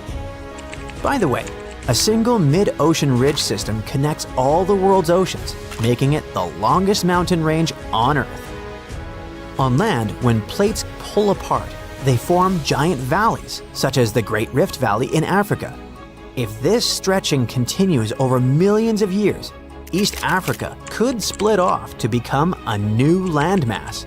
By the way, a single mid-ocean ridge system connects all the world's oceans, making it the longest mountain range on Earth. On land, when plates pull apart, they form giant valleys, such as the Great Rift Valley in Africa. If this stretching continues over millions of years, East Africa could split off to become a new landmass.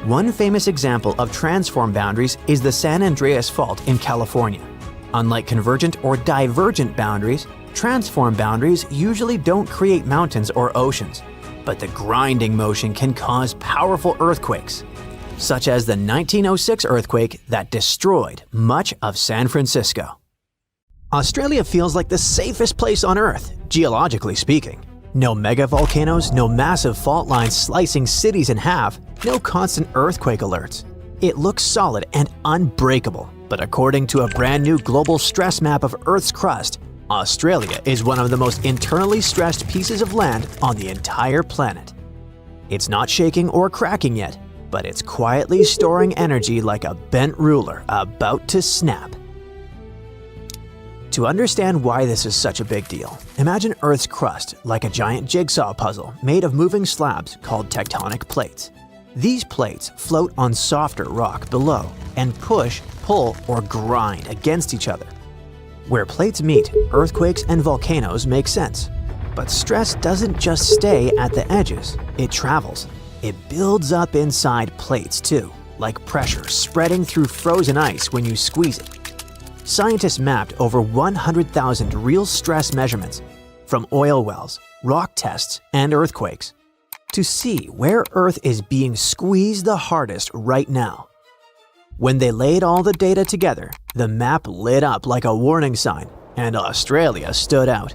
One famous example of transform boundaries is the San Andreas Fault in California. Unlike convergent or divergent boundaries, transform boundaries usually don't create mountains or oceans, but the grinding motion can cause powerful earthquakes, such as the 1906 earthquake that destroyed much of San Francisco. Australia feels like the safest place on Earth, geologically speaking. No megavolcanoes, no massive fault lines slicing cities in half, no constant earthquake alerts. It looks solid and unbreakable, but according to a brand new global stress map of Earth's crust, Australia is one of the most internally stressed pieces of land on the entire planet. It's not shaking or cracking yet, but it's quietly storing energy like a bent ruler about to snap. To understand why this is such a big deal, imagine Earth's crust like a giant jigsaw puzzle made of moving slabs called tectonic plates. These plates float on softer rock below and push, pull, or grind against each other. Where plates meet, earthquakes and volcanoes make sense. But stress doesn't just stay at the edges, it travels. It builds up inside plates too, like pressure spreading through frozen ice when you squeeze it. Scientists mapped over 100,000 real stress measurements from oil wells, rock tests, and earthquakes to see where Earth is being squeezed the hardest right now. When they laid all the data together, the map lit up like a warning sign, and Australia stood out.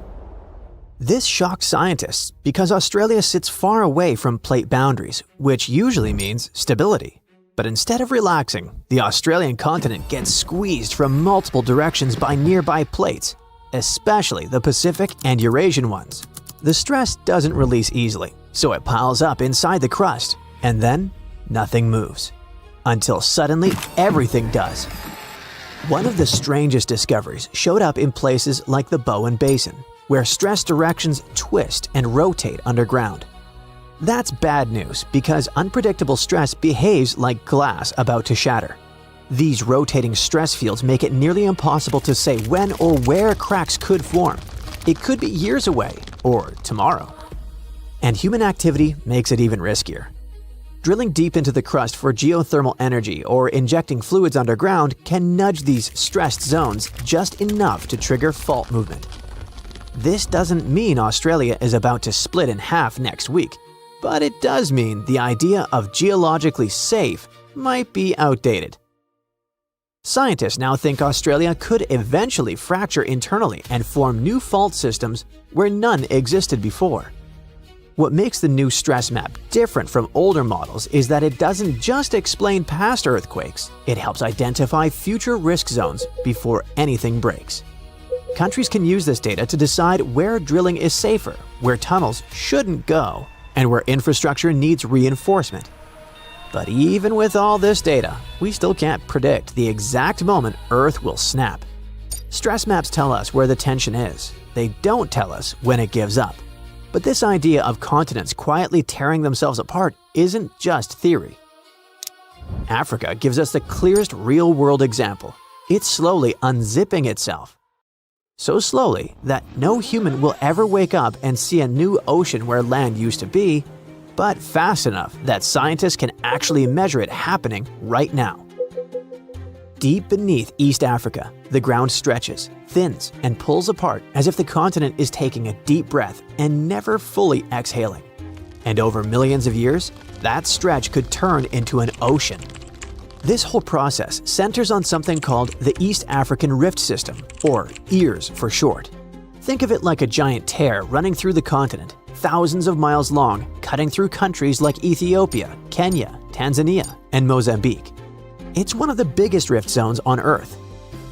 This shocked scientists because Australia sits far away from plate boundaries, which usually means stability. But instead of relaxing, the Australian continent gets squeezed from multiple directions by nearby plates, especially the Pacific and Eurasian ones. The stress doesn't release easily, so it piles up inside the crust, and then nothing moves. Until suddenly everything does. One of the strangest discoveries showed up in places like the Bowen Basin, where stress directions twist and rotate underground. That's bad news because unpredictable stress behaves like glass about to shatter. These rotating stress fields make it nearly impossible to say when or where cracks could form. It could be years away or tomorrow. And human activity makes it even riskier. Drilling deep into the crust for geothermal energy or injecting fluids underground can nudge these stressed zones just enough to trigger fault movement. This doesn't mean Australia is about to split in half next week, but it does mean the idea of geologically safe might be outdated. Scientists now think Australia could eventually fracture internally and form new fault systems where none existed before. What makes the new stress map different from older models is that it doesn't just explain past earthquakes, it helps identify future risk zones before anything breaks. Countries can use this data to decide where drilling is safer, where tunnels shouldn't go, and where infrastructure needs reinforcement. But even with all this data, we still can't predict the exact moment Earth will snap. Stress maps tell us where the tension is. They don't tell us when it gives up. But this idea of continents quietly tearing themselves apart isn't just theory. Africa gives us the clearest real-world example. It's slowly unzipping itself. So slowly that no human will ever wake up and see a new ocean where land used to be, but fast enough that scientists can actually measure it happening right now. Deep beneath East Africa, the ground stretches, thins, and pulls apart as if the continent is taking a deep breath and never fully exhaling. And over millions of years, that stretch could turn into an ocean. This whole process centers on something called the East African Rift System, or EARS for short. Think of it like a giant tear running through the continent, thousands of miles long, cutting through countries like Ethiopia, Kenya, Tanzania, and Mozambique. It's one of the biggest rift zones on Earth.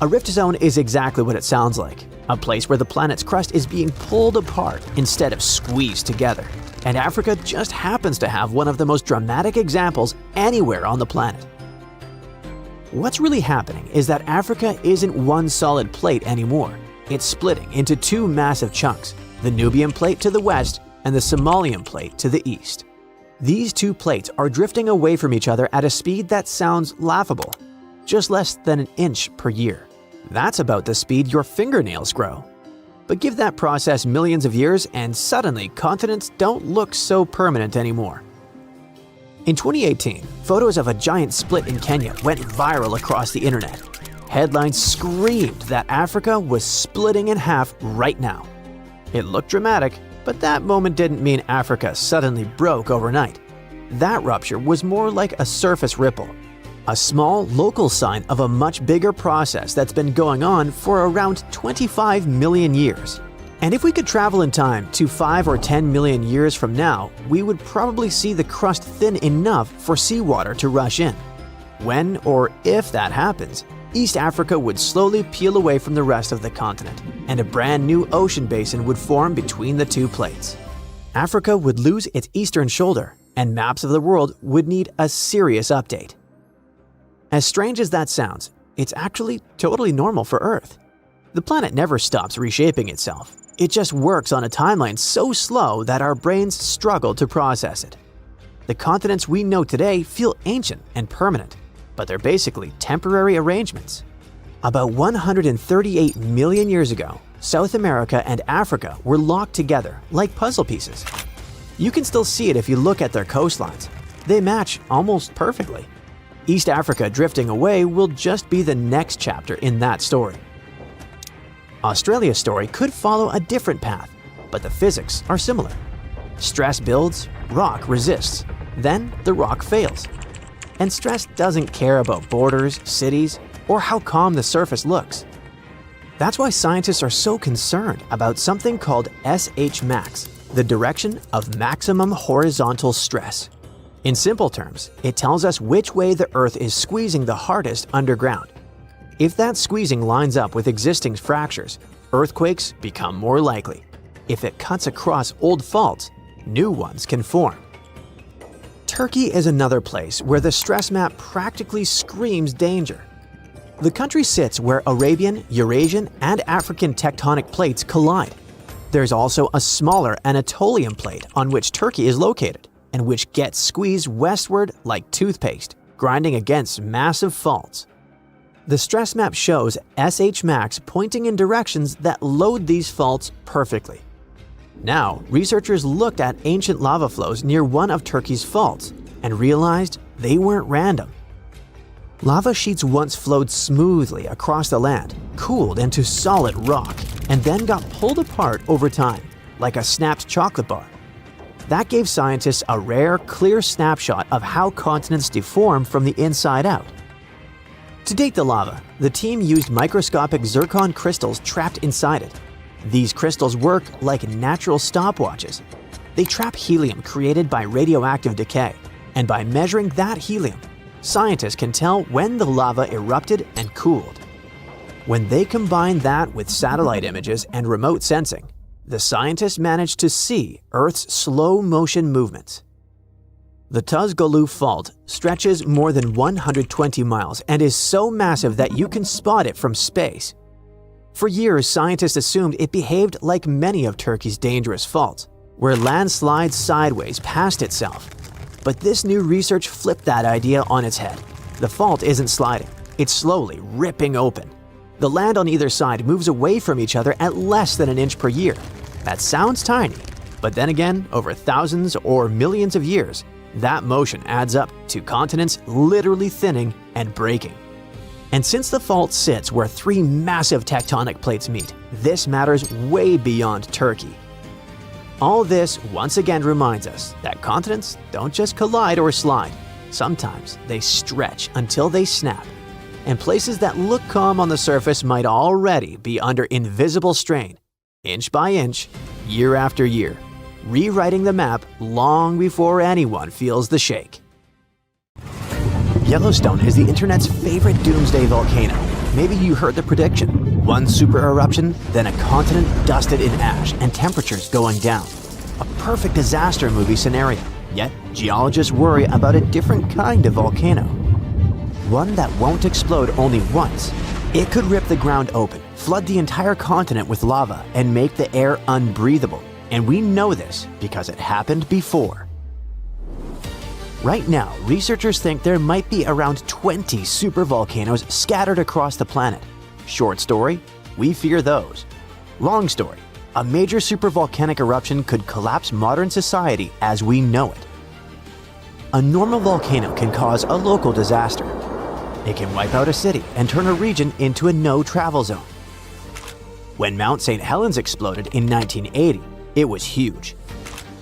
A rift zone is exactly what it sounds like, a place where the planet's crust is being pulled apart instead of squeezed together. And Africa just happens to have one of the most dramatic examples anywhere on the planet. What's really happening is that Africa isn't one solid plate anymore. It's splitting into two massive chunks, the Nubian plate to the west and the Somalian plate to the east. These two plates are drifting away from each other at a speed that sounds laughable, just less than an inch per year. That's about the speed your fingernails grow. But give that process millions of years and suddenly continents don't look so permanent anymore. In 2018, photos of a giant split in Kenya went viral across the internet. Headlines screamed that Africa was splitting in half right now. It looked dramatic, but that moment didn't mean Africa suddenly broke overnight. That rupture was more like a surface ripple, a small local sign of a much bigger process that's been going on for around 25 million years. And if we could travel in time to 5 or 10 million years from now, we would probably see the crust thin enough for seawater to rush in. When or if that happens, East Africa would slowly peel away from the rest of the continent, and a brand new ocean basin would form between the two plates. Africa would lose its eastern shoulder, and maps of the world would need a serious update. As strange as that sounds, it's actually totally normal for Earth. The planet never stops reshaping itself. It just works on a timeline so slow that our brains struggle to process it. The continents we know today feel ancient and permanent, but they're basically temporary arrangements. About 138 million years ago, South America and Africa were locked together like puzzle pieces. You can still see it if you look at their coastlines. They match almost perfectly. East Africa drifting away will just be the next chapter in that story. Australia's story could follow a different path, but the physics are similar. Stress builds, rock resists, then the rock fails. And stress doesn't care about borders, cities, or how calm the surface looks. That's why scientists are so concerned about something called SH max, the direction of maximum horizontal stress. In simple terms, it tells us which way the Earth is squeezing the hardest underground. If that squeezing lines up with existing fractures, earthquakes become more likely. If it cuts across old faults, new ones can form. Turkey is another place where the stress map practically screams danger. The country sits where Arabian, Eurasian, and African tectonic plates collide. There's also a smaller Anatolian plate on which Turkey is located, and which gets squeezed westward like toothpaste, grinding against massive faults. The stress map shows SH max pointing in directions that load these faults perfectly. Now, researchers looked at ancient lava flows near one of Turkey's faults and realized they weren't random. Lava sheets once flowed smoothly across the land, cooled into solid rock, and then got pulled apart over time, like a snapped chocolate bar. That gave scientists a rare, clear snapshot of how continents deform from the inside out. To date the lava, the team used microscopic zircon crystals trapped inside it. These crystals work like natural stopwatches. They trap helium created by radioactive decay, and by measuring that helium, scientists can tell when the lava erupted and cooled. When they combine that with satellite images and remote sensing, the scientists managed to see Earth's slow motion movements. The Tuzgolu Fault stretches more than 120 miles and is so massive that you can spot it from space. For years, scientists assumed it behaved like many of Turkey's dangerous faults, where land slides sideways past itself. But this new research flipped that idea on its head. The fault isn't sliding, it's slowly ripping open. The land on either side moves away from each other at less than an inch per year. That sounds tiny, but then again, over thousands or millions of years, that motion adds up to continents literally thinning and breaking. And since the fault sits where three massive tectonic plates meet, this matters way beyond Turkey. All this once again reminds us that continents don't just collide or slide. Sometimes they stretch until they snap. And places that look calm on the surface might already be under invisible strain, inch by inch, year after year, rewriting the map long before anyone feels the shake. Yellowstone is the internet's favorite doomsday volcano. Maybe you heard the prediction. One super eruption, then a continent dusted in ash and temperatures going down. A perfect disaster movie scenario. Yet, geologists worry about a different kind of volcano. One that won't explode only once. It could rip the ground open, flood the entire continent with lava, and make the air unbreathable. And we know this because it happened before. Right now, researchers think there might be around 20 supervolcanoes scattered across the planet. Short story, we fear those. Long story, a major supervolcanic eruption could collapse modern society as we know it. A normal volcano can cause a local disaster. It can wipe out a city and turn a region into a no-travel zone. When Mount St. Helens exploded in 1980, it was huge.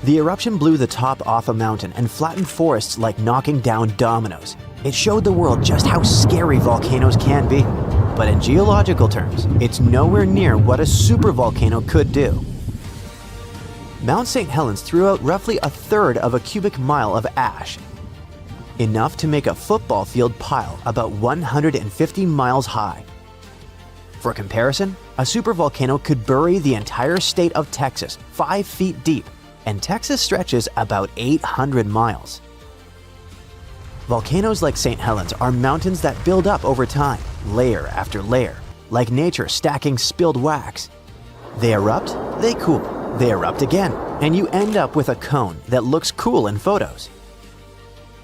The eruption blew the top off a mountain and flattened forests like knocking down dominoes. It showed the world just how scary volcanoes can be. But in geological terms, it's nowhere near what a supervolcano could do. Mount St. Helens threw out roughly a third of a cubic mile of ash. enough to make a football field pile about 150 miles high. For comparison, a supervolcano could bury the entire state of Texas 5 feet deep, and Texas stretches about 800 miles. Volcanoes like St. Helens are mountains that build up over time, layer after layer, like nature stacking spilled wax. They erupt, they cool, they erupt again, and you end up with a cone that looks cool in photos.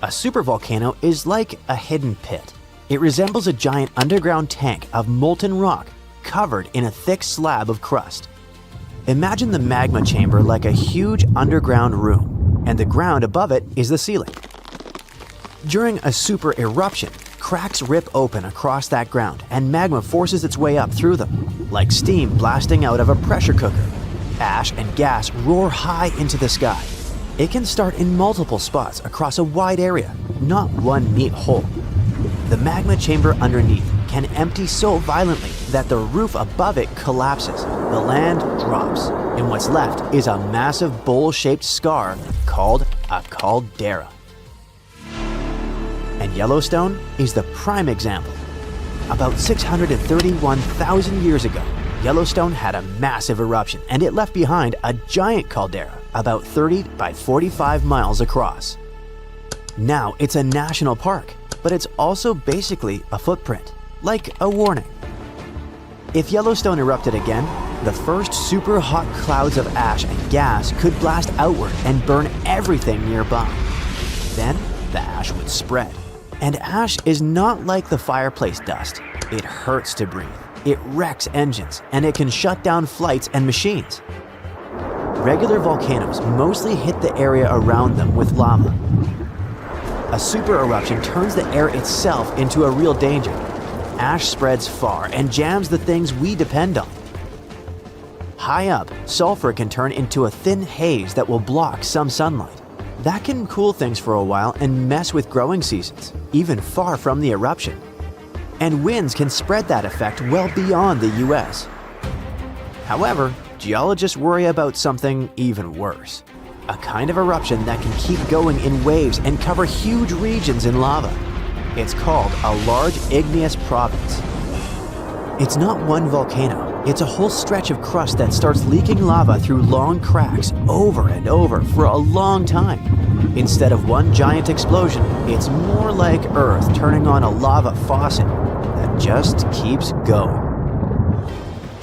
A supervolcano is like a hidden pit. It resembles a giant underground tank of molten rock covered in a thick slab of crust. Imagine the magma chamber like a huge underground room, and the ground above it is the ceiling. During a super eruption, cracks rip open across that ground and magma forces its way up through them, like steam blasting out of a pressure cooker. Ash and gas roar high into the sky. It can start in multiple spots across a wide area, not one neat hole. The magma chamber underneath can empty so violently that the roof above it collapses, the land drops, and what's left is a massive bowl-shaped scar called a caldera. And Yellowstone is the prime example. About 631,000 years ago, Yellowstone had a massive eruption and it left behind a giant caldera about 30 by 45 miles across. Now it's a national park, but it's also basically a footprint, like a warning. If Yellowstone erupted again, the first super hot clouds of ash and gas could blast outward and burn everything nearby. Then the ash would spread. And ash is not like the fireplace dust. It hurts to breathe. It wrecks engines, and it can shut down flights and machines. Regular volcanoes mostly hit the area around them with lava. A super eruption turns the air itself into a real danger. Ash spreads far and jams the things we depend on. High up, sulfur can turn into a thin haze that will block some sunlight. That can cool things for a while and mess with growing seasons, even far from the eruption. And winds can spread that effect well beyond the US. However, geologists worry about something even worse. A kind of eruption that can keep going in waves and cover huge regions in lava. It's called a large igneous province. It's not one volcano, it's a whole stretch of crust that starts leaking lava through long cracks over and over for a long time. Instead of one giant explosion, it's more like Earth turning on a lava faucet that just keeps going.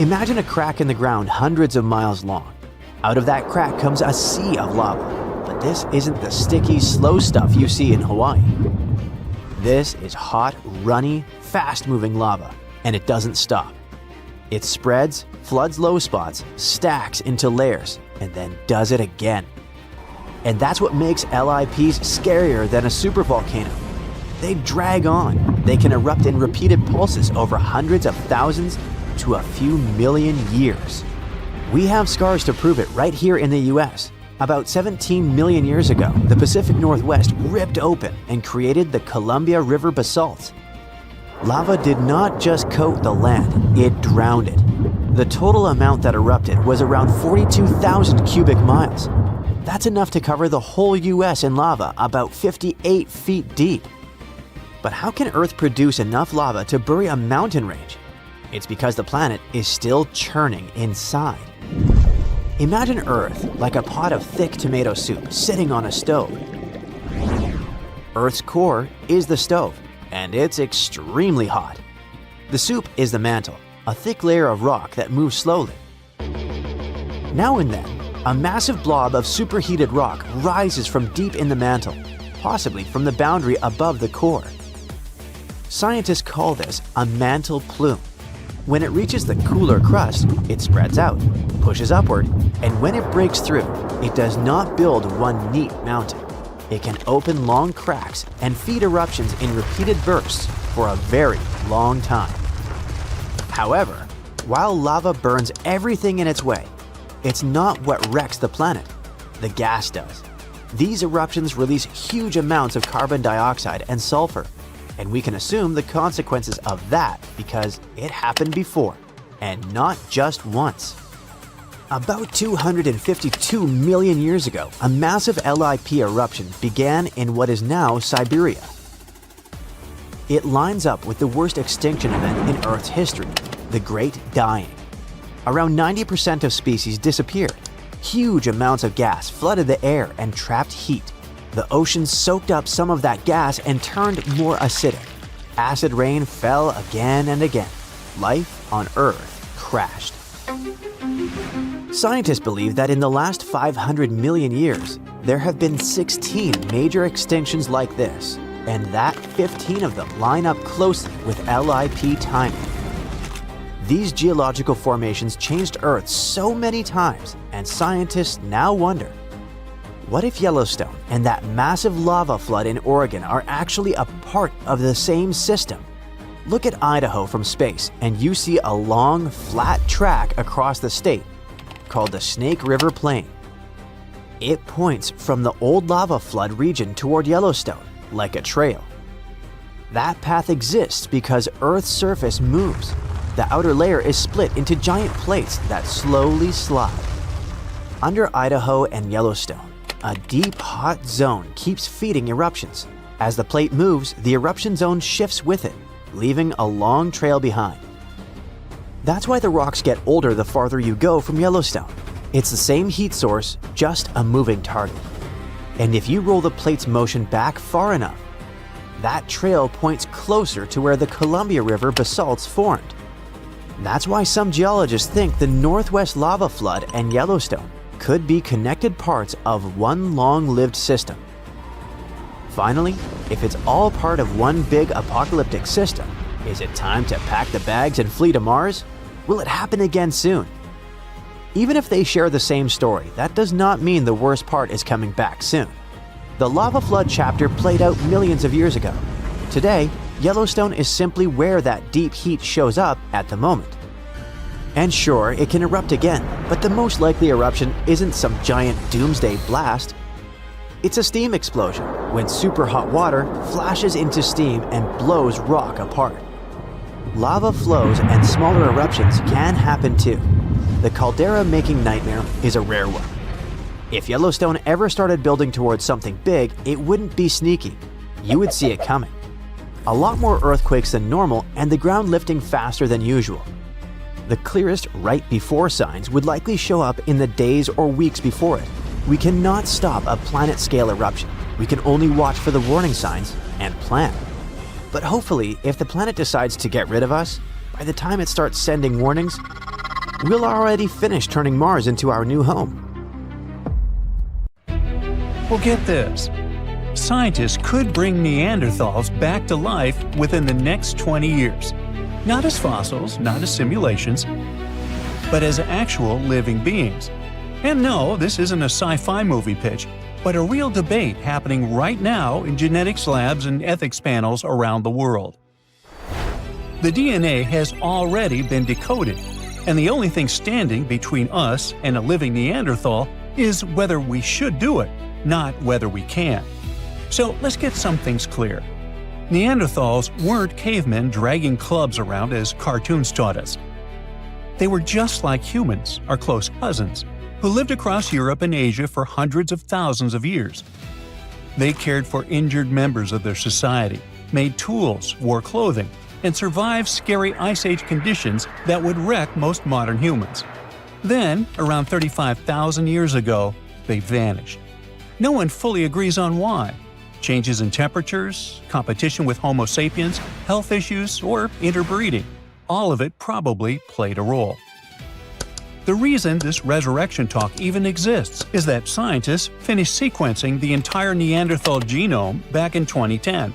Imagine a crack in the ground hundreds of miles long. Out of that crack comes a sea of lava, but this isn't the sticky, slow stuff you see in Hawaii. This is hot, runny, fast-moving lava, and it doesn't stop. It spreads, floods low spots, stacks into layers, and then does it again. And that's what makes LIPs scarier than a supervolcano. They drag on. They can erupt in repeated pulses over hundreds of thousands to a few million years. We have scars to prove it right here in the US. About 17 million years ago, the Pacific Northwest ripped open and created the Columbia River basalt. Lava did not just coat the land, it drowned it. The total amount that erupted was around 42,000 cubic miles. That's enough to cover the whole US in lava about 58 feet deep. But how can Earth produce enough lava to bury a mountain range? It's because the planet is still churning inside. Imagine Earth like a pot of thick tomato soup sitting on a stove. Earth's core is the stove, and it's extremely hot. The soup is the mantle, a thick layer of rock that moves slowly. Now and then, a massive blob of superheated rock rises from deep in the mantle, possibly from the boundary above the core. Scientists call this a mantle plume. When it reaches the cooler crust, it spreads out, pushes upward, and when it breaks through, it does not build one neat mountain. It can open long cracks and feed eruptions in repeated bursts for a very long time. However, while lava burns everything in its way, it's not what wrecks the planet. The gas does. These eruptions release huge amounts of carbon dioxide and sulfur, and we can assume the consequences of that because it happened before, and not just once. About 252 million years ago, a massive LIP eruption began in what is now Siberia. It lines up with the worst extinction event in Earth's history, the Great Dying. Around 90% of species disappeared. Huge amounts of gas flooded the air and trapped heat. The oceans soaked up some of that gas and turned more acidic. Acid rain fell again and again. Life on Earth crashed. Scientists believe that in the last 500 million years, there have been 16 major extinctions like this, and that 15 of them line up closely with LIP timing. These geological formations changed Earth so many times, and scientists now wonder, what if Yellowstone and that massive lava flood in Oregon are actually a part of the same system? Look at Idaho from space, and you see a long, flat track across the state called the Snake River Plain. It points from the old lava flood region toward Yellowstone, like a trail. That path exists because Earth's surface moves. The outer layer is split into giant plates that slowly slide. Under Idaho and Yellowstone, a deep, hot zone keeps feeding eruptions. As the plate moves, the eruption zone shifts with it, leaving a long trail behind. That's why the rocks get older the farther you go from Yellowstone. It's the same heat source, just a moving target. And if you roll the plate's motion back far enough, that trail points closer to where the Columbia River basalts formed. That's why some geologists think the Northwest lava flood and Yellowstone could be connected parts of one long-lived system. Finally, if it's all part of one big apocalyptic system, is it time to pack the bags and flee to Mars? Will it happen again soon? Even if they share the same story, that does not mean the worst part is coming back soon. The lava flood chapter played out millions of years ago. Today, Yellowstone is simply where that deep heat shows up at the moment. And sure, it can erupt again, but the most likely eruption isn't some giant doomsday blast. It's a steam explosion, when super hot water flashes into steam and blows rock apart. Lava flows and smaller eruptions can happen too. The caldera-making nightmare is a rare one. If Yellowstone ever started building towards something big, it wouldn't be sneaky. You would see it coming. A lot more earthquakes than normal and the ground lifting faster than usual. The clearest right before signs would likely show up in the days or weeks before it. We cannot stop a planet-scale eruption. We can only watch for the warning signs and plan. But hopefully, if the planet decides to get rid of us, by the time it starts sending warnings, we'll already finish turning Mars into our new home. Well, get this. Scientists could bring Neanderthals back to life within the next 20 years. Not as fossils, not as simulations, but as actual living beings. And no, this isn't a sci-fi movie pitch, but a real debate happening right now in genetics labs and ethics panels around the world. The DNA has already been decoded, and the only thing standing between us and a living Neanderthal is whether we should do it, not whether we can. So let's get some things clear. Neanderthals weren't cavemen dragging clubs around as cartoons taught us. They were just like humans, our close cousins, who lived across Europe and Asia for hundreds of thousands of years. They cared for injured members of their society, made tools, wore clothing, and survived scary Ice Age conditions that would wreck most modern humans. Then, around 35,000 years ago, they vanished. No one fully agrees on why. Changes in temperatures, competition with Homo sapiens, health issues, or interbreeding. All of it probably played a role. The reason this resurrection talk even exists is that scientists finished sequencing the entire Neanderthal genome back in 2010.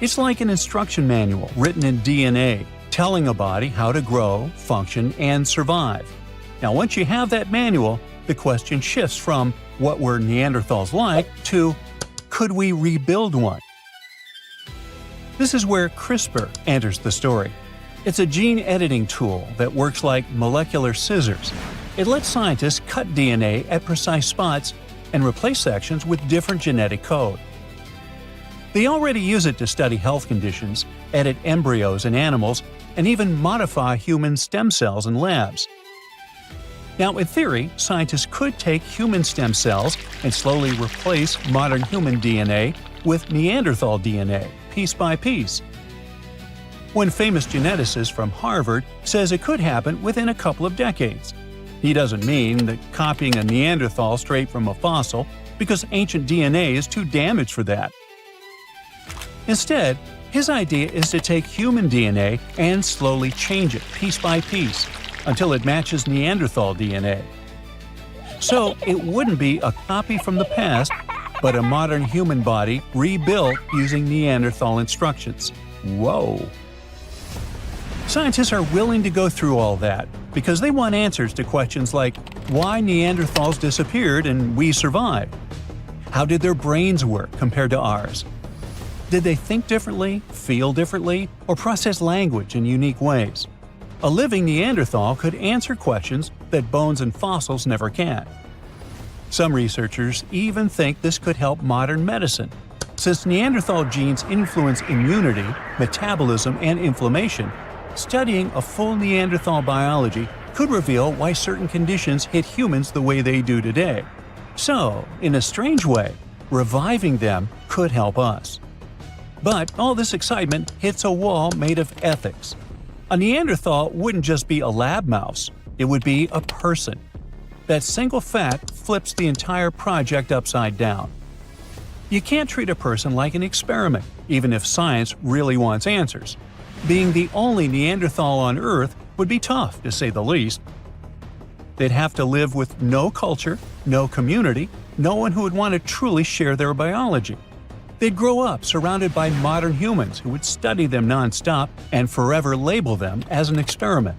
It's like an instruction manual written in DNA, telling a body how to grow, function, and survive. Now, once you have that manual, the question shifts from what were Neanderthals like to could we rebuild one? This is where CRISPR enters the story. It's a gene editing tool that works like molecular scissors. It lets scientists cut DNA at precise spots and replace sections with different genetic code. They already use it to study health conditions, edit embryos in animals, and even modify human stem cells in labs. Now, in theory, scientists could take human stem cells and slowly replace modern human DNA with Neanderthal DNA, piece by piece. One famous geneticist from Harvard says it could happen within a couple of decades. He doesn't mean that copying a Neanderthal straight from a fossil, because ancient DNA is too damaged for that. Instead, his idea is to take human DNA and slowly change it piece by piece until it matches Neanderthal DNA. So it wouldn't be a copy from the past, but a modern human body rebuilt using Neanderthal instructions. Whoa! Scientists are willing to go through all that because they want answers to questions like why Neanderthals disappeared and we survived. How did their brains work compared to ours? Did they think differently, feel differently, or process language in unique ways? A living Neanderthal could answer questions that bones and fossils never can. Some researchers even think this could help modern medicine. Since Neanderthal genes influence immunity, metabolism, and inflammation, studying a full Neanderthal biology could reveal why certain conditions hit humans the way they do today. So, in a strange way, reviving them could help us. But all this excitement hits a wall made of ethics. A Neanderthal wouldn't just be a lab mouse, it would be a person. That single fact flips the entire project upside down. You can't treat a person like an experiment, even if science really wants answers. Being the only Neanderthal on Earth would be tough, to say the least. They'd have to live with no culture, no community, no one who would want to truly share their biology. They'd grow up surrounded by modern humans who would study them nonstop and forever label them as an experiment.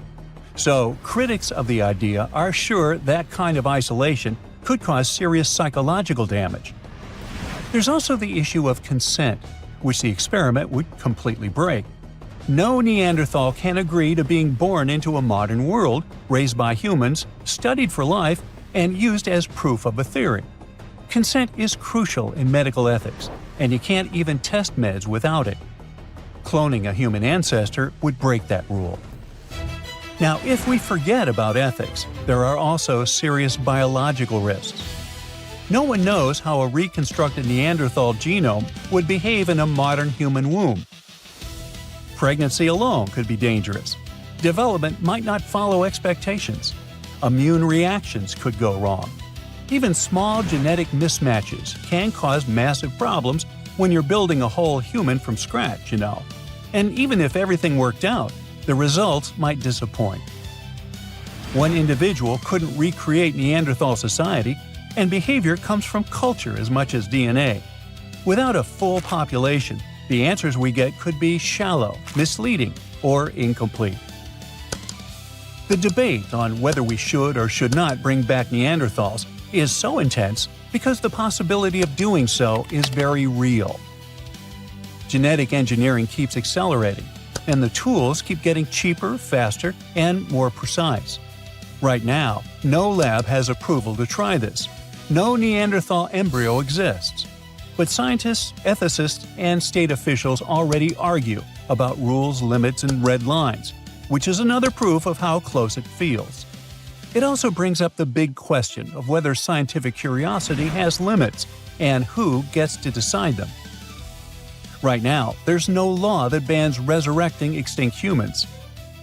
So, critics of the idea are sure that kind of isolation could cause serious psychological damage. There's also the issue of consent, which the experiment would completely break. No Neanderthal can agree to being born into a modern world, raised by humans, studied for life, and used as proof of a theory. Consent is crucial in medical ethics, and you can't even test meds without it. Cloning a human ancestor would break that rule. Now, if we forget about ethics, there are also serious biological risks. No one knows how a reconstructed Neanderthal genome would behave in a modern human womb. Pregnancy alone could be dangerous. Development might not follow expectations. Immune reactions could go wrong. Even small genetic mismatches can cause massive problems when you're building a whole human from scratch, you know. And even if everything worked out, the results might disappoint. One individual couldn't recreate Neanderthal society, and behavior comes from culture as much as DNA. Without a full population, the answers we get could be shallow, misleading, or incomplete. The debate on whether we should or should not bring back Neanderthals is so intense because the possibility of doing so is very real. Genetic engineering keeps accelerating, and the tools keep getting cheaper, faster, and more precise. Right now, no lab has approval to try this. No Neanderthal embryo exists. But scientists, ethicists, and state officials already argue about rules, limits, and red lines, which is another proof of how close it feels. It also brings up the big question of whether scientific curiosity has limits and who gets to decide them. Right now, there's no law that bans resurrecting extinct humans.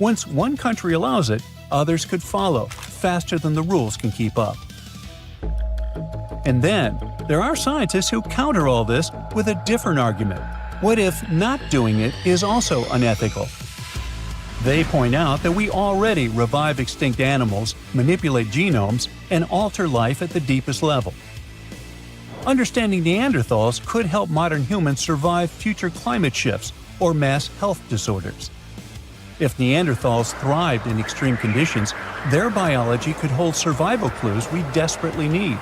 Once one country allows it, others could follow, faster than the rules can keep up. And then, there are scientists who counter all this with a different argument. What if not doing it is also unethical? They point out that we already revive extinct animals, manipulate genomes, and alter life at the deepest level. Understanding Neanderthals could help modern humans survive future climate shifts or mass health disorders. If Neanderthals thrived in extreme conditions, their biology could hold survival clues we desperately need.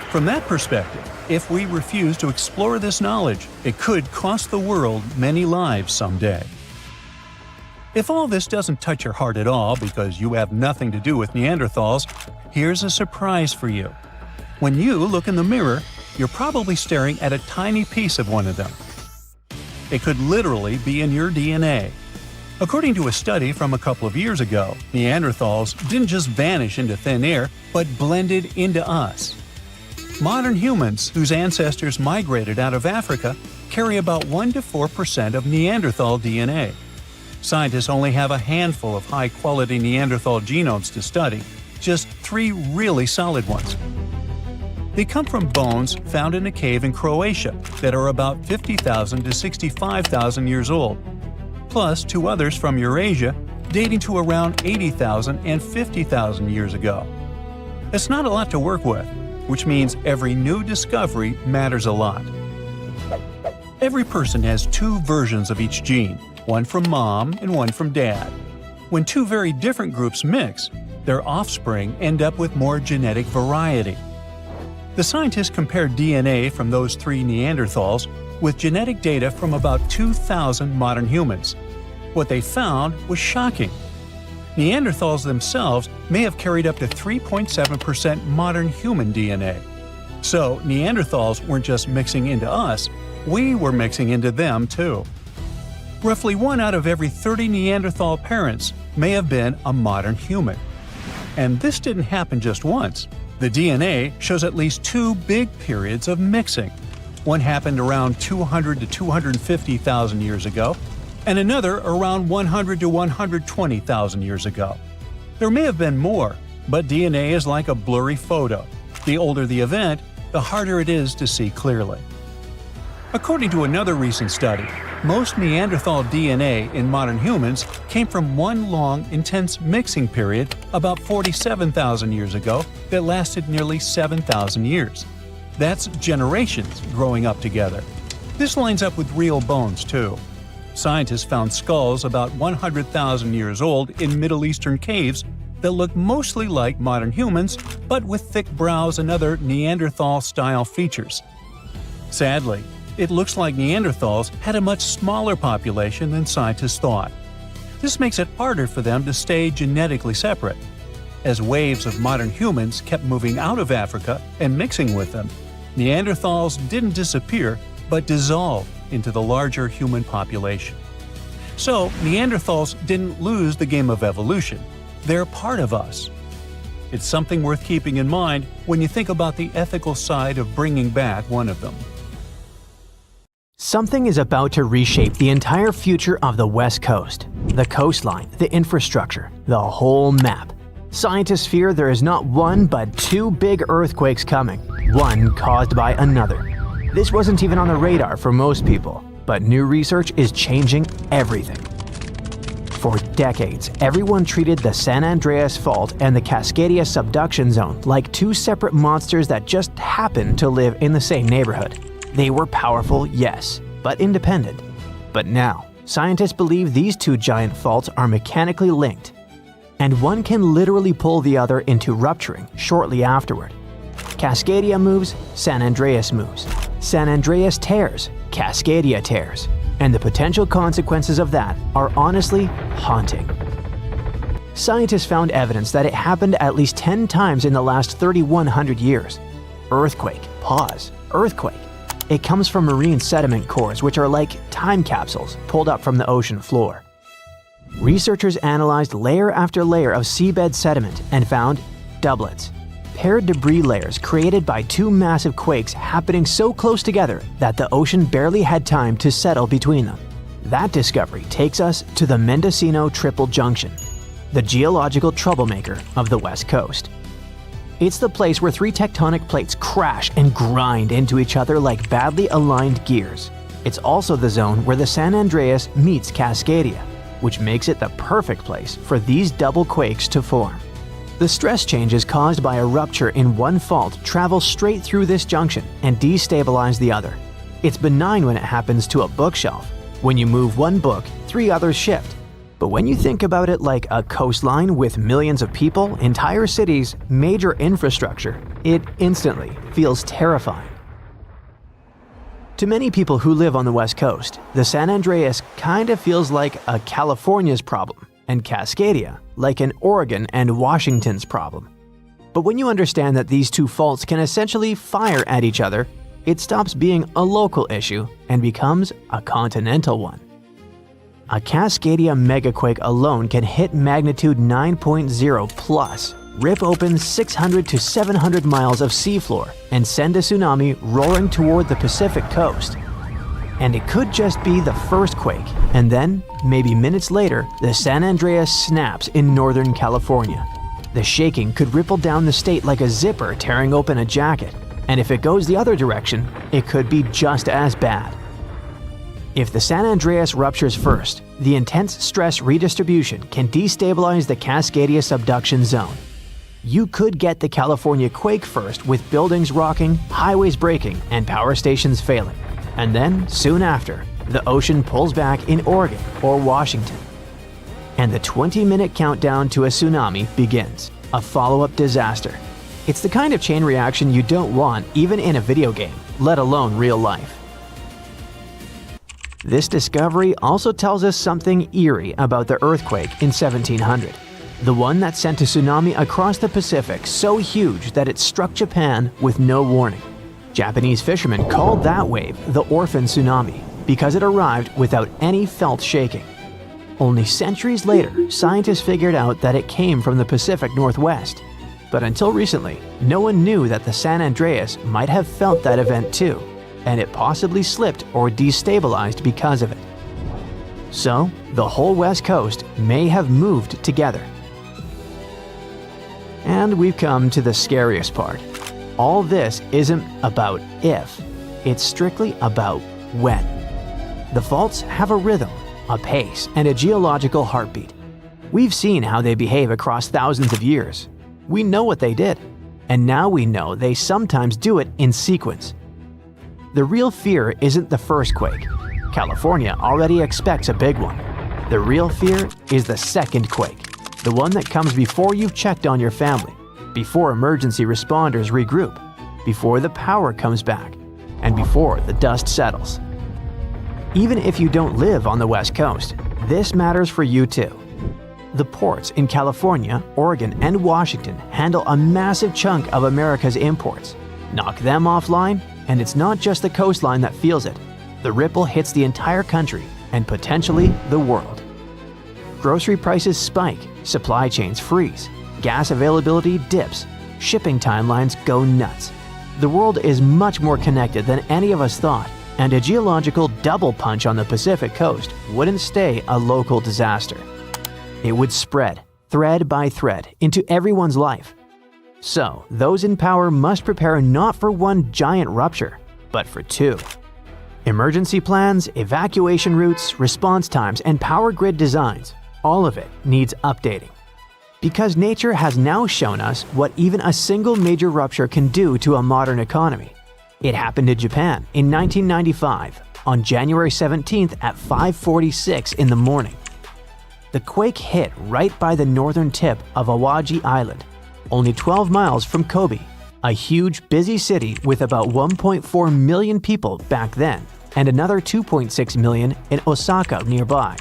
From that perspective, if we refuse to explore this knowledge, it could cost the world many lives someday. If all this doesn't touch your heart at all because you have nothing to do with Neanderthals, here's a surprise for you. When you look in the mirror, you're probably staring at a tiny piece of one of them. It could literally be in your DNA. According to a study from a couple of years ago, Neanderthals didn't just vanish into thin air, but blended into us. Modern humans, whose ancestors migrated out of Africa, carry about 1 to 4% of Neanderthal DNA. Scientists only have a handful of high-quality Neanderthal genomes to study, just 3 really solid ones. They come from bones found in a cave in Croatia that are about 50,000 to 65,000 years old, plus 2 others from Eurasia dating to around 80,000 and 50,000 years ago. It's not a lot to work with, which means every new discovery matters a lot. Every person has 2 versions of each gene, one from mom and one from dad. When 2 very different groups mix, their offspring end up with more genetic variety. The scientists compared DNA from those 3 Neanderthals with genetic data from about 2,000 modern humans. What they found was shocking. Neanderthals themselves may have carried up to 3.7% modern human DNA. So Neanderthals weren't just mixing into us, we were mixing into them too. Roughly 1 out of every 30 Neanderthal parents may have been a modern human. And this didn't happen just once. The DNA shows at least 2 big periods of mixing. One happened around 200 to 250,000 years ago, and another around 100 to 120,000 years ago. There may have been more, but DNA is like a blurry photo. The older the event, the harder it is to see clearly. According to another recent study, most Neanderthal DNA in modern humans came from one long, intense mixing period about 47,000 years ago that lasted nearly 7,000 years. That's generations growing up together. This lines up with real bones, too. Scientists found skulls about 100,000 years old in Middle Eastern caves that look mostly like modern humans, but with thick brows and other Neanderthal-style features. Sadly, it looks like Neanderthals had a much smaller population than scientists thought. This makes it harder for them to stay genetically separate. As waves of modern humans kept moving out of Africa and mixing with them, Neanderthals didn't disappear, but dissolved into the larger human population. So, Neanderthals didn't lose the game of evolution. They're part of us. It's something worth keeping in mind when you think about the ethical side of bringing back one of them. Something is about to reshape the entire future of the West Coast. The coastline, the infrastructure, the whole map. Scientists fear there is not 1 but 2 big earthquakes coming, one caused by another. This wasn't even on the radar for most people, but new research is changing everything. For decades, everyone treated the San Andreas Fault and the Cascadia subduction zone like 2 separate monsters that just happened to live in the same neighborhood. They were powerful, yes, but independent. But now, scientists believe these 2 giant faults are mechanically linked, and one can literally pull the other into rupturing shortly afterward. Cascadia moves, San Andreas moves. San Andreas tears, Cascadia tears. And the potential consequences of that are honestly haunting. Scientists found evidence that it happened at least 10 times in the last 3,100 years. Earthquake, pause, earthquake. It comes from marine sediment cores, which are like time capsules pulled up from the ocean floor. Researchers analyzed layer after layer of seabed sediment and found doublets, paired debris layers created by 2 massive quakes happening so close together that the ocean barely had time to settle between them. That discovery takes us to the Mendocino Triple Junction, the geological troublemaker of the West Coast. It's the place where 3 tectonic plates crash and grind into each other like badly aligned gears. It's also the zone where the San Andreas meets Cascadia, which makes it the perfect place for these double quakes to form. The stress changes caused by a rupture in one fault travel straight through this junction and destabilize the other. It's benign when it happens to a bookshelf. When you move one book, 3 others shift. But when you think about it like a coastline with millions of people, entire cities, major infrastructure, it instantly feels terrifying. To many people who live on the West Coast, the San Andreas kind of feels like a California's problem, and Cascadia like an Oregon and Washington's problem. But when you understand that these 2 faults can essentially fire at each other, it stops being a local issue and becomes a continental one. A Cascadia megaquake alone can hit magnitude 9.0 plus, rip open 600 to 700 miles of seafloor, and send a tsunami roaring toward the Pacific coast. And it could just be the first quake, and then, maybe minutes later, the San Andreas snaps in Northern California. The shaking could ripple down the state like a zipper tearing open a jacket, and if it goes the other direction, it could be just as bad. If the San Andreas ruptures first, the intense stress redistribution can destabilize the Cascadia subduction zone. You could get the California quake first with buildings rocking, highways breaking, and power stations failing. And then, soon after, the ocean pulls back in Oregon or Washington. And the 20-minute countdown to a tsunami begins, a follow-up disaster. It's the kind of chain reaction you don't want even in a video game, let alone real life. This discovery also tells us something eerie about the earthquake in 1700. The one that sent a tsunami across the Pacific so huge that it struck Japan with no warning. Japanese fishermen called that wave the orphan tsunami because it arrived without any felt shaking. Only centuries later, scientists figured out that it came from the Pacific Northwest. But until recently, no one knew that the San Andreas might have felt that event too, and it possibly slipped or destabilized because of it. So, the whole West Coast may have moved together. And we've come to the scariest part. All this isn't about if, it's strictly about when. The faults have a rhythm, a pace, and a geological heartbeat. We've seen how they behave across thousands of years. We know what they did, and now we know they sometimes do it in sequence. The real fear isn't the first quake. California already expects a big one. The real fear is the second quake, the one that comes before you've checked on your family, before emergency responders regroup, before the power comes back, and before the dust settles. Even if you don't live on the West Coast, this matters for you too. The ports in California, Oregon, and Washington handle a massive chunk of America's imports. Knock them offline, and it's not just the coastline that feels it. The ripple hits the entire country, and potentially the world. Grocery prices spike, supply chains freeze, gas availability dips, shipping timelines go nuts. The world is much more connected than any of us thought, and a geological double punch on the Pacific coast wouldn't stay a local disaster. It would spread, thread by thread, into everyone's life. So, those in power must prepare not for one giant rupture, but for two. Emergency plans, evacuation routes, response times, and power grid designs, all of it needs updating. Because nature has now shown us what even a single major rupture can do to a modern economy. It happened in Japan in 1995, on January 17th at 5:46 in the morning. The quake hit right by the northern tip of Awaji Island, only 12 miles from Kobe, a huge, busy city with about 1.4 million people back then, and another 2.6 million in Osaka nearby.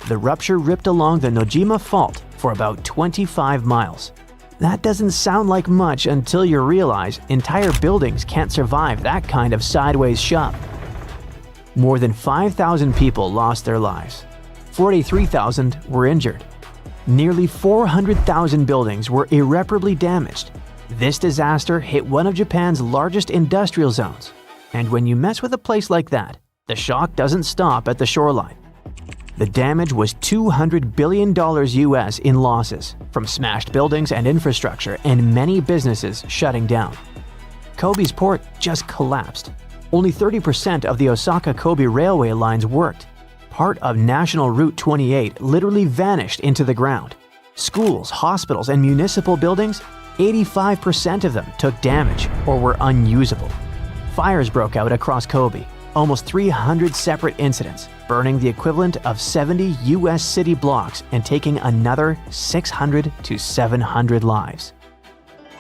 The rupture ripped along the Nojima Fault for about 25 miles. That doesn't sound like much until you realize entire buildings can't survive that kind of sideways shove. More than 5,000 people lost their lives. 43,000 were injured. Nearly 400,000 buildings were irreparably damaged. This disaster hit one of Japan's largest industrial zones. And when you mess with a place like that, the shock doesn't stop at the shoreline. The damage was $200 billion US in losses, from smashed buildings and infrastructure and many businesses shutting down. Kobe's port just collapsed. Only 30% of the Osaka-Kobe railway lines worked. Part of National Route 28 literally vanished into the ground. Schools, hospitals, and municipal buildings, 85% of them took damage or were unusable. Fires broke out across Kobe, almost 300 separate incidents, burning the equivalent of 70 US city blocks and taking another 600 to 700 lives.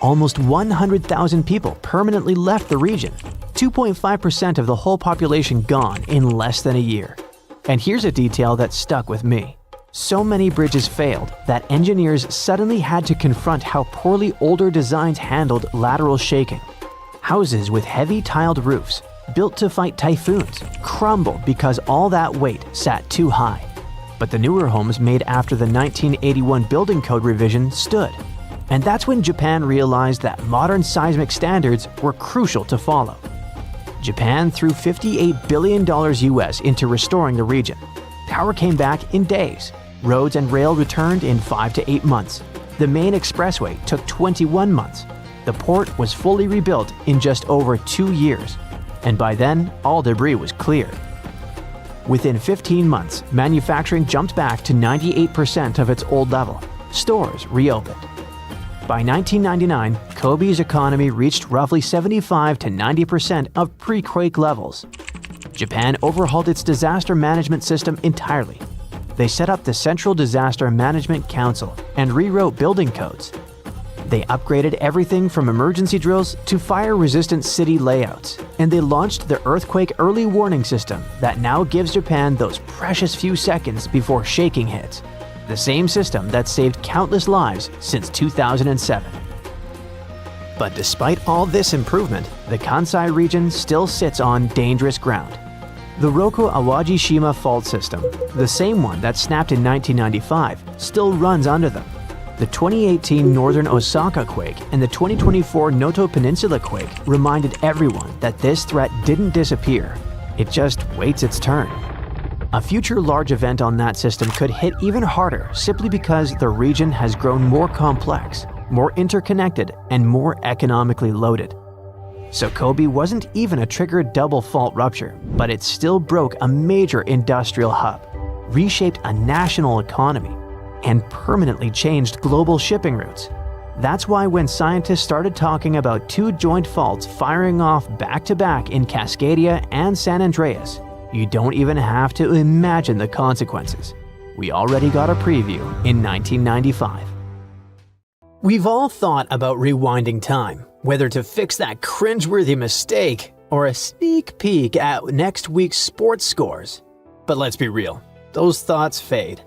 Almost 100,000 people permanently left the region, 2.5% of the whole population gone in less than a year. And here's a detail that stuck with me. So many bridges failed that engineers suddenly had to confront how poorly older designs handled lateral shaking. Houses with heavy tiled roofs, built to fight typhoons, crumbled because all that weight sat too high. but the newer homes made after the 1981 building code revision stood. And that's when Japan realized that modern seismic standards were crucial to follow. Japan threw $58 billion US into restoring the region. Power came back in days. Roads and rail returned in 5 to 8 months. The main expressway took 21 months. The port was fully rebuilt in just over 2 years. And by then, all debris was cleared. Within 15 months, manufacturing jumped back to 98% of its old level. Stores reopened. By 1999, Kobe's economy reached roughly 75 to 90% of pre-quake levels. Japan overhauled its disaster management system entirely. They set up the Central Disaster Management Council and rewrote building codes. They upgraded everything from emergency drills to fire-resistant city layouts, and they launched the Earthquake Early Warning System that now gives Japan those precious few seconds before shaking hits. The same system that saved countless lives since 2007. But despite all this improvement, the Kansai region still sits on dangerous ground. The Roko Awajishima fault system, the same one that snapped in 1995, still runs under them. The 2018 Northern Osaka quake and the 2024 Noto Peninsula quake reminded everyone that this threat didn't disappear. It just waits its turn. A future large event on that system could hit even harder simply because the region has grown more complex, more interconnected, and more economically loaded. So Kobe wasn't even a triggered double fault rupture, but it still broke a major industrial hub, reshaped a national economy, and permanently changed global shipping routes. That's why when scientists started talking about 2 joint faults firing off back-to-back in Cascadia and San Andreas, you don't even have to imagine the consequences. We already got a preview in 1995. We've all thought about rewinding time, whether to fix that cringeworthy mistake or a sneak peek at next week's sports scores. But let's be real, those thoughts fade.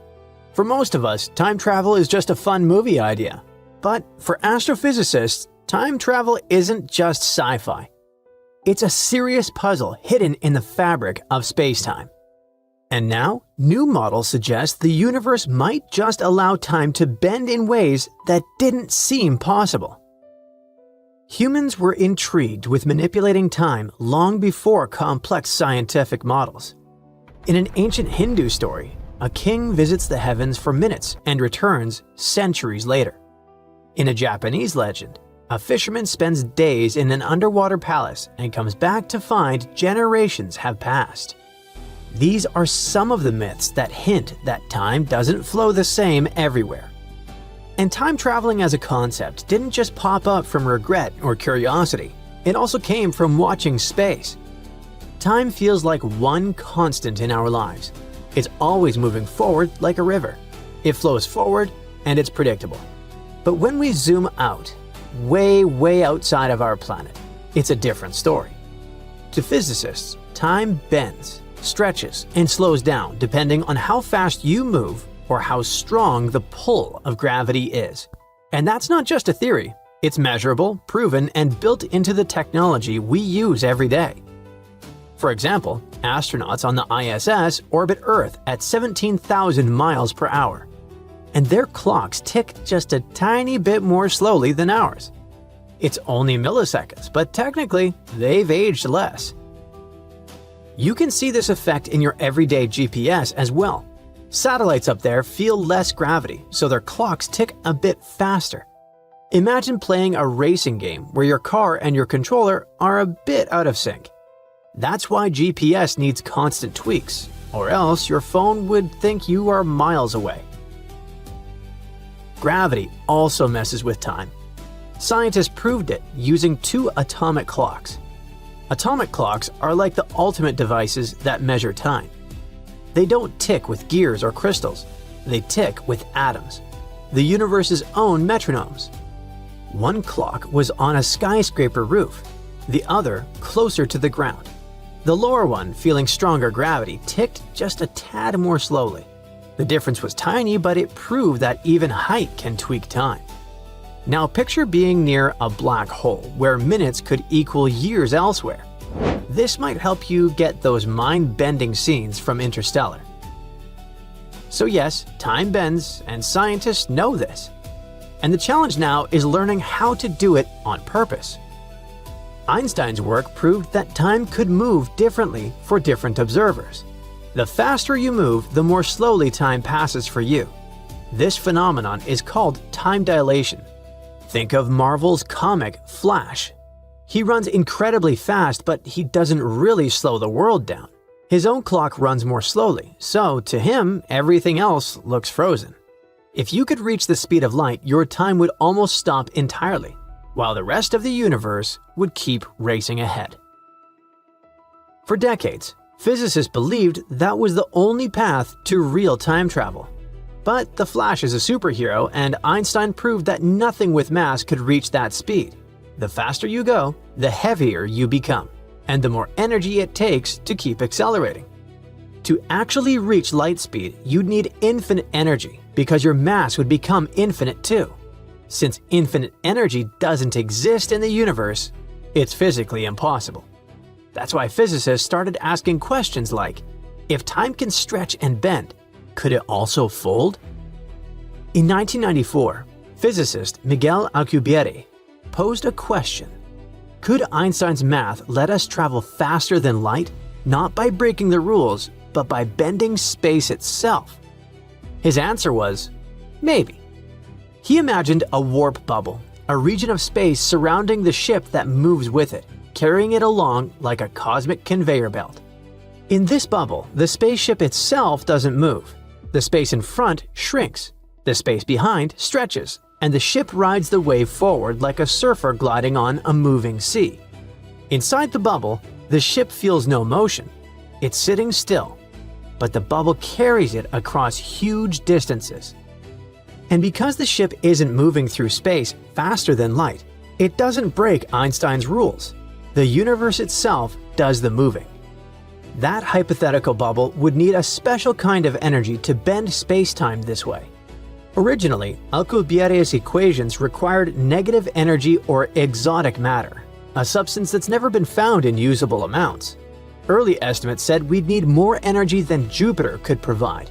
For most of us, time travel is just a fun movie idea. But for astrophysicists, time travel isn't just sci-fi. It's a serious puzzle hidden in the fabric of space-time. And now, new models suggest the universe might just allow time to bend in ways that didn't seem possible. Humans were intrigued with manipulating time long before complex scientific models. In an ancient Hindu story, a king visits the heavens for minutes and returns centuries later. In a Japanese legend, a fisherman spends days in an underwater palace and comes back to find generations have passed. These are some of the myths that hint that time doesn't flow the same everywhere. And time traveling as a concept didn't just pop up from regret or curiosity, it also came from watching space. Time feels like one constant in our lives. It's always moving forward like a river. It flows forward and it's predictable. But when we zoom out, way outside of our planet, it's a different story. To physicists, time bends, stretches, and slows down depending on how fast you move or how strong the pull of gravity is. And that's not just a theory. It's measurable, proven, and built into the technology we use every day. For example, astronauts on the ISS orbit Earth at 17,000 miles per hour. And their clocks tick just a tiny bit more slowly than ours. It's only milliseconds, but technically, they've aged less. You can see this effect in your everyday GPS as well. Satellites up there feel less gravity, so their clocks tick a bit faster. Imagine playing a racing game where your car and your controller are a bit out of sync. That's why GPS needs constant tweaks, or else your phone would think you are miles away. Gravity also messes with time. Scientists proved it using 2 atomic clocks. Atomic clocks are like the ultimate devices that measure time. They don't tick with gears or crystals. They tick with atoms, the universe's own metronomes. One clock was on a skyscraper roof, the other closer to the ground. The lower one, feeling stronger gravity, ticked just a tad more slowly. The difference was tiny, but it proved that even height can tweak time. Now picture being near a black hole where minutes could equal years elsewhere. This might help you get those mind-bending scenes from Interstellar. So yes, time bends, and scientists know this. And the challenge now is learning how to do it on purpose. Einstein's work proved that time could move differently for different observers. The faster you move, the more slowly time passes for you. This phenomenon is called time dilation. Think of Marvel's comic Flash. He runs incredibly fast, but he doesn't really slow the world down. His own clock runs more slowly, so to him, everything else looks frozen. If you could reach the speed of light, your time would almost stop entirely, while the rest of the universe would keep racing ahead. For decades, physicists believed that was the only path to real time travel. But the Flash is a superhero, and Einstein proved that nothing with mass could reach that speed. The faster you go, the heavier you become, and the more energy it takes to keep accelerating. To actually reach light speed, you'd need infinite energy, because your mass would become infinite too. Since infinite energy doesn't exist in the universe, it's physically impossible. That's why physicists started asking questions like, if time can stretch and bend, could it also fold? In 1994, physicist Miguel Alcubierre posed a question. Could Einstein's math let us travel faster than light, not by breaking the rules, but by bending space itself? His answer was, maybe. He imagined a warp bubble, a region of space surrounding the ship that moves with it, carrying it along like a cosmic conveyor belt. In this bubble, the spaceship itself doesn't move. The space in front shrinks, the space behind stretches, and the ship rides the wave forward like a surfer gliding on a moving sea. Inside the bubble, the ship feels no motion. It's sitting still, but the bubble carries it across huge distances. And because the ship isn't moving through space faster than light, it doesn't break Einstein's rules. The universe itself does the moving. That hypothetical bubble would need a special kind of energy to bend space-time this way. Originally, Alcubierre's equations required negative energy or exotic matter, a substance that's never been found in usable amounts. Early estimates said we'd need more energy than Jupiter could provide.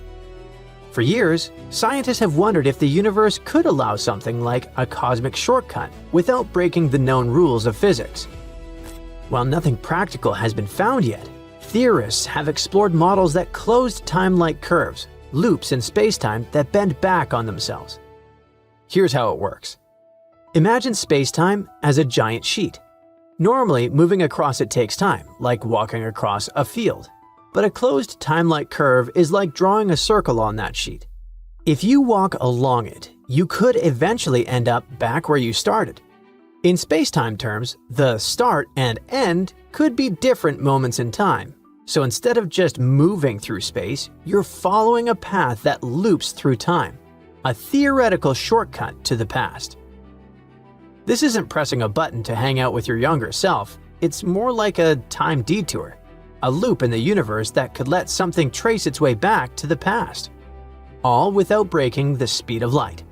For years, scientists have wondered if the universe could allow something like a cosmic shortcut without breaking the known rules of physics. While nothing practical has been found yet, theorists have explored models that closed time-like curves, loops in spacetime that bend back on themselves. Here's how it works. Imagine spacetime as a giant sheet. Normally, moving across it takes time, like walking across a field. But a closed time-like curve is like drawing a circle on that sheet. If you walk along it, you could eventually end up back where you started. In spacetime terms, the start and end could be different moments in time. So instead of just moving through space, you're following a path that loops through time, a theoretical shortcut to the past. This isn't pressing a button to hang out with your younger self, it's more like a time detour, a loop in the universe that could let something trace its way back to the past, all without breaking the speed of light.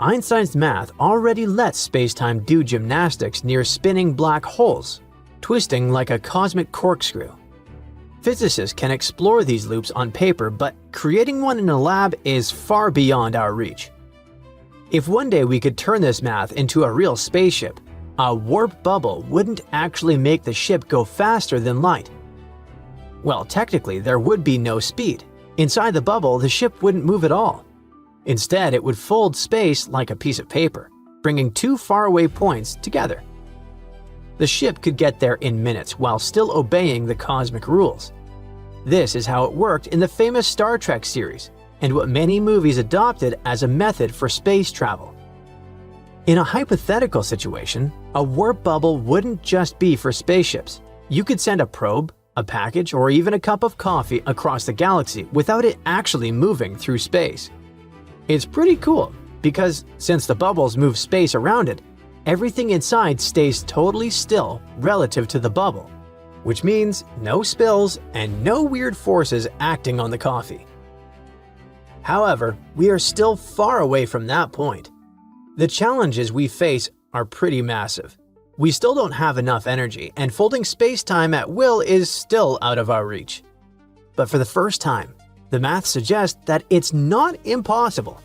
Einstein's math already lets spacetime do gymnastics near spinning black holes, twisting like a cosmic corkscrew. Physicists can explore these loops on paper, but creating one in a lab is far beyond our reach. If one day we could turn this math into a real spaceship, a warp bubble wouldn't actually make the ship go faster than light. Well, technically, there would be no speed. Inside the bubble, the ship wouldn't move at all. Instead, it would fold space like a piece of paper, bringing two faraway points together. The ship could get there in minutes while still obeying the cosmic rules. This is how it worked in the famous Star Trek series, and what many movies adopted as a method for space travel. In a hypothetical situation, a warp bubble wouldn't just be for spaceships. You could send a probe, a package, or even a cup of coffee across the galaxy without it actually moving through space. It's pretty cool, because since the bubbles move space around it, everything inside stays totally still relative to the bubble, which means no spills and no weird forces acting on the coffee. However, we are still far away from that point. The challenges we face are pretty massive. We still don't have enough energy, and folding space-time at will is still out of our reach. But for the first time, The math suggests that it's not impossible.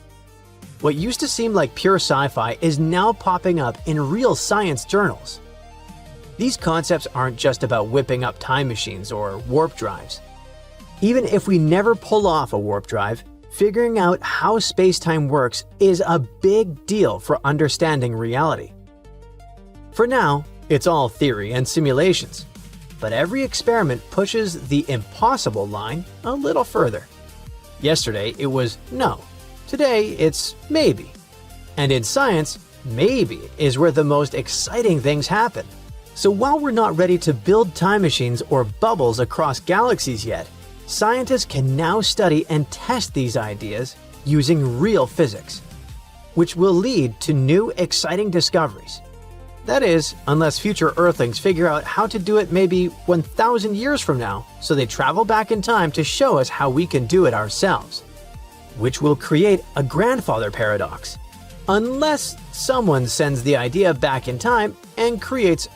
What used to seem like pure sci-fi is now popping up in real science journals. These concepts aren't just about whipping up time machines or warp drives. Even if we never pull off a warp drive, figuring out how space-time works is a big deal for understanding reality. For now, it's all theory and simulations, but every experiment pushes the impossible line a little further. Yesterday it was no, today it's maybe. And in science, maybe is where the most exciting things happen. So while we're not ready to build time machines or bubbles across galaxies yet, scientists can now study and test these ideas using real physics, which will lead to new exciting discoveries. That is, unless future Earthlings figure out how to do it maybe 1,000 years from now, so they travel back in time to show us how we can do it ourselves. Which will create a grandfather paradox, unless someone sends the idea back in time and creates